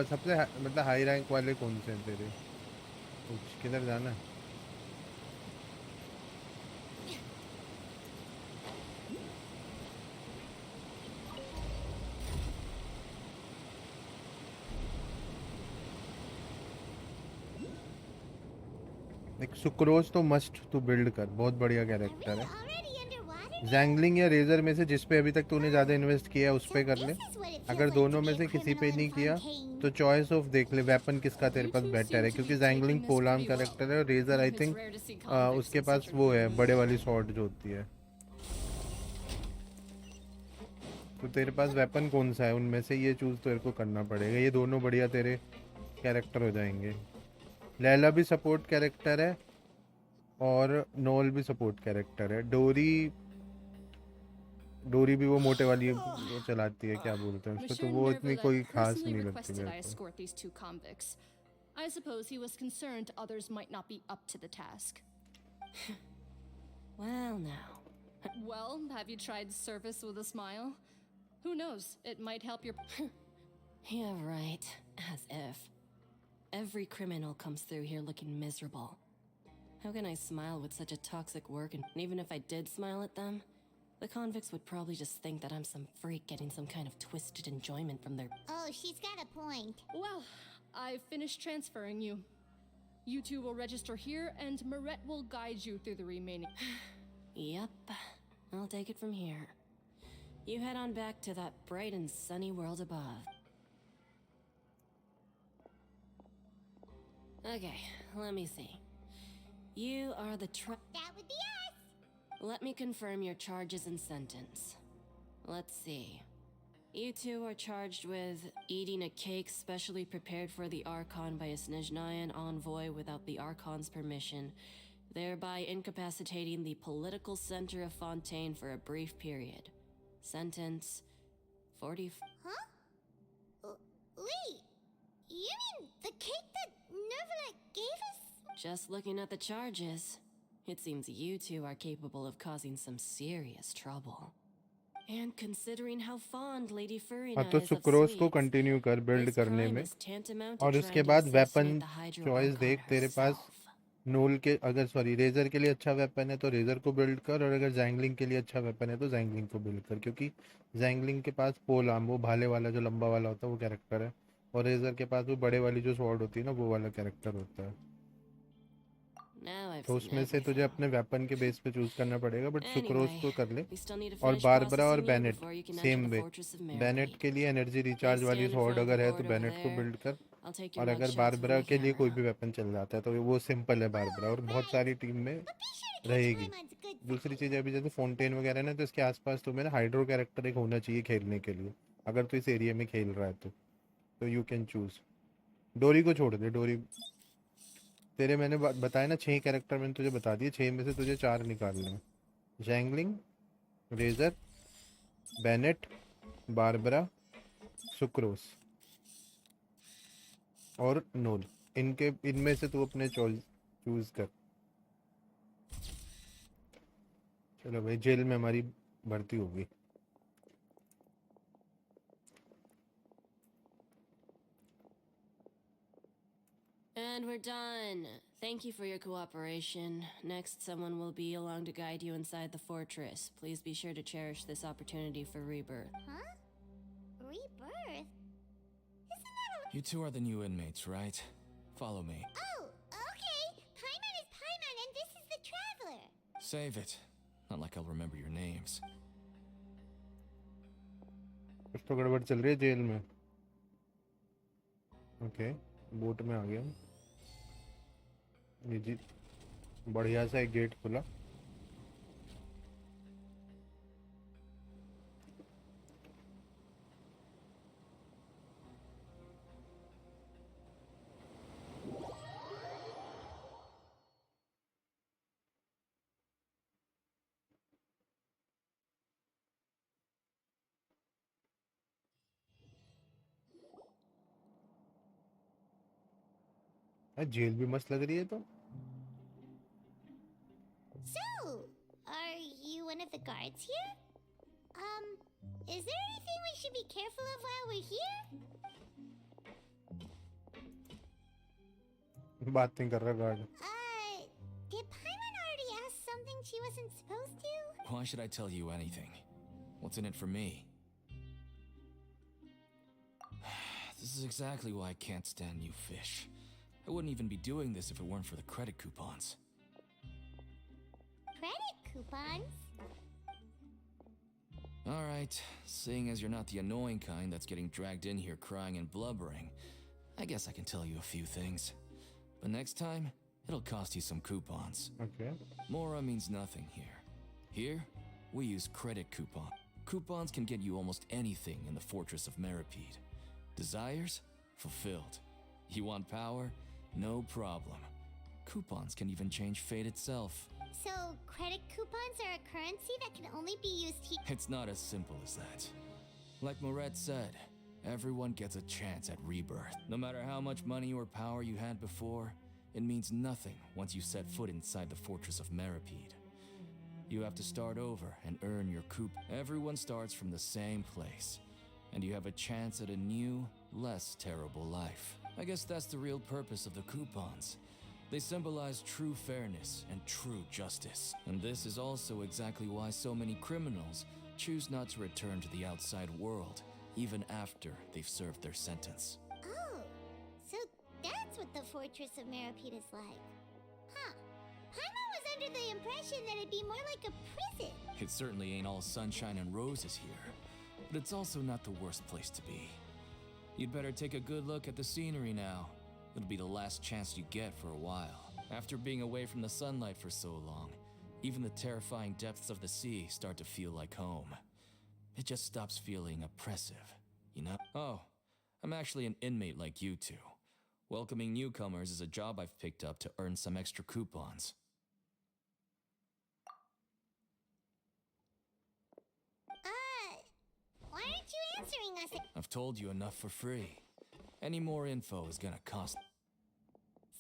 सबसे मतलब high rank वाले कौन से हैं तेरे? कुछ किधर जाना है? एक सुक्रोज तो मस्ट तू बिल्ड कर, बहुत बढ़िया I'm कैरेक्टर really है। already underwater now. जैंगलिंग या रेजर में से जिस पे अभी तक तूने ज़्यादा इन्वेस्ट किया है उस So पे कर ले। this is what it feels अगर like दोनों to में be a से किसी पे criminal in नहीं किया Fontaine. तो चॉइस ऑफ देख ले वेपन किसका तेरे You पास two बेटर seem है, to क्योंकि be Xiangling taking this polearm pretty well. Character है और Razor I think It's rare to see convicts उसके in पास such a वो है rude बड़े mood. वाली स्वॉर्ड जो होती है। तो तेरे पास वेपन कौन सा है उनमें से, ये चूज तेरे को करना पड़ेगा। ये दोनों बढ़िया तेरे कैरेक्टर हो जाएंगे। लैला भी सपोर्ट कैरेक्टर है और नोल भी सपोर्ट कैरेक्टर है। डोरी डोरी भी वो मोटे वाली वो चलाती है, क्या बोलते हैं उसको, तो Monsieur वो इतनी Nervalet कोई खास personally नहीं लगती requested मेरे I को। escort these two convicts. I suppose he was concerned others might not be up to the task. Well, now. Well, have you tried service with a smile? Who knows? It might help your. Yeah, right. As if. Every criminal comes through here looking miserable. How can I smile with such a toxic work? And even if I did smile at them, the convicts would probably just think that I'm some freak getting some kind of twisted enjoyment from their. Oh, she's got a point. Well, I've finished transferring you. You two will register here, and Moret will guide you through the remaining. Yep. I'll take it from here. You head on back to that bright and sunny world above. Okay, let me see. You are the That would be us. Let me confirm your charges and sentence. Let's see. You two are charged with eating a cake specially prepared for the Archon by a Snezhnayan envoy without the Archon's permission, thereby incapacitating the political center of Fontaine for a brief period. Sentence 40. Huh? Wait. You mean the cake that Nervalet gave us? Just looking at the charges, it seems you two are capable of causing some serious trouble. And considering how fond Lady Furina हाँ, तो is of sucrose को sweets, continue कर build this करने crime में। is tantamount to और trying उसके to बाद weapon assassinate the Hydro choice Archon देख, तेरे पास herself. नोल के अगर सॉरी रेजर के लिए अच्छा वेपन है तो रेजर को बिल्ड कर, और अगर जैंगलिंग के लिए अच्छा वेपन है तो जैंगलिंग को बिल्ड कर, क्योंकि जैंगलिंग के पास पोल आर्म वो भाले वाला जो लंबा वाला होता है वो कैरेक्टर है, और रेजर के पास वो बड़े वाली जो स्वॉर्ड होती है ना वो वाला कैरेक्टर होता है। Now I've तो seen उसमें से तुझे everything. अपने वेपन के बेस पे चूज करना पड़ेगा, बट सुक्रोज Anyway, तो कर ले। we still need to और finish बारबरा और processing you Bennett before you can enter same the way. fortress of Bennett Merry. के लिए एनर्जी Please रिचार्ज वाली stand in sword front of अगर the है तो board over बैनेट को there. Build कर, I'll take your और अगर mugshots with बारबरा my के लिए कोई camera. भी वेपन चल जाता है तो वो सिंपल है बारबरा, और बहुत सारी टीम में But be sure to catch रहेगी। Paimon's good दूसरी side. चीज़ अभी जैसे फाउंटेन वगैरह ना, तो इसके आसपास तुम्हें ना हाइड्रो कैरेक्टर एक होना चाहिए खेलने के लिए, अगर तू इस एरिया में खेल रहा है तो यू कैन चूज। डोरी को छोड़ दे, डोरी तेरे मैंने बताया ना 6 कैरेक्टर मैंने तुझे बता दिए, 6 में से तुझे 4 निकालने हैं। Xiangling, Razor, Bennett, Barbara, Sucrose और नोल। इनमें से तू अपने चॉइस चूज कर। चलो भाई, जेल में हमारी भर्ती होगी। And we're done. Thank you for your cooperation. Next, someone will be along to guide you inside the fortress. Please be sure to cherish this opportunity for rebirth. Huh? Rebirth? Isn't that You two are the new inmates, right? Follow me. Oh, okay. Paimon is Paimon and this is the Traveler. Save it. Not like I'll remember your names. कुछ तो गड़बड़ चल रही है jail में। Okay, boat में आ गया। ये जी बढ़िया सा एक गेट खुला। जेल भी मस्त लग रही है तो। So, are you one of the guards here? Is there anything we should be careful of while we're here? बात नहीं कर रहा guard. Did Paimon already ask something she wasn't supposed to? Why should I tell you anything? What's in it for me? This is exactly why I can't stand you fish. I wouldn't even be doing this if it weren't for the credit coupons. Credit coupons? Alright, seeing as you're not the annoying kind that's getting dragged in here crying and blubbering, I guess I can tell you a few things. But next time, it'll cost you some coupons. Okay. Mora means nothing here. Here, we use credit coupon. Coupons can get you almost anything in the Fortress of Meripede. Desires? Fulfilled. You want power? No problem. Coupons can even change fate itself. So, credit coupons are a currency that can only be used here? It's not as simple as that. Like Moret said, everyone gets a chance at rebirth. No matter how much money or power you had before, it means nothing once you set foot inside the Fortress of Meripede. You have to start over and earn your coup. Everyone starts from the same place, and you have a chance at a new, less terrible life. I guess that's the real purpose of the coupons. They symbolize true fairness and true justice. And this is also exactly why so many criminals choose not to return to the outside world, even after they've served their sentence. Oh, so that's what the Fortress of Meripede is like. Huh. Paimon was under the impression that it'd be more like a prison. It certainly ain't all sunshine and roses here, but it's also not the worst place to be. You'd better take a good look at the scenery now. It'll be the last chance you get for a while. After being away from the sunlight for so long, even the terrifying depths of the sea start to feel like home. It just stops feeling oppressive, you know? Oh, I'm actually an inmate like you two. Welcoming newcomers is a job I've picked up to earn some extra coupons. Why aren't you answering us? I've told you enough for free. Any more info is gonna cost.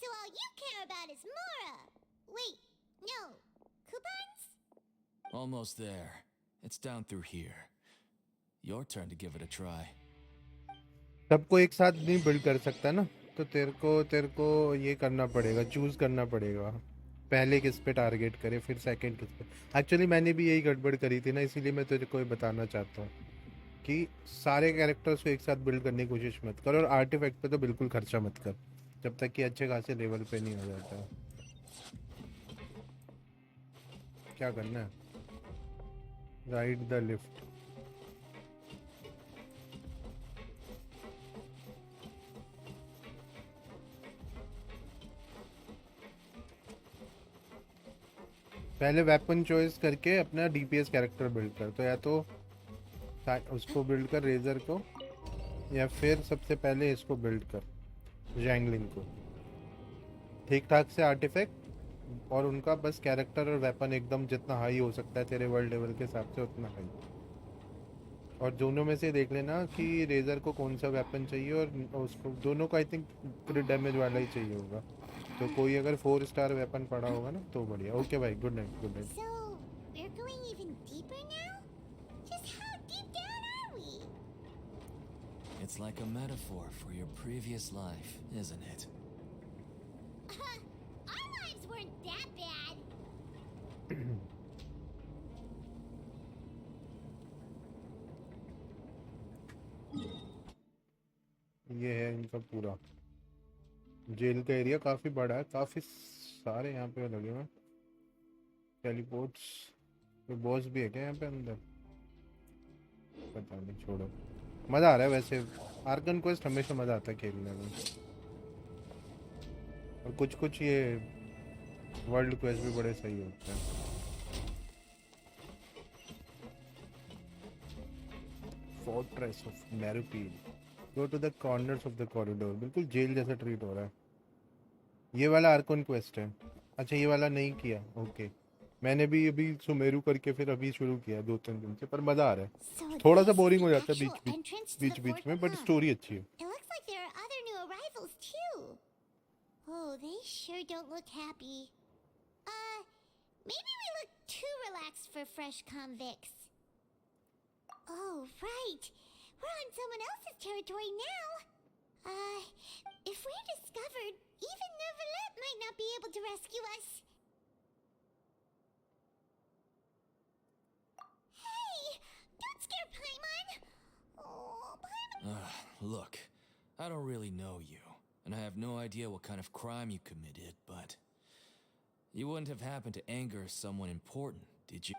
So all you care about is Mora! Wait, no. Coupons? Almost there. It's down through here. Your turn to give it a try. सबको एक साथ नहीं build कर सकता ना, तो तेरे को ये करना पड़ेगा, चूज करना पड़ेगा पहले किस पे टारगेट करे फिर सेकंड किस पे। एक्चुअली मैंने भी यही गड़बड़ करी थी ना, इसीलिए मैं तुझे को बताना चाहता हूँ कि सारे कैरेक्टर्स को एक साथ बिल्ड करने की कोशिश मत कर, और आर्टिफैक्ट पे तो बिल्कुल खर्चा मत कर जब तक कि अच्छे खासे लेवल पे नहीं हो जाता। क्या करना है? Ride the lift. पहले वेपन चॉइस करके अपना डीपीएस कैरेक्टर बिल्ड कर, तो या तो उसको बिल्ड कर रेजर को, या फिर सबसे पहले इसको बिल्ड कर जैंगलिंग को। ठीक ठाक से आर्टिफैक्ट और उनका बस कैरेक्टर और वेपन एकदम जितना हाई हो सकता है तेरे वर्ल्ड लेवल के हिसाब से उतना हाई। और दोनों में से देख लेना कि रेजर को कौन सा वेपन चाहिए, और उसको दोनों को आई थिंक क्रिट डैमेज वाला ही चाहिए होगा, तो कोई अगर 4 स्टार वेपन पड़ा होगा ना तो बढ़िया। ओके भाई, good night good night. So, we're going even deeper now? Just how deep down are we? It's like a metaphor for your previous life, isn't it? Our lives weren't that bad. ये है इनका पूरा jail का area, काफ़ी बड़ा है, काफ़ी सारे यहाँ पे लगे हुए हैं टेलीपोर्ट्स। कोई बॉस भी है क्या यहाँ पे अंदर? पता नहीं, छोड़ो। मज़ा आ रहा है वैसे, आर्कन क्वेस्ट हमेशा मज़ा आता है खेलने में, और कुछ कुछ ये वर्ल्ड क्वेस्ट भी बड़े सही होते हैं। Fortress of Meropide, go to the corners of the corridor. बिल्कुल जेल जैसा ट्रीट हो रहा है। ये वाला आर्कन क्वेस्ट है। अच्छा, ये वाला नहीं किया। ओके, मैंने भी अभी सुमेरु करके फिर अभी शुरू किया 2-3 दिन से, पर मज़ा आ रहा है। थोड़ा सा बोरिंग हो जाता है बीच में, बट स्टोरी अच्छी है। It looks like there are other new arrivals too. Oh, Oh, they sure don't look happy. Maybe we look too relaxed for fresh convicts. Oh, right. We're on someone else's territory now. If we're discovered, even Neuvillette might not be able to rescue us. Hey! Don't scare Paimon! Oh, Paimon... Look, I don't really know you, and I have no idea what kind of crime you committed, but... You wouldn't have happened to anger someone important, did you?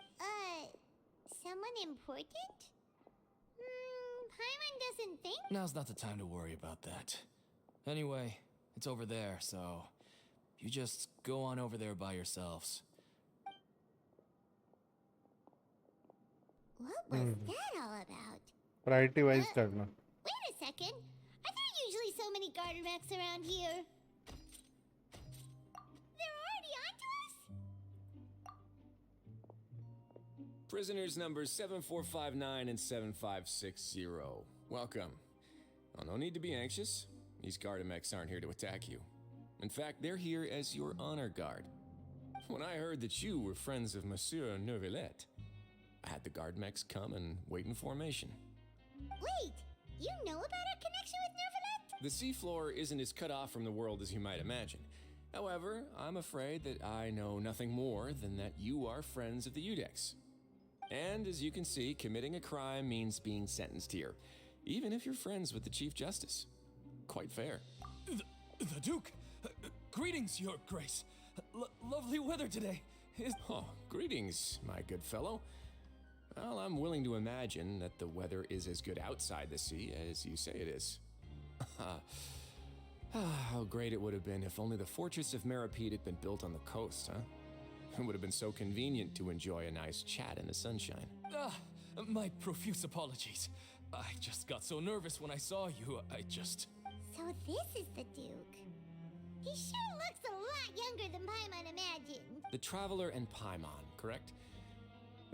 Someone important? Paimon doesn't think... Now's not the time to worry about that. Anyway, it's over there, so... You just go on over there by yourselves. What was that all about? Priority wise करना. Wait a second. Are there usually so many garter mechs around here? They're already onto us? Prisoners numbers 7459 and 7560. Welcome. Oh, no need to be anxious. These Gardamex aren't here to attack you. In fact, they're here as your honor guard. When I heard that you were friends of Monsieur Neuvillette, I had the Gardamex come and wait in formation. Wait, you know about our connection with Neuvillette? The seafloor isn't as cut off from the world as you might imagine. However, I'm afraid that I know nothing more than that you are friends of the Udex. And as you can see, committing a crime means being sentenced here, even if you're friends with the Chief Justice. Quite fair. The Duke! Greetings, Your Grace. Lovely weather today. Oh, greetings, my good fellow. Well, I'm willing to imagine that the weather is as good outside the sea as you say it is. How great it would have been if only the Fortress of Meripede had been built on the coast, huh? It would have been so convenient to enjoy a nice chat in the sunshine. My profuse apologies. I just got so nervous when I saw you, So this is the Duke. He sure looks a lot younger than Paimon imagined. The Traveler and Paimon, correct?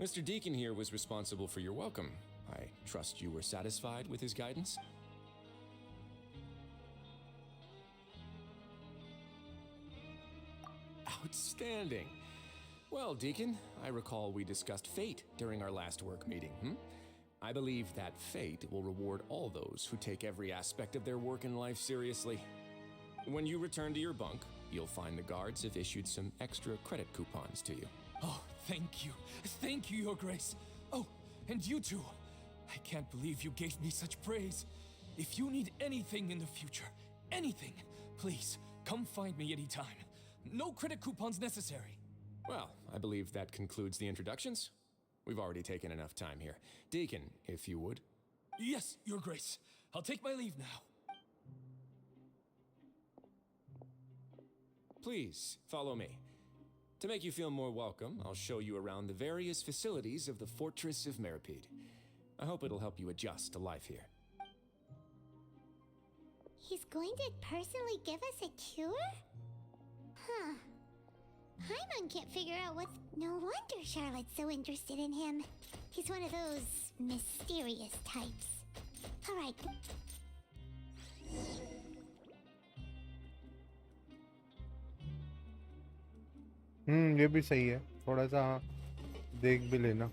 Mr. Deacon here was responsible for your welcome. I trust you were satisfied with his guidance? Outstanding. Well, Deacon, I recall we discussed fate during our last work meeting, I believe that fate will reward all those who take every aspect of their work in life seriously. When you return to your bunk, you'll find the guards have issued some extra credit coupons to you. Oh, thank you. Thank you, Your Grace. Oh, and you too. I can't believe you gave me such praise. If you need anything in the future, anything, please, come find me anytime. No credit coupons necessary. Well, I believe that concludes the introductions. We've already taken enough time here. Deacon, if you would. Yes, Your Grace. I'll take my leave now. Please, follow me. To make you feel more welcome, I'll show you around the various facilities of the Fortress of Meripede. I hope it'll help you adjust to life here. He's going to personally give us a cure? Huh. Paimon can't figure out what's... No wonder Charlotte's so interested in him. He's one of those mysterious types. Alright. ये भी सही है. थोड़ा सा देख भी लेना.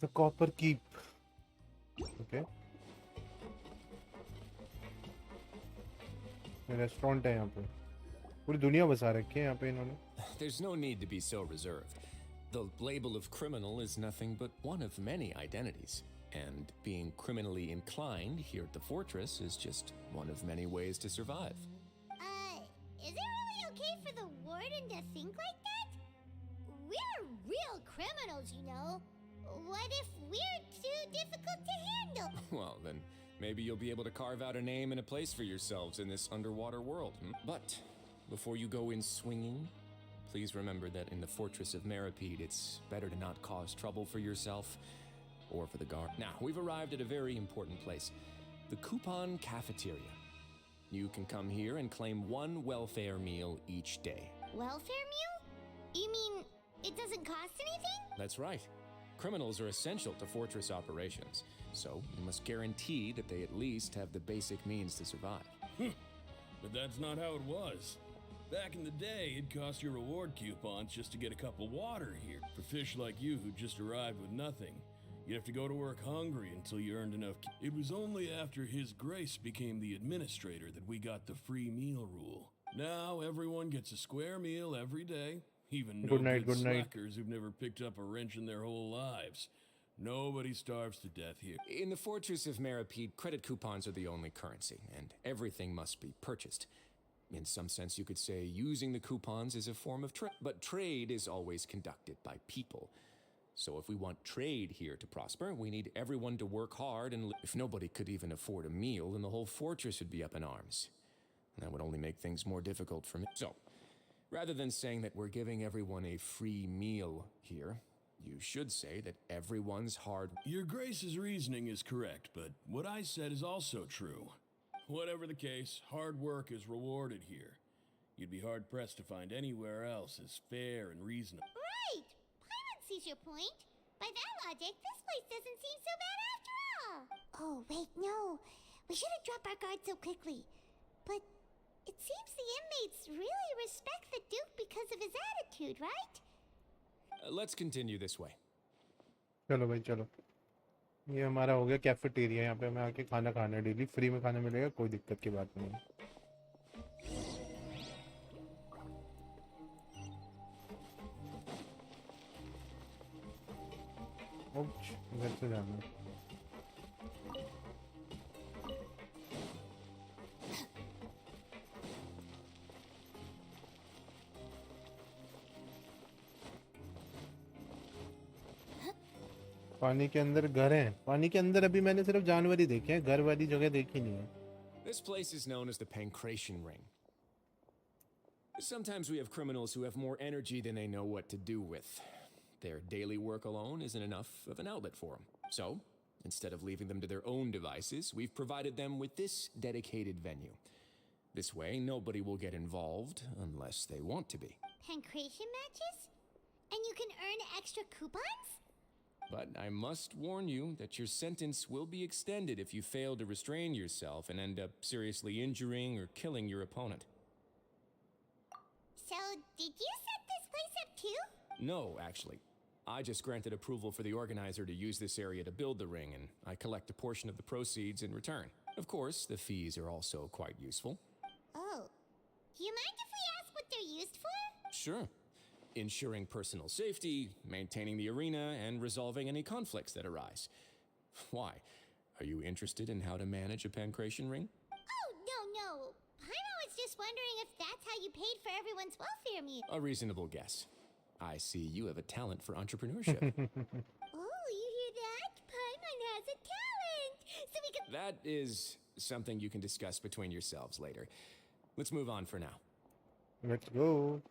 The copper keep. Okay. Restaurant है यहाँ पे. पूरी दुनिया बसा रखी है यहाँ पे इन्होंने. There's no need to be so reserved. The label of criminal is nothing but one of many identities. And being criminally inclined here at the fortress is just one of many ways to survive. Is it really okay for the warden to think like that? We're real criminals, you know. What if we're too difficult to handle? Well, then maybe you'll be able to carve out a name and a place for yourselves in this underwater world. But before you go in swinging, please remember that in the Fortress of Meripede, it's better to not cause trouble for yourself or for the guard. Now, we've arrived at a very important place, the Coupon Cafeteria. You can come here and claim one welfare meal each day. Welfare meal? You mean it doesn't cost anything? That's right. Criminals are essential to fortress operations, so we must guarantee that they at least have the basic means to survive. But that's not how it was. Back in the day, it cost you reward coupons just to get a cup of water here. For fish like you who just arrived with nothing, you'd have to go to work hungry until you earned enough. It was only after His Grace became the administrator that we got the free meal rule. Now everyone gets a square meal every day, even no good slackers who've never picked up a wrench in their whole lives. Nobody starves to death here. In the Fortress of Meripede, credit coupons are the only currency, and everything must be purchased. In some sense, you could say using the coupons is a form of trade, but trade is always conducted by people. So if we want trade here to prosper, we need everyone to work hard, and if nobody could even afford a meal, then the whole fortress would be up in arms. And that would only make things more difficult for me. So, rather than saying that we're giving everyone a free meal here, you should say that everyone's hard. Your Grace's reasoning is correct, but what I said is also true. Whatever the case, hard work is rewarded here. You'd be hard-pressed to find anywhere else as fair and reasonable. Right! Paimon sees your point. By that logic, this place doesn't seem so bad after all. Oh, wait, no. We shouldn't drop our guard so quickly. But it seems the inmates really respect the Duke because of his attitude, right? Let's continue this way. चलो भाई चलो, ये हमारा हो गया cafeteria. यहाँ पे मैं आके खाना खाना, डेली फ्री में खाना मिलेगा, कोई दिक्कत की बात नहीं है। घर से जाना है। पानी के अंदर घर हैं। पानी के अंदर अभी मैंने सिर्फ जानवर ही देखे हैं, घर वाली जगह देखी नहीं है। This place is known as the Pancration Ring. Sometimes we have criminals who have more energy than they know what to do with. Their daily work alone isn't enough of an outlet for them. So, instead of leaving them to their own devices, we've provided them with this dedicated venue. This way, nobody will get involved unless they want to be. Pancration matches? And you can earn extra coupons? But I must warn you that your sentence will be extended if you fail to restrain yourself and end up seriously injuring or killing your opponent. So, did you set this place up too? No, actually. I just granted approval for the organizer to use this area to build the ring, and I collect a portion of the proceeds in return. Of course, the fees are also quite useful. Oh. Do you mind if we ask what they're used for? Sure. Ensuring personal safety, maintaining the arena, and resolving any conflicts that arise. Why? Are you interested in how to manage a pancration ring? Oh, no. Paimon was just wondering if that's how you paid for everyone's welfare meal. A reasonable guess. I see you have a talent for entrepreneurship. Oh, you hear that? Paimon has a talent! So we can... That is something you can discuss between yourselves later. Let's move on for now. Let's go.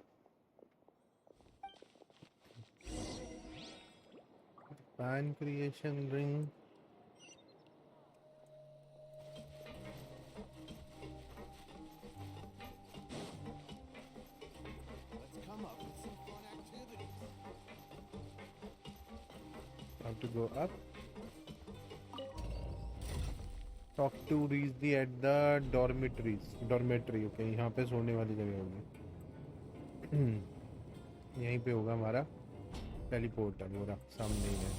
Pancreation ring. Let's come up with some fun activities. Have to go up. Talk to Rizdi at the dormitory. Okay, यहाँ पे सोने वाली जगह होगी। यहीं पे होगा हमारा टेलीपोर्टर, वो रहा सामने ही है।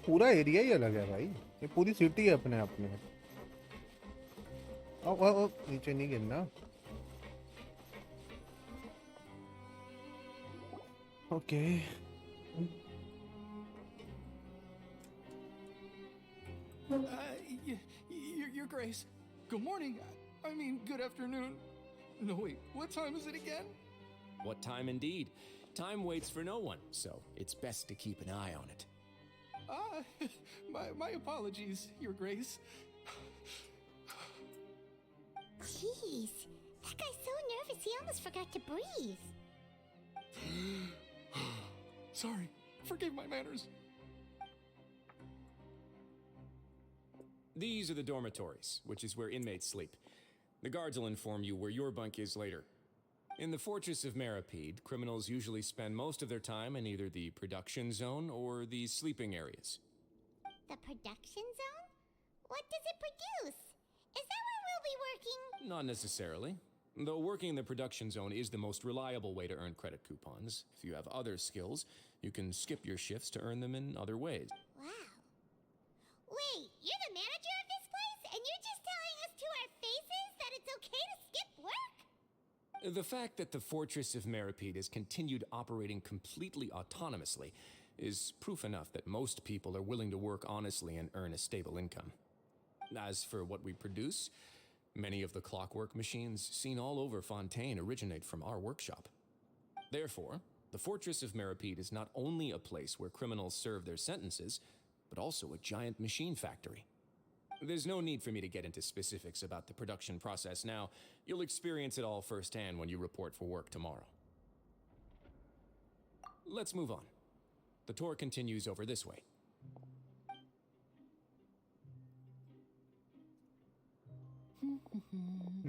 पूरा एरिया ही अलग है भाई, ये पूरी सिटी है अपने आप में। ओ नीचे नहीं गिरना। Okay. Your Grace. Good morning. I mean, good afternoon. No, wait. What time is it again? What time indeed? Time waits for no one, so it's best to keep an eye on it. My apologies, Your Grace. Jeez, that guy's so nervous he almost forgot to breathe. Sorry. Forgive my manners. These are the dormitories, which is where inmates sleep. The guards will inform you where your bunk is later. In the Fortress of Meripede, criminals usually spend most of their time in either the production zone or the sleeping areas. The production zone? What does it produce? Is that where we'll be working? Not necessarily. Though working in the production zone is the most reliable way to earn credit coupons. If you have other skills, you can skip your shifts to earn them in other ways. Wow. Wait, you're the manager of this place, and you're just telling us to our faces that it's okay to skip work? The fact that the Fortress of Meripede has continued operating completely autonomously is proof enough that most people are willing to work honestly and earn a stable income. As for what we produce, many of the clockwork machines seen all over Fontaine originate from our workshop. Therefore, the Fortress of Meripede is not only a place where criminals serve their sentences, but also a giant machine factory. There's no need for me to get into specifics about the production process now. You'll experience it all firsthand when you report for work tomorrow. Let's move on. The tour continues over this way.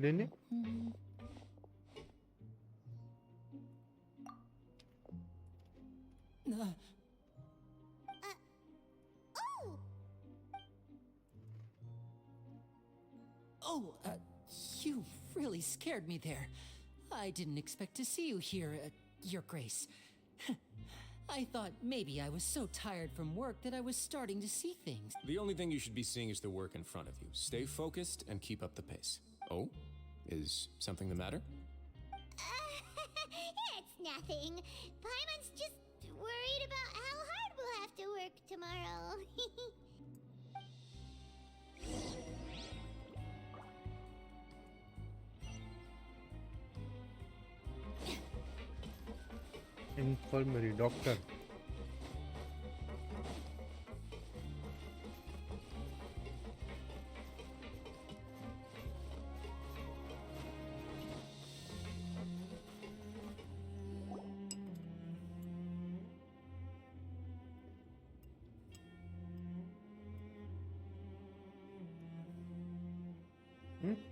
लेने Oh, you really scared me there. I didn't expect to see you here, Your Grace. I thought maybe I was so tired from work that I was starting to see things. The only thing you should be seeing is the work in front of you. Stay focused and keep up the pace. Oh? Is something the matter? It's nothing. Paimon's just worried about how hard we'll have to work tomorrow. infirmary doctor.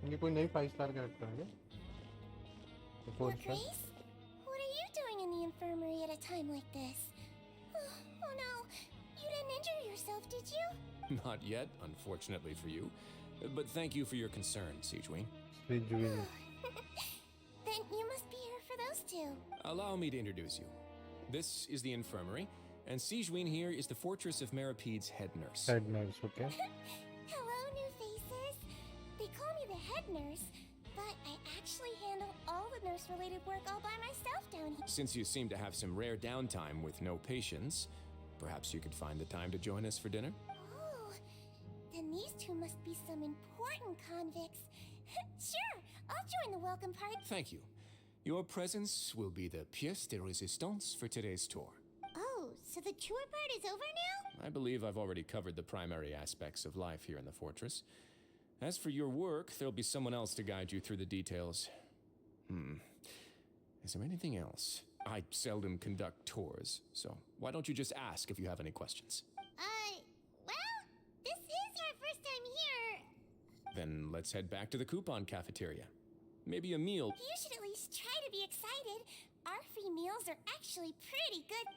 ये कोई नई 5 star character है Your Grace? What are you doing in the infirmary at a time like this? Oh no, you didn't injure yourself, did you? Not yet, unfortunately for you. But thank you for your concern, Sijween. Then you must be here for those two. Allow me to introduce you. This is the infirmary, and Sijween here is the Fortress of Meripede's head nurse. Head nurse, okay. Hello, new faces. They call me the head nurse, but I actually handle all the nurse-related work all by myself down here. Since you seem to have some rare downtime with no patients, perhaps you could find the time to join us for dinner? Oh, then these two must be some important convicts. Sure, I'll join the welcome party. Thank you. Your presence will be the pièce de résistance for today's tour. Oh, so the tour part is over now? I believe I've already covered the primary aspects of life here in the fortress. As for your work, there'll be someone else to guide you through the details. Is there anything else? I seldom conduct tours, so why don't you just ask if you have any questions? Well, this is our first time here. Then let's head back to the coupon cafeteria. Maybe a meal. You should at least try to be excited. Our free meals are actually pretty good.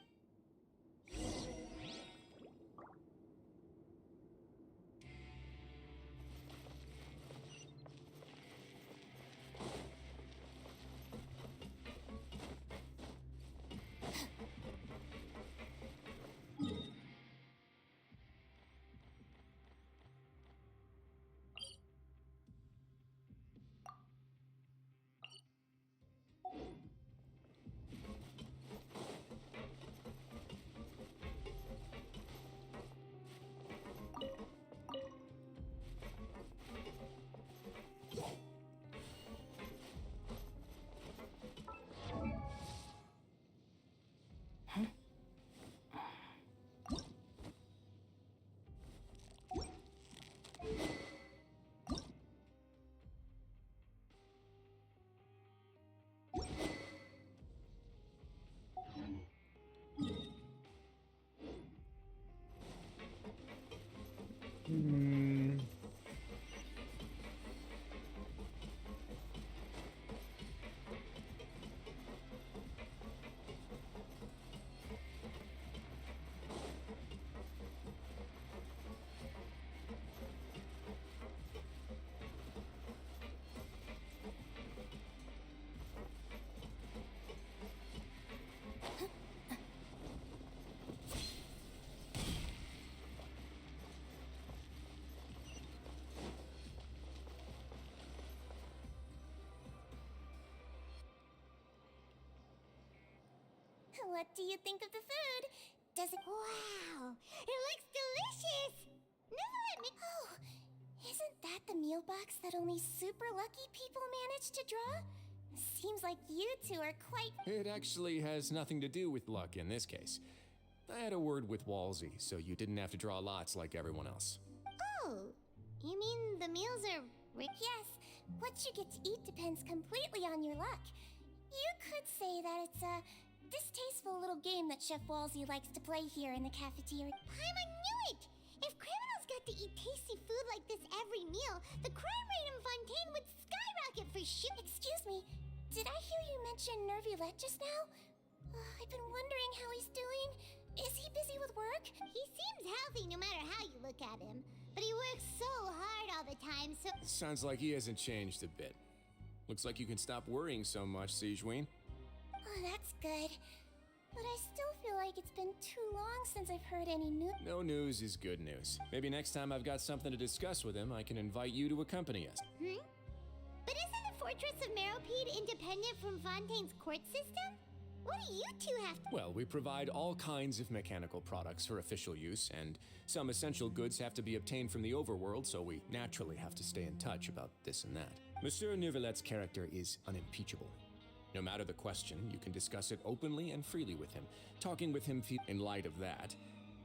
Hmm. What do you think of the food? Does it... Wow! It looks delicious! Never let me... Oh, isn't that the meal box that only super lucky people manage to draw? Seems like you two are quite... It actually has nothing to do with luck in this case. I had a word with Walsey, so you didn't have to draw lots like everyone else. Oh, you mean the meals are... Yes, what you get to eat depends completely on your luck. You could say that it's a distasteful little game that Chef Walsey likes to play here in the cafeteria. I knew it! If criminals got to eat tasty food like this every meal, the crime rate in Fontaine would skyrocket for sure. Excuse me, did I hear you mention Nervulette just now? I've been wondering how he's doing. Is he busy with work? He seems healthy no matter how you look at him. But he works so hard all the time, so... Sounds like he hasn't changed a bit. Looks like you can stop worrying so much, Sigeween. Oh, that's good. But I still feel like it's been too long since I've heard any news. No news is good news. Maybe next time I've got something to discuss with him, I can invite you to accompany us. But isn't the Fortress of Meropede independent from Fontaine's court system? What do you two have to... Well, we provide all kinds of mechanical products for official use, and some essential goods have to be obtained from the overworld, so we naturally have to stay in touch about this and that. Monsieur Neuvillette's character is unimpeachable. No matter the question, you can discuss it openly and freely with him. Talking with him in light of that,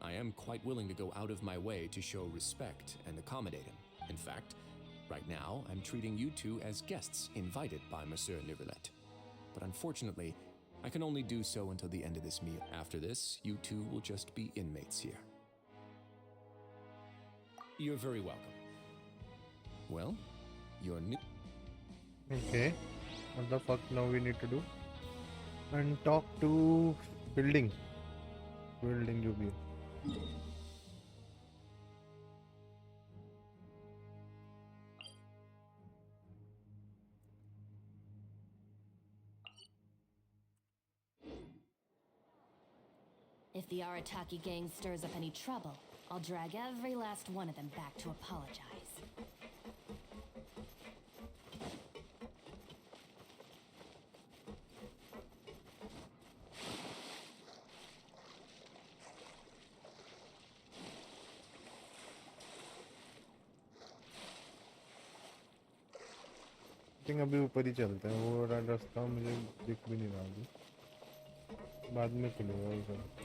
I am quite willing to go out of my way to show respect and accommodate him. In fact, right now, I'm treating you two as guests invited by Monsieur Neuvillette. But unfortunately, I can only do so until the end of this meal. After this, you two will just be inmates here. You're very welcome. Well, you're new. Okay. What the fuck now we need to do? And talk to building. Building जो भी है. If the Arataki gang stirs up any trouble, I'll drag every last one of them back to apologize. Think अभी ऊपर ही चलते हैं. वो रास्ता मुझे दिख भी नहीं रहा अभी. बाद में खुलेगा वो सब.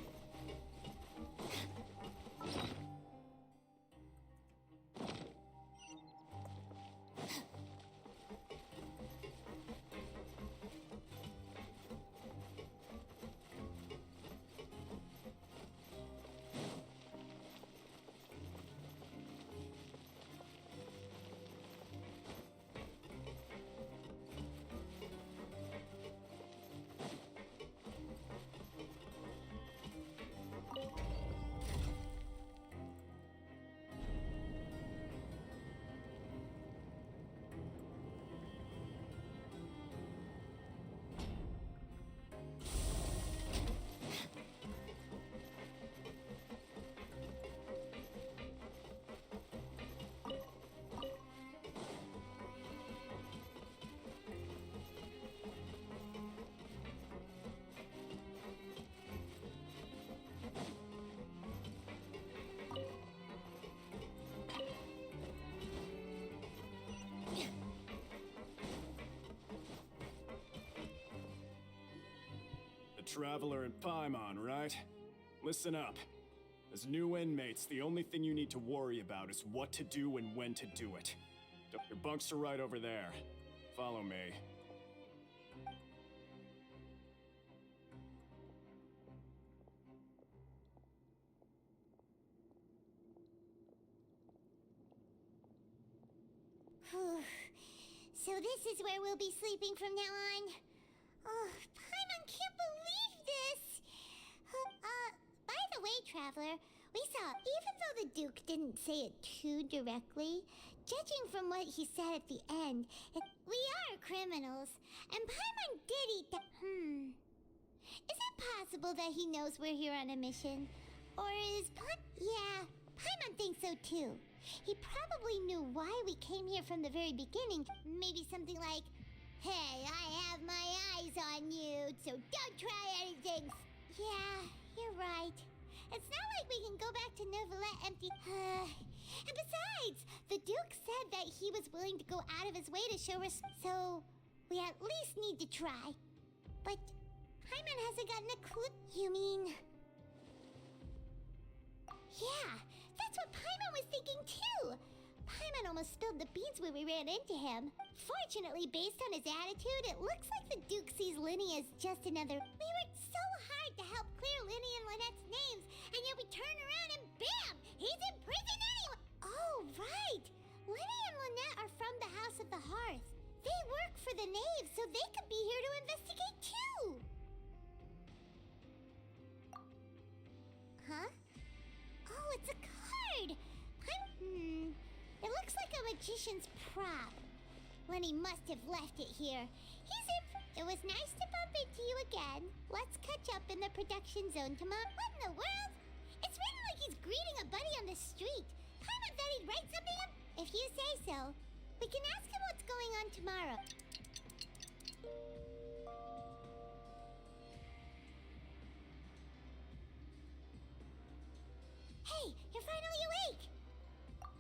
Traveler in Paimon, right? Listen up. As new inmates, the only thing you need to worry about is what to do and when to do it. Your bunks are right over there. Follow me. So this is where we'll be sleeping from now on. Oh, Paimon can't believe this! By the way, Traveler, we saw, even though the Duke didn't say it too directly, judging from what he said at the end, we are criminals, and Paimon did eat the... Is it possible that he knows we're here on a mission? Or is Yeah, Paimon thinks so too. He probably knew why we came here from the very beginning. Maybe something like, hey, I have my eyes on you, so don't try anything. Yeah, you're right. It's not like we can go back to Neuvillette empty. And besides, the Duke said that he was willing to go out of his way to show us, so we at least need to try. But Paimon hasn't gotten a clue. You mean... Yeah, that's what Paimon was thinking too. Paimon almost spilled the beans when we ran into him. Fortunately, based on his attitude, it looks like the Duke sees Linny as just another... We worked so hard to help clear Linny and Lynette's names, and yet we turn around and bam! He's in prison anyway! Oh, right! Linny and Lynette are from the House of the Hearth. They work for the Knave, so they could be here to investigate too! Huh? Oh, it's a card! It looks like a magician's prop. Lenny must have left it here. It was nice to bump into you again. Let's catch up in the production zone tomorrow. What in the world? It's written like he's greeting a buddy on the street. Paimon thought he'd write something up. If you say so. We can ask him what's going on tomorrow. Hey, you're finally awake!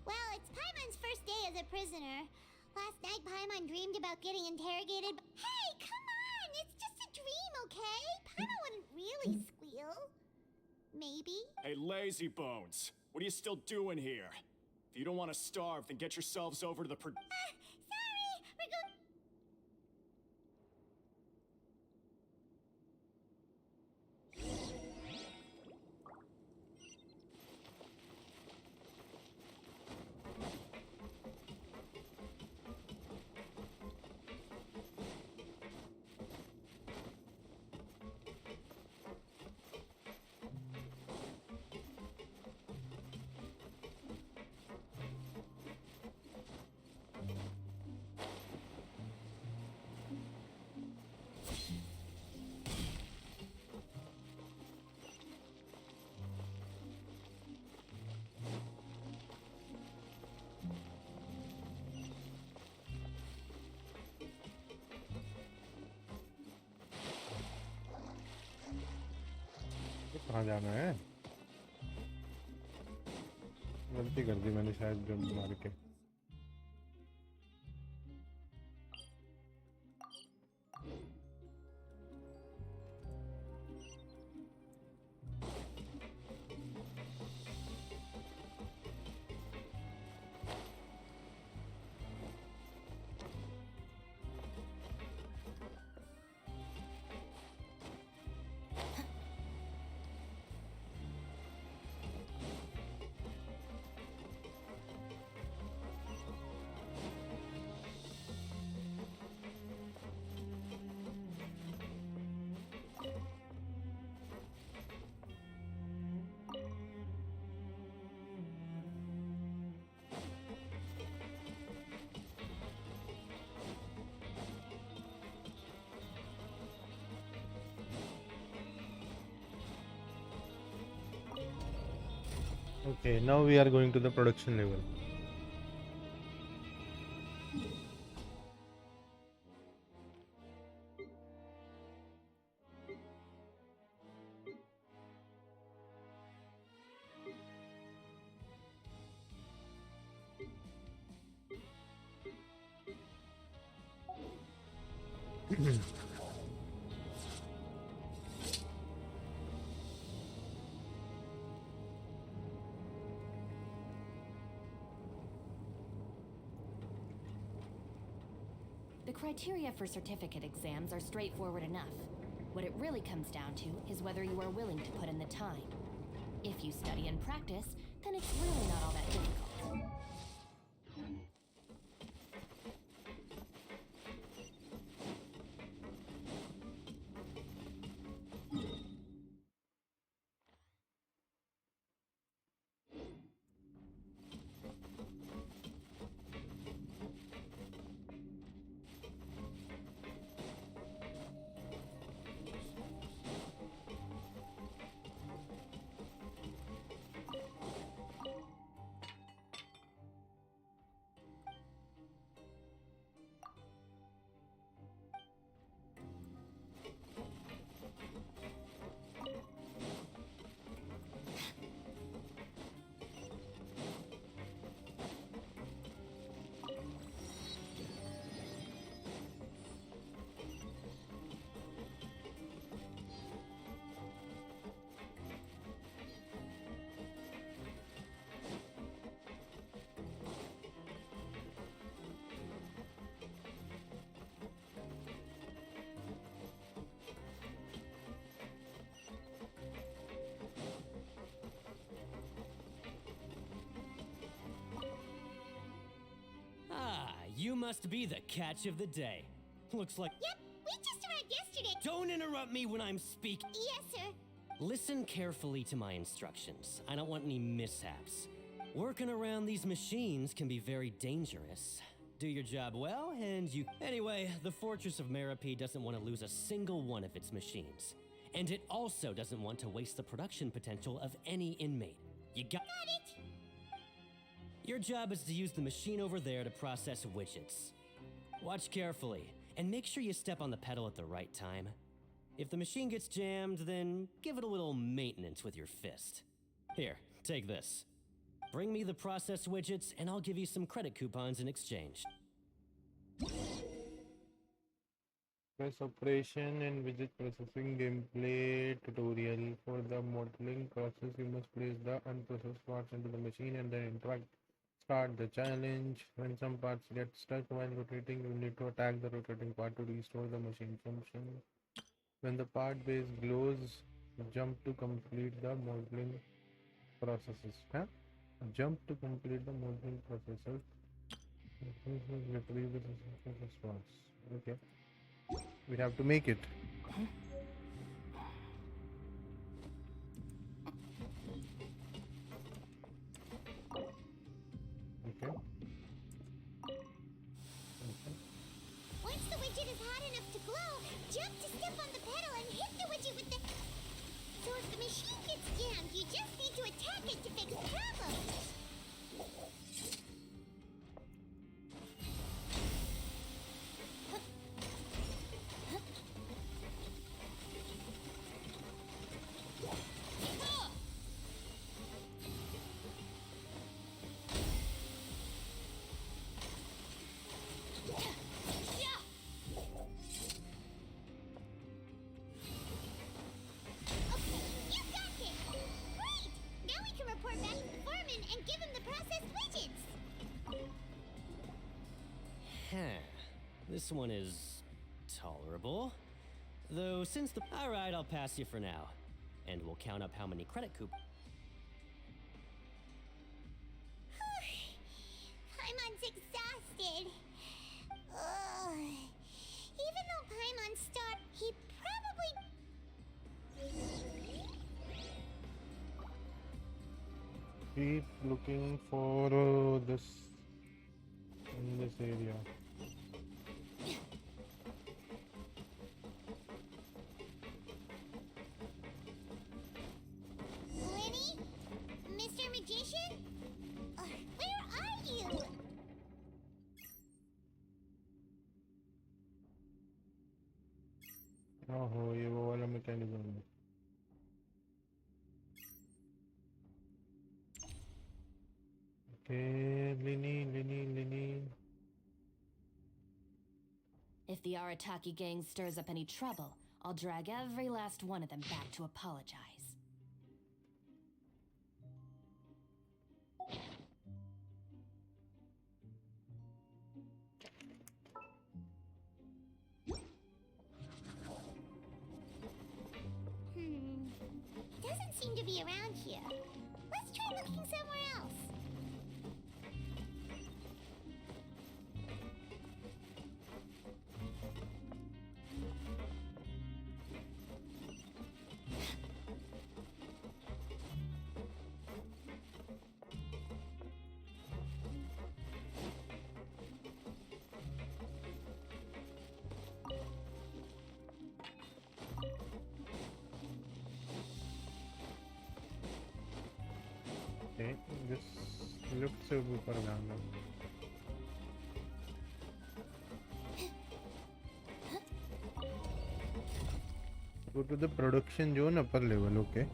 Well, it's Paimon's first day as a prisoner. Last night, Paimon dreamed about getting interrogated. Hey, come on! It's just a dream, okay? Paimon wouldn't really squeal. Maybe? Hey, lazy bones! What are you still doing here? If you don't want to starve, then get yourselves over to the Sorry! We're going... कहाँ जाना है? गलती कर दी मैंने शायद jump मार के. Okay, now we are going to the production level. The criteria for certificate exams are straightforward enough. What it really comes down to is whether you are willing to put in the time. If you study and practice, then it's really not all that difficult. You must be the catch of the day. Looks like. Yep, we just arrived yesterday. Don't interrupt me when I'm speaking. Yes, sir. Listen carefully to my instructions. I don't want any mishaps. Working around these machines can be very dangerous. Do your job well, and you. Anyway, the Fortress of Meropide doesn't want to lose a single one of its machines. And it also doesn't want to waste the production potential of any inmate. You got it! Your job is to use the machine over there to process widgets. Watch carefully, and make sure you step on the pedal at the right time. If the machine gets jammed, then give it a little maintenance with your fist. Here, take this. Bring me the process widgets, and I'll give you some credit coupons in exchange. Press operation and widget processing gameplay tutorial. For the modeling process, you must place the unprocessed parts into the machine and then interact. Start the challenge. When some parts get stuck while rotating, you need to attack the rotating part to restore the machine function. When the part base glows, jump to complete the modeling processes. Huh? Jump to complete the modeling processes. Retrieve the response. Okay. We have to make it. Okay. Once the widget is hot enough to glow, jump to step on the pedal and hit the widget with the... So if the machine gets jammed, you just need to attack it to fix the problem. This one is tolerable. Though since the... Alright, I'll pass you for now. And we'll count up how many credit coupons. Paimon's exhausted. Ugh. Even though Paimon starved, he probably... Keep looking for this in this area. Lenny? Mr. Magician? Where are you? Oh, ये वो वाला mechanism है. Okay, Lenny. If the Arataki gang stirs up any trouble, I'll drag every last one of them back to apologize. Doesn't seem to be around here. Let's try looking somewhere else. Okay, this looks super random. Go to the production zone, upper level, okay.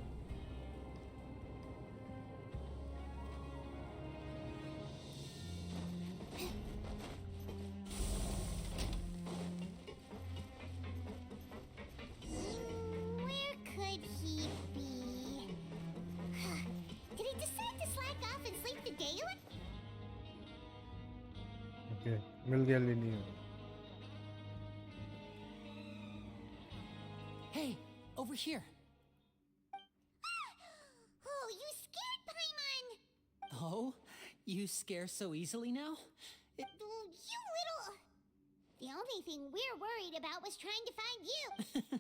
Where could he be? Did he decide to slack off and sleep the day away? Okay, मिल गया लेनी है. Hey, over here. Oh, you scared Paimon! Oh, you scare so easily now? You The only thing we're worried about was trying to find you.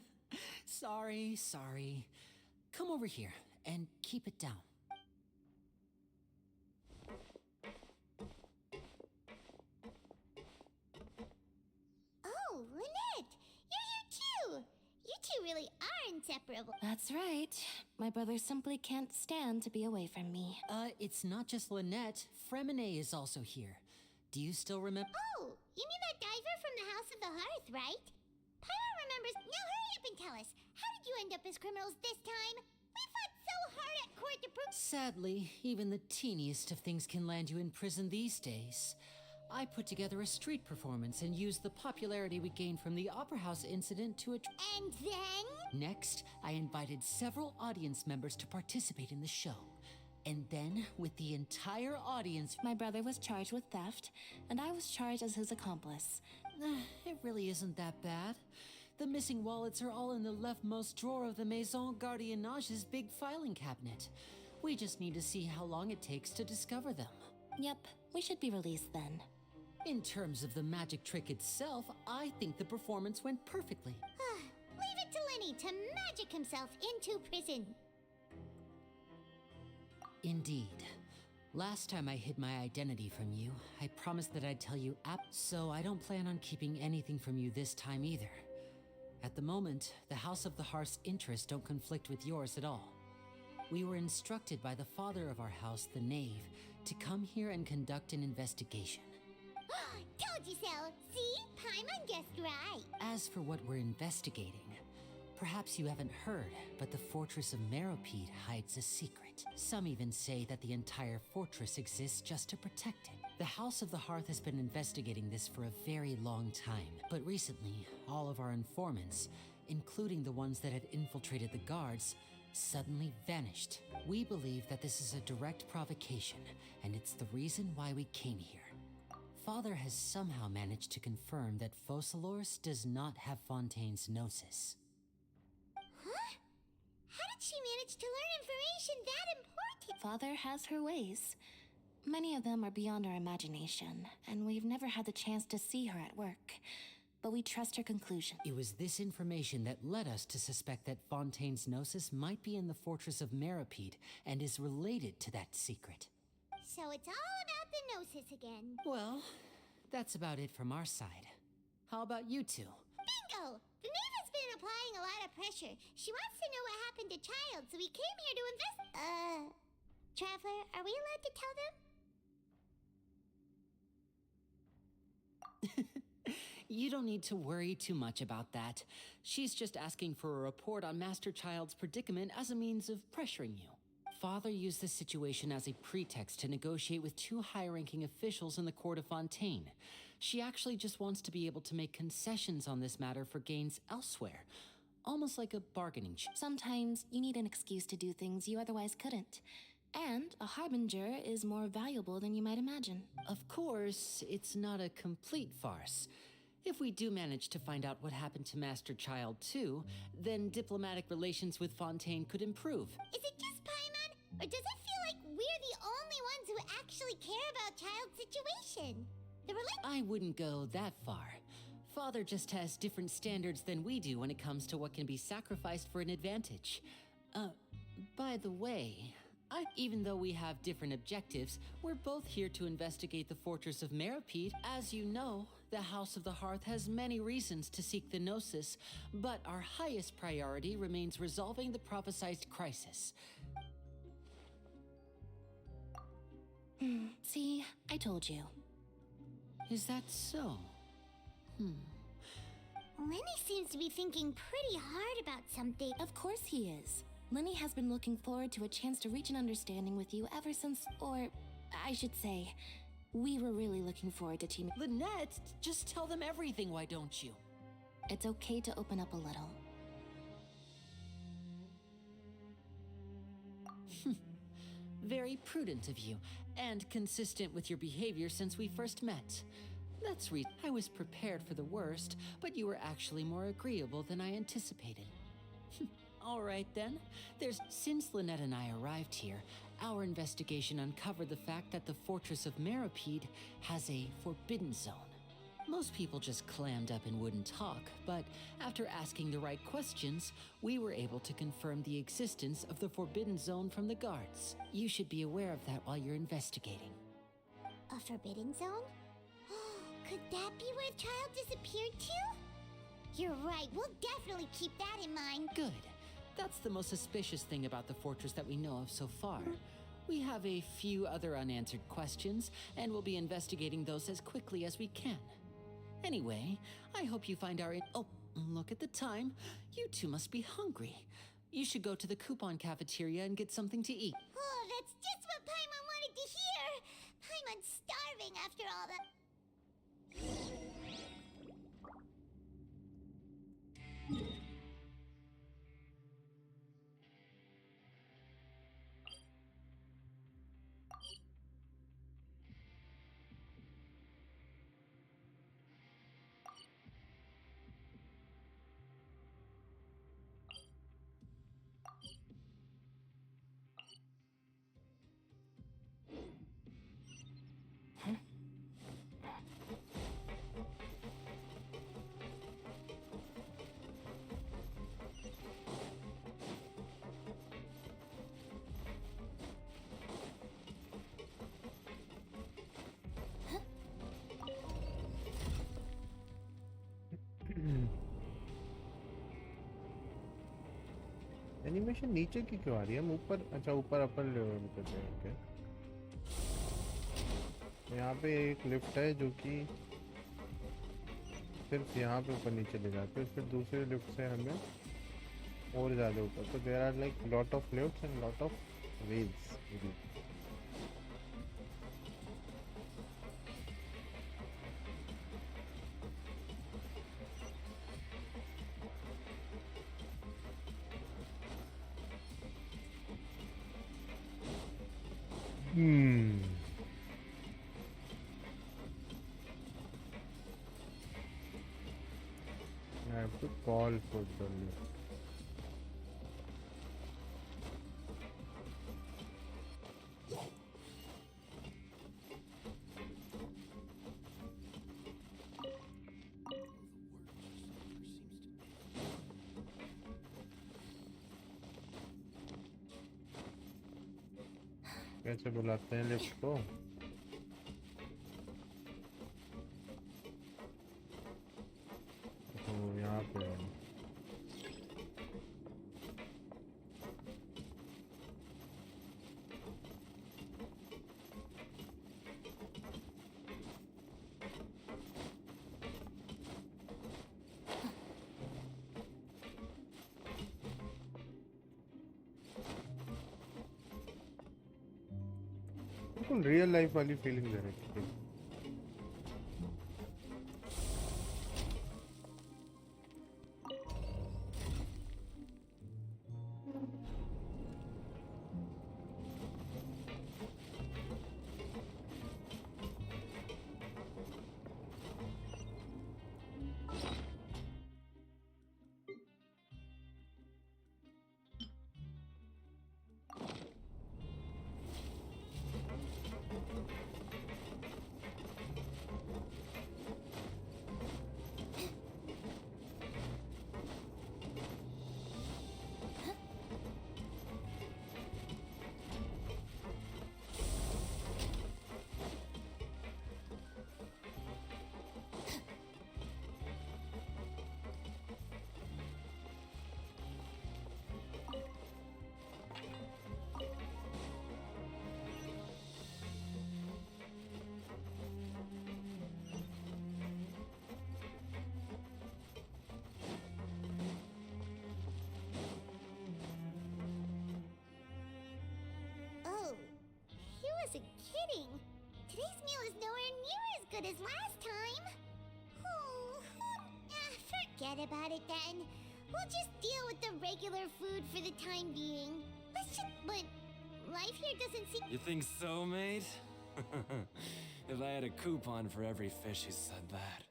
Sorry. Come over here and keep it down. Oh, Lynette! You're here too! You two really are inseparable. That's right. My brother simply can't stand to be away from me. It's not just Lynette. Fremine is also here. Do you still remember? Oh, you mean that diver from the House of the Hearth, right? Paimon remembers. Now hurry up and tell us. How did you end up as criminals this time? We fought so hard at court to prove. Sadly, even the teeniest of things can land you in prison these days. I put together a street performance and used the popularity we gained from the Opera House incident to And then? Next, I invited several audience members to participate in the show. And then, with the entire audience... My brother was charged with theft, and I was charged as his accomplice. It really isn't that bad. The missing wallets are all in the leftmost drawer of the Maison Gardiennage's big filing cabinet. We just need to see how long it takes to discover them. Yep, we should be released then. In terms of the magic trick itself, I think the performance went perfectly. Leave it to Lenny to magic himself into prison. Indeed. Last time I hid my identity from you, I promised that I'd tell you so I don't plan on keeping anything from you this time either. At the moment, the House of the Hearth's interests don't conflict with yours at all. We were instructed by the father of our house, the Knave, to come here and conduct an investigation. Told you so. See? Paimon guessed right. As for what we're investigating, perhaps you haven't heard, but the fortress of Meropide hides a secret. Some even say that the entire fortress exists just to protect it. The House of the Hearth has been investigating this for a very long time, but recently, all of our informants, including the ones that had infiltrated the guards, suddenly vanished. We believe that this is a direct provocation, and it's the reason why we came here. Father has somehow managed to confirm that Focalors does not have Fontaine's Gnosis. Huh? How did she manage to learn information that important? Father has her ways. Many of them are beyond our imagination, and we've never had the chance to see her at work. But we trust her conclusion. It was this information that led us to suspect that Fontaine's Gnosis might be in the fortress of Meropide and is related to that secret. So it's all about the Gnosis again. Well, that's about it from our side. How about you two? Bingo! The Knave has been applying a lot of pressure. She wants to know what happened to Child, so we came here to Traveler, are we allowed to tell them? You don't need to worry too much about that. She's just asking for a report on Master Child's predicament as a means of pressuring you. Father used the situation as a pretext to negotiate with two high-ranking officials in the court of Fontaine. She actually just wants to be able to make concessions on this matter for gains elsewhere. Almost like a bargaining chip. Sometimes you need an excuse to do things you otherwise couldn't. And a harbinger is more valuable than you might imagine. Of course, it's not a complete farce. If we do manage to find out what happened to Master Child too, then diplomatic relations with Fontaine could improve. Is it just Paimon? Or does it feel like we're the only ones who actually care about Child's situation? I wouldn't go that far. Father just has different standards than we do when it comes to what can be sacrificed for an advantage. By the way, even though we have different objectives, we're both here to investigate the fortress of Meropide. As you know, the House of the Hearth has many reasons to seek the Gnosis, but our highest priority remains resolving the prophesized crisis. See, I told you. Is that so? Lenny seems to be thinking pretty hard about something. Of course he is. Lenny has been looking forward to a chance to reach an understanding with you ever since, or I should say, we were really looking forward to teaming. Lynette, just tell them everything, why don't you? It's okay to open up a little. Very prudent of you, and consistent with your behavior since we first met. That's I was prepared for the worst, but you were actually more agreeable than I anticipated. All right then. Since Lynette and I arrived here, our investigation uncovered the fact that the fortress of Meropide has a forbidden zone. Most people just clammed up and wouldn't talk, but after asking the right questions, we were able to confirm the existence of the Forbidden Zone from the guards. You should be aware of that while you're investigating. A forbidden zone? Could that be where the child disappeared to? You're right, we'll definitely keep that in mind. Good. That's the most suspicious thing about the fortress that we know of so far. We have a few other unanswered questions, and we'll be investigating those as quickly as we can. Anyway, I hope you find our oh, look at the time. You two must be hungry. You should go to the coupon cafeteria and get something to eat. Oh, that's just what Paimon wanted to hear! Paimon's starving after all that. Animation नीचे की क्यों आ रही है? हम ऊपर, अच्छा ऊपर upper level पे थे। ओके, यहाँ पे एक लिफ्ट है जो कि सिर्फ यहाँ पे ऊपर नीचे ले जाते हैं, फिर दूसरे लिफ्ट से हमें और ज़्यादा ऊपर। तो there are like lot of lifts and lot of ways. I have to call for the lift. कैसे बुलाते हैं लिफ्ट को? तो यहाँ पे बिल्कुल रियल लाइफ वाली फीलिंग दे रही है। Kidding! Today's meal is nowhere near as good as last time! Oh, forget about it then. We'll just deal with the regular food for the time being. Let's just... But life here doesn't seem... You think so, mate? If I had a coupon for every fish who said that.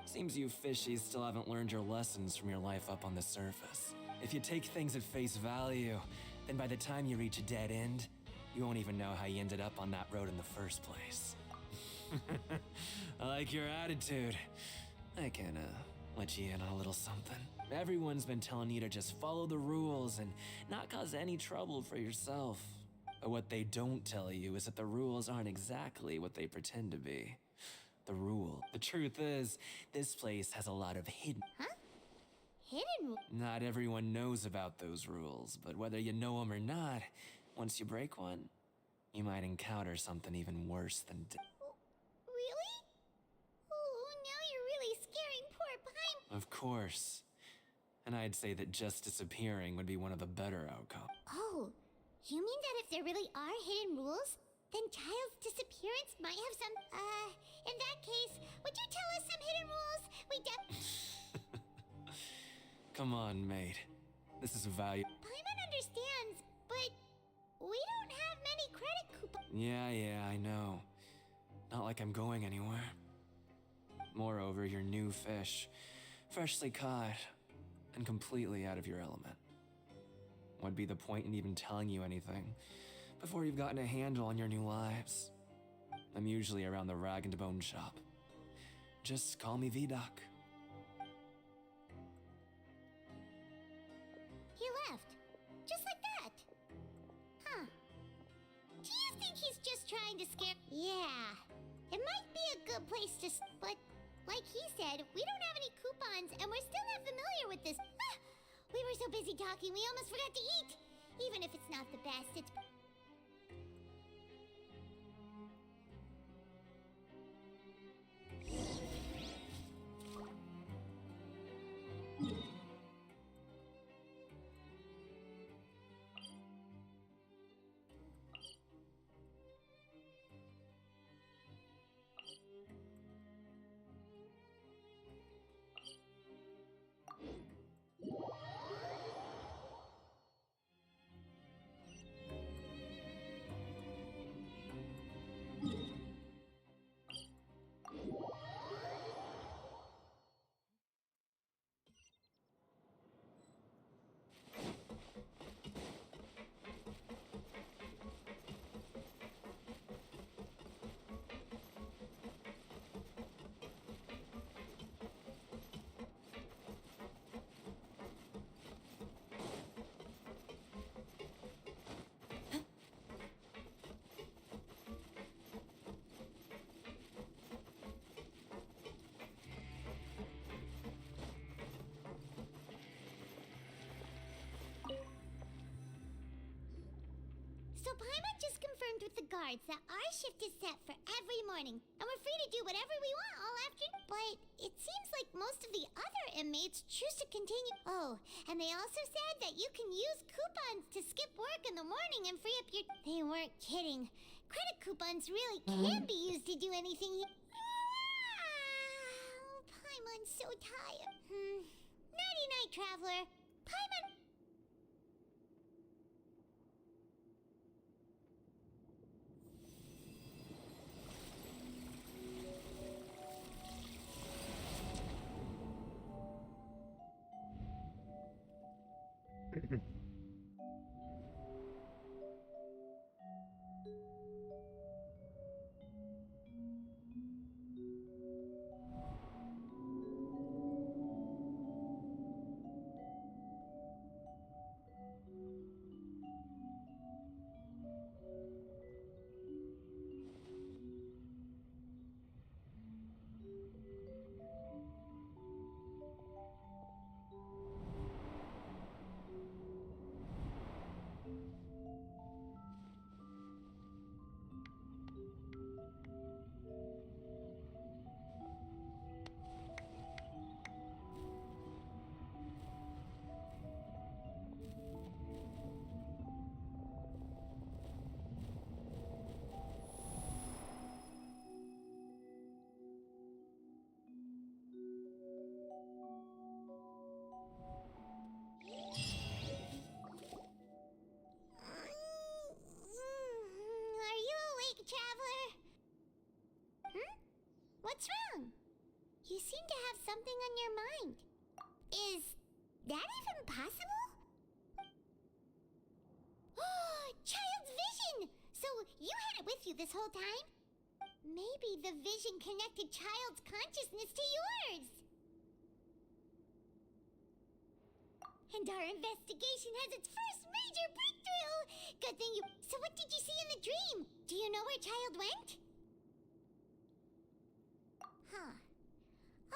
Seems you fishies still haven't learned your lessons from your life up on the surface. If you take things at face value, then by the time you reach a dead end, you won't even know how you ended up on that road in the first place. I like your attitude. I can, let you in on a little something. Everyone's been telling you to just follow the rules and not cause any trouble for yourself. But what they don't tell you is that the rules aren't exactly what they pretend to be. The truth is, this place has a lot of hidden... Huh? Hidden? Not everyone knows about those rules, but whether you know them or not, once you break one, you might encounter something even worse than Really? Oh, now you're really scaring poor Paimon. Of course. And I'd say that just disappearing would be one of the better outcomes. Oh, you mean that if there really are hidden rules, then Child's disappearance might have some, in that case, would you tell us some hidden rules? Come on, mate. This is valuable. Paimon understands, but we don't have many credit coupons. Yeah, I know. Not like I'm going anywhere. Moreover, you're new fish, freshly caught, and completely out of your element. What'd be the point in even telling you anything before you've gotten a handle on your new lives? I'm usually around the rag and bone shop. Just call me V-Doc. He left. Just like that. Huh. Do you think he's just trying to scare... Yeah. It might be a good place to... But, like he said, we don't have any coupons, and we're still not familiar with this... Ah! We were so busy talking, we almost forgot to eat. Even if it's not the best, it's... So Paimon just confirmed with the guards that our shift is set for every morning, and we're free to do whatever we want all afternoon. But it seems like most of the other inmates choose to continue. Oh, and they also said that you can use coupons to skip work in the morning and free up your... They weren't kidding. Credit coupons really can be used to do anything. Paimon's so tired. Nighty-night, traveler. Paimon... Traveler? What's wrong? You seem to have something on your mind. Is that even possible? Oh, child's vision! So you had it with you this whole time? Maybe the vision connected child's consciousness to yours. And our investigation has its first major breakthrough! Good thing you... So what did you see in the dream? Do you know where child went? Huh.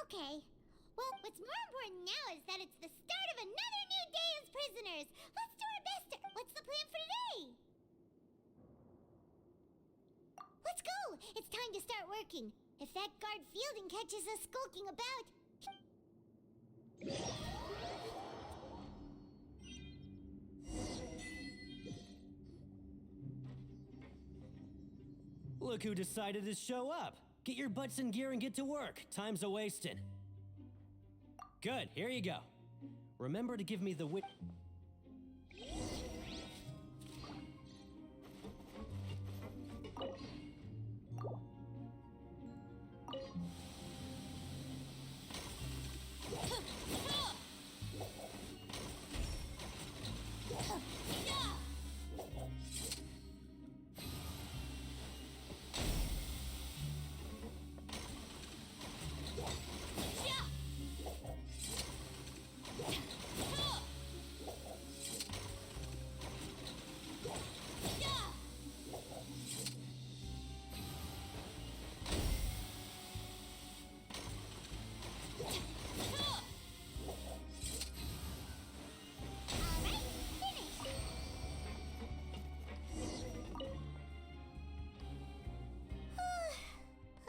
Okay. Well, what's more important now is that it's the start of another new day as prisoners. Let's do our best to... What's the plan for today? Let's go! It's time to start working. If that guard Fielding catches us skulking about... Look who decided to show up. Get your butts in gear and get to work. Time's a-wasting. Good, here you go. Remember to give me the wit...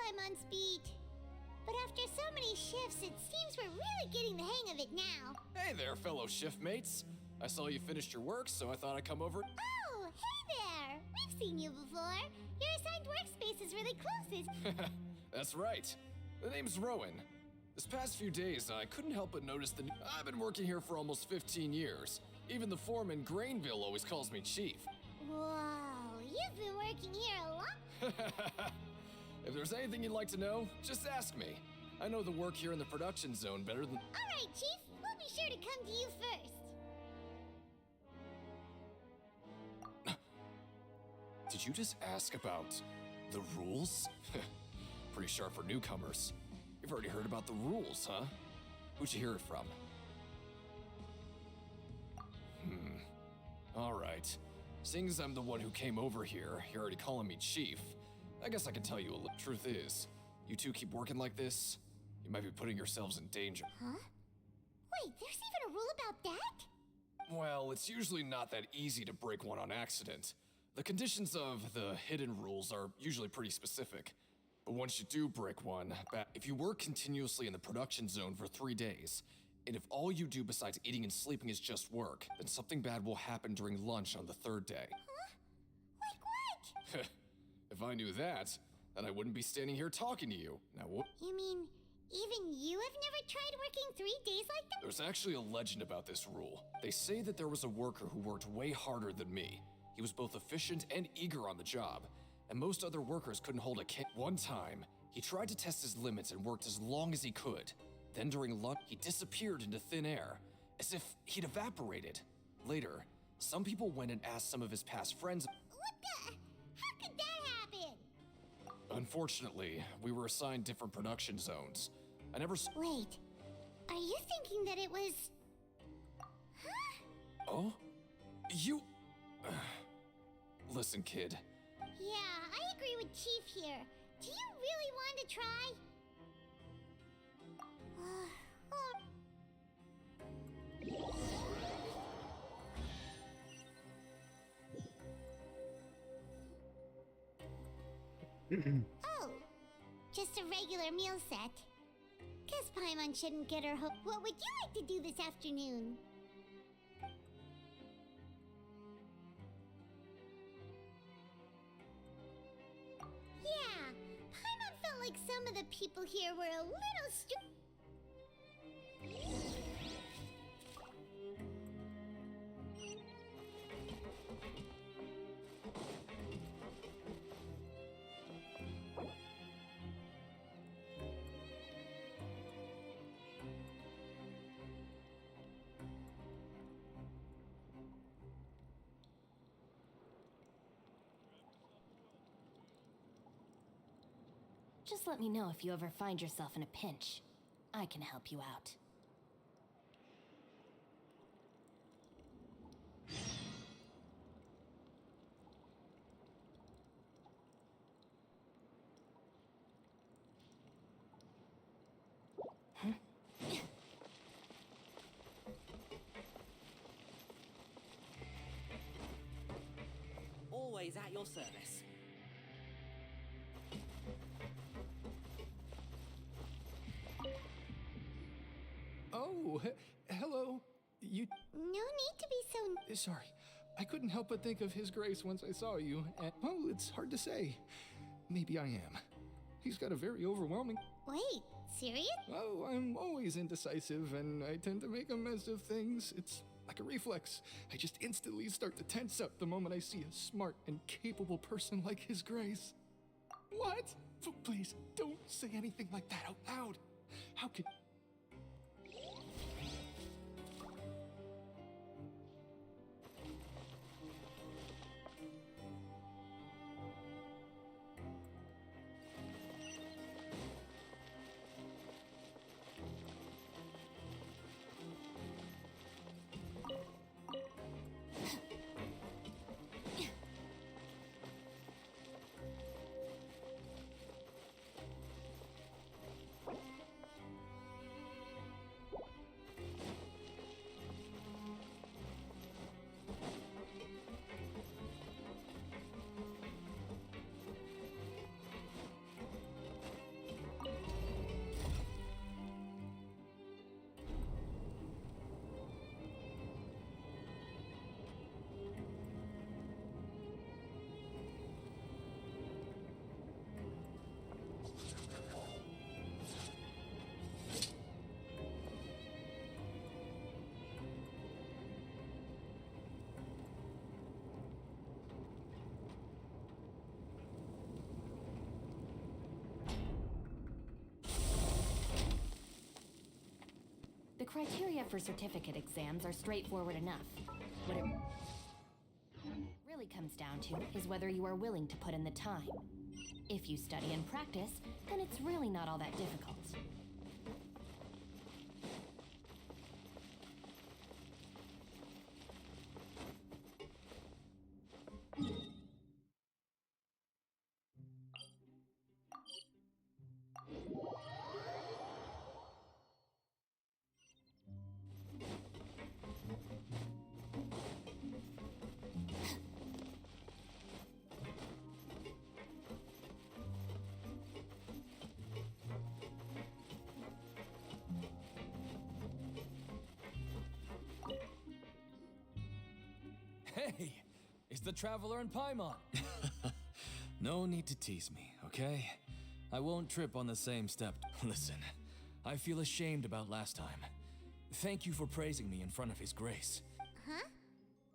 I'm on speed. But after so many shifts, it seems we're really getting the hang of it now. Hey there, fellow shiftmates. I saw you finished your work, so I thought I'd come over. Oh, hey there! We've seen you before. Your assigned workspace is really close. That's right. The name's Rowan. This past few days, I couldn't help but notice that I've been working here for almost 15 years. Even the foreman, Grainville, always calls me Chief. Whoa, you've been working here a long... If there's anything you'd like to know, just ask me. I know the work here in the production zone better than... All right, Chief. We'll be sure to come to you first. Did you just ask about the rules? Pretty sharp for newcomers. You've already heard about the rules, huh? Who'd you hear it from? All right. Seeing as I'm the one who came over here, you're already calling me Chief. I guess I can tell you a little. Truth is, you two keep working like this, you might be putting yourselves in danger. Huh? Wait, there's even a rule about that? Well, it's usually not that easy to break one on accident. The conditions of the hidden rules are usually pretty specific. But once you do break one, if you work continuously in the production zone for 3 days, and if all you do besides eating and sleeping is just work, then something bad will happen during lunch on the 3rd day. Huh? Like what? If I knew that, then I wouldn't be standing here talking to you. Now what? You mean, even you have never tried working 3 days like that? There's actually a legend about this rule. They say that there was a worker who worked way harder than me. He was both efficient and eager on the job, and most other workers couldn't hold a One time, he tried to test his limits and worked as long as he could. Then during lunch, he disappeared into thin air, as if he'd evaporated. Later, some people went and asked some of his past friends. What the? How could that happen? Unfortunately, we were assigned different production zones. I never Wait, are you thinking that it was... Huh? Oh? You... Listen, kid. Yeah, I agree with Chief here. Do you really want to try? Oh, just a regular meal set. Guess Paimon shouldn't get her hook. What would you like to do this afternoon? Yeah, Paimon felt like some of the people here were a little Just let me know if you ever find yourself in a pinch. I can help you out. Always at your service. Oh, hello. You. No need to be so... Sorry. I couldn't help but think of His Grace once I saw you, and, well, it's hard to say. Maybe I am. He's got a very overwhelming... Wait, serious? Oh, I'm always indecisive, and I tend to make a mess of things. It's like a reflex. I just instantly start to tense up the moment I see a smart and capable person like His Grace. What? Please, don't say anything like that out loud. How could... The criteria for certificate exams are straightforward enough. What it really comes down to is whether you are willing to put in the time. If you study and practice, then it's really not all that difficult. Hey, it's the Traveler in Paimon. No need to tease me, okay? I won't trip on the same step. Listen, I feel ashamed about last time. Thank you for praising me in front of His Grace. Huh?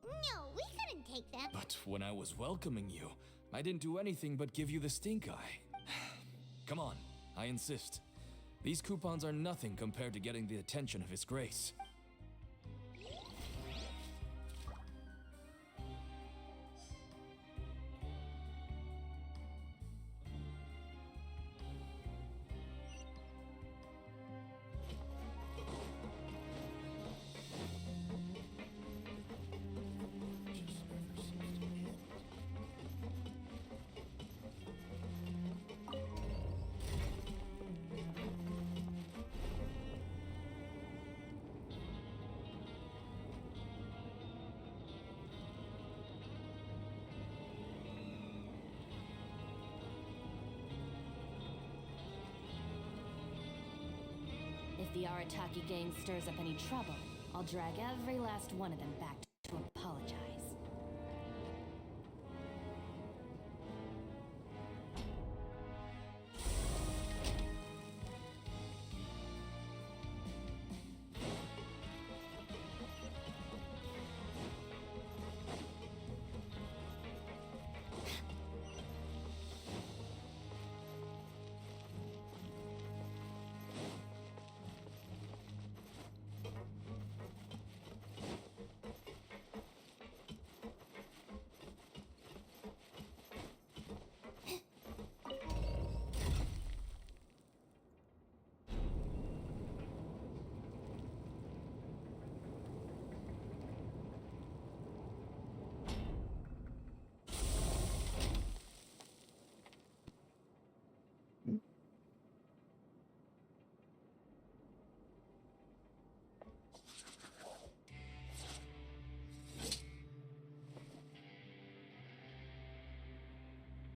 No, we couldn't take that. But when I was welcoming you, I didn't do anything but give you the stink eye. Come on, I insist. These coupons are nothing compared to getting the attention of His Grace. If the Arataki gang stirs up any trouble, I'll drag every last one of them back to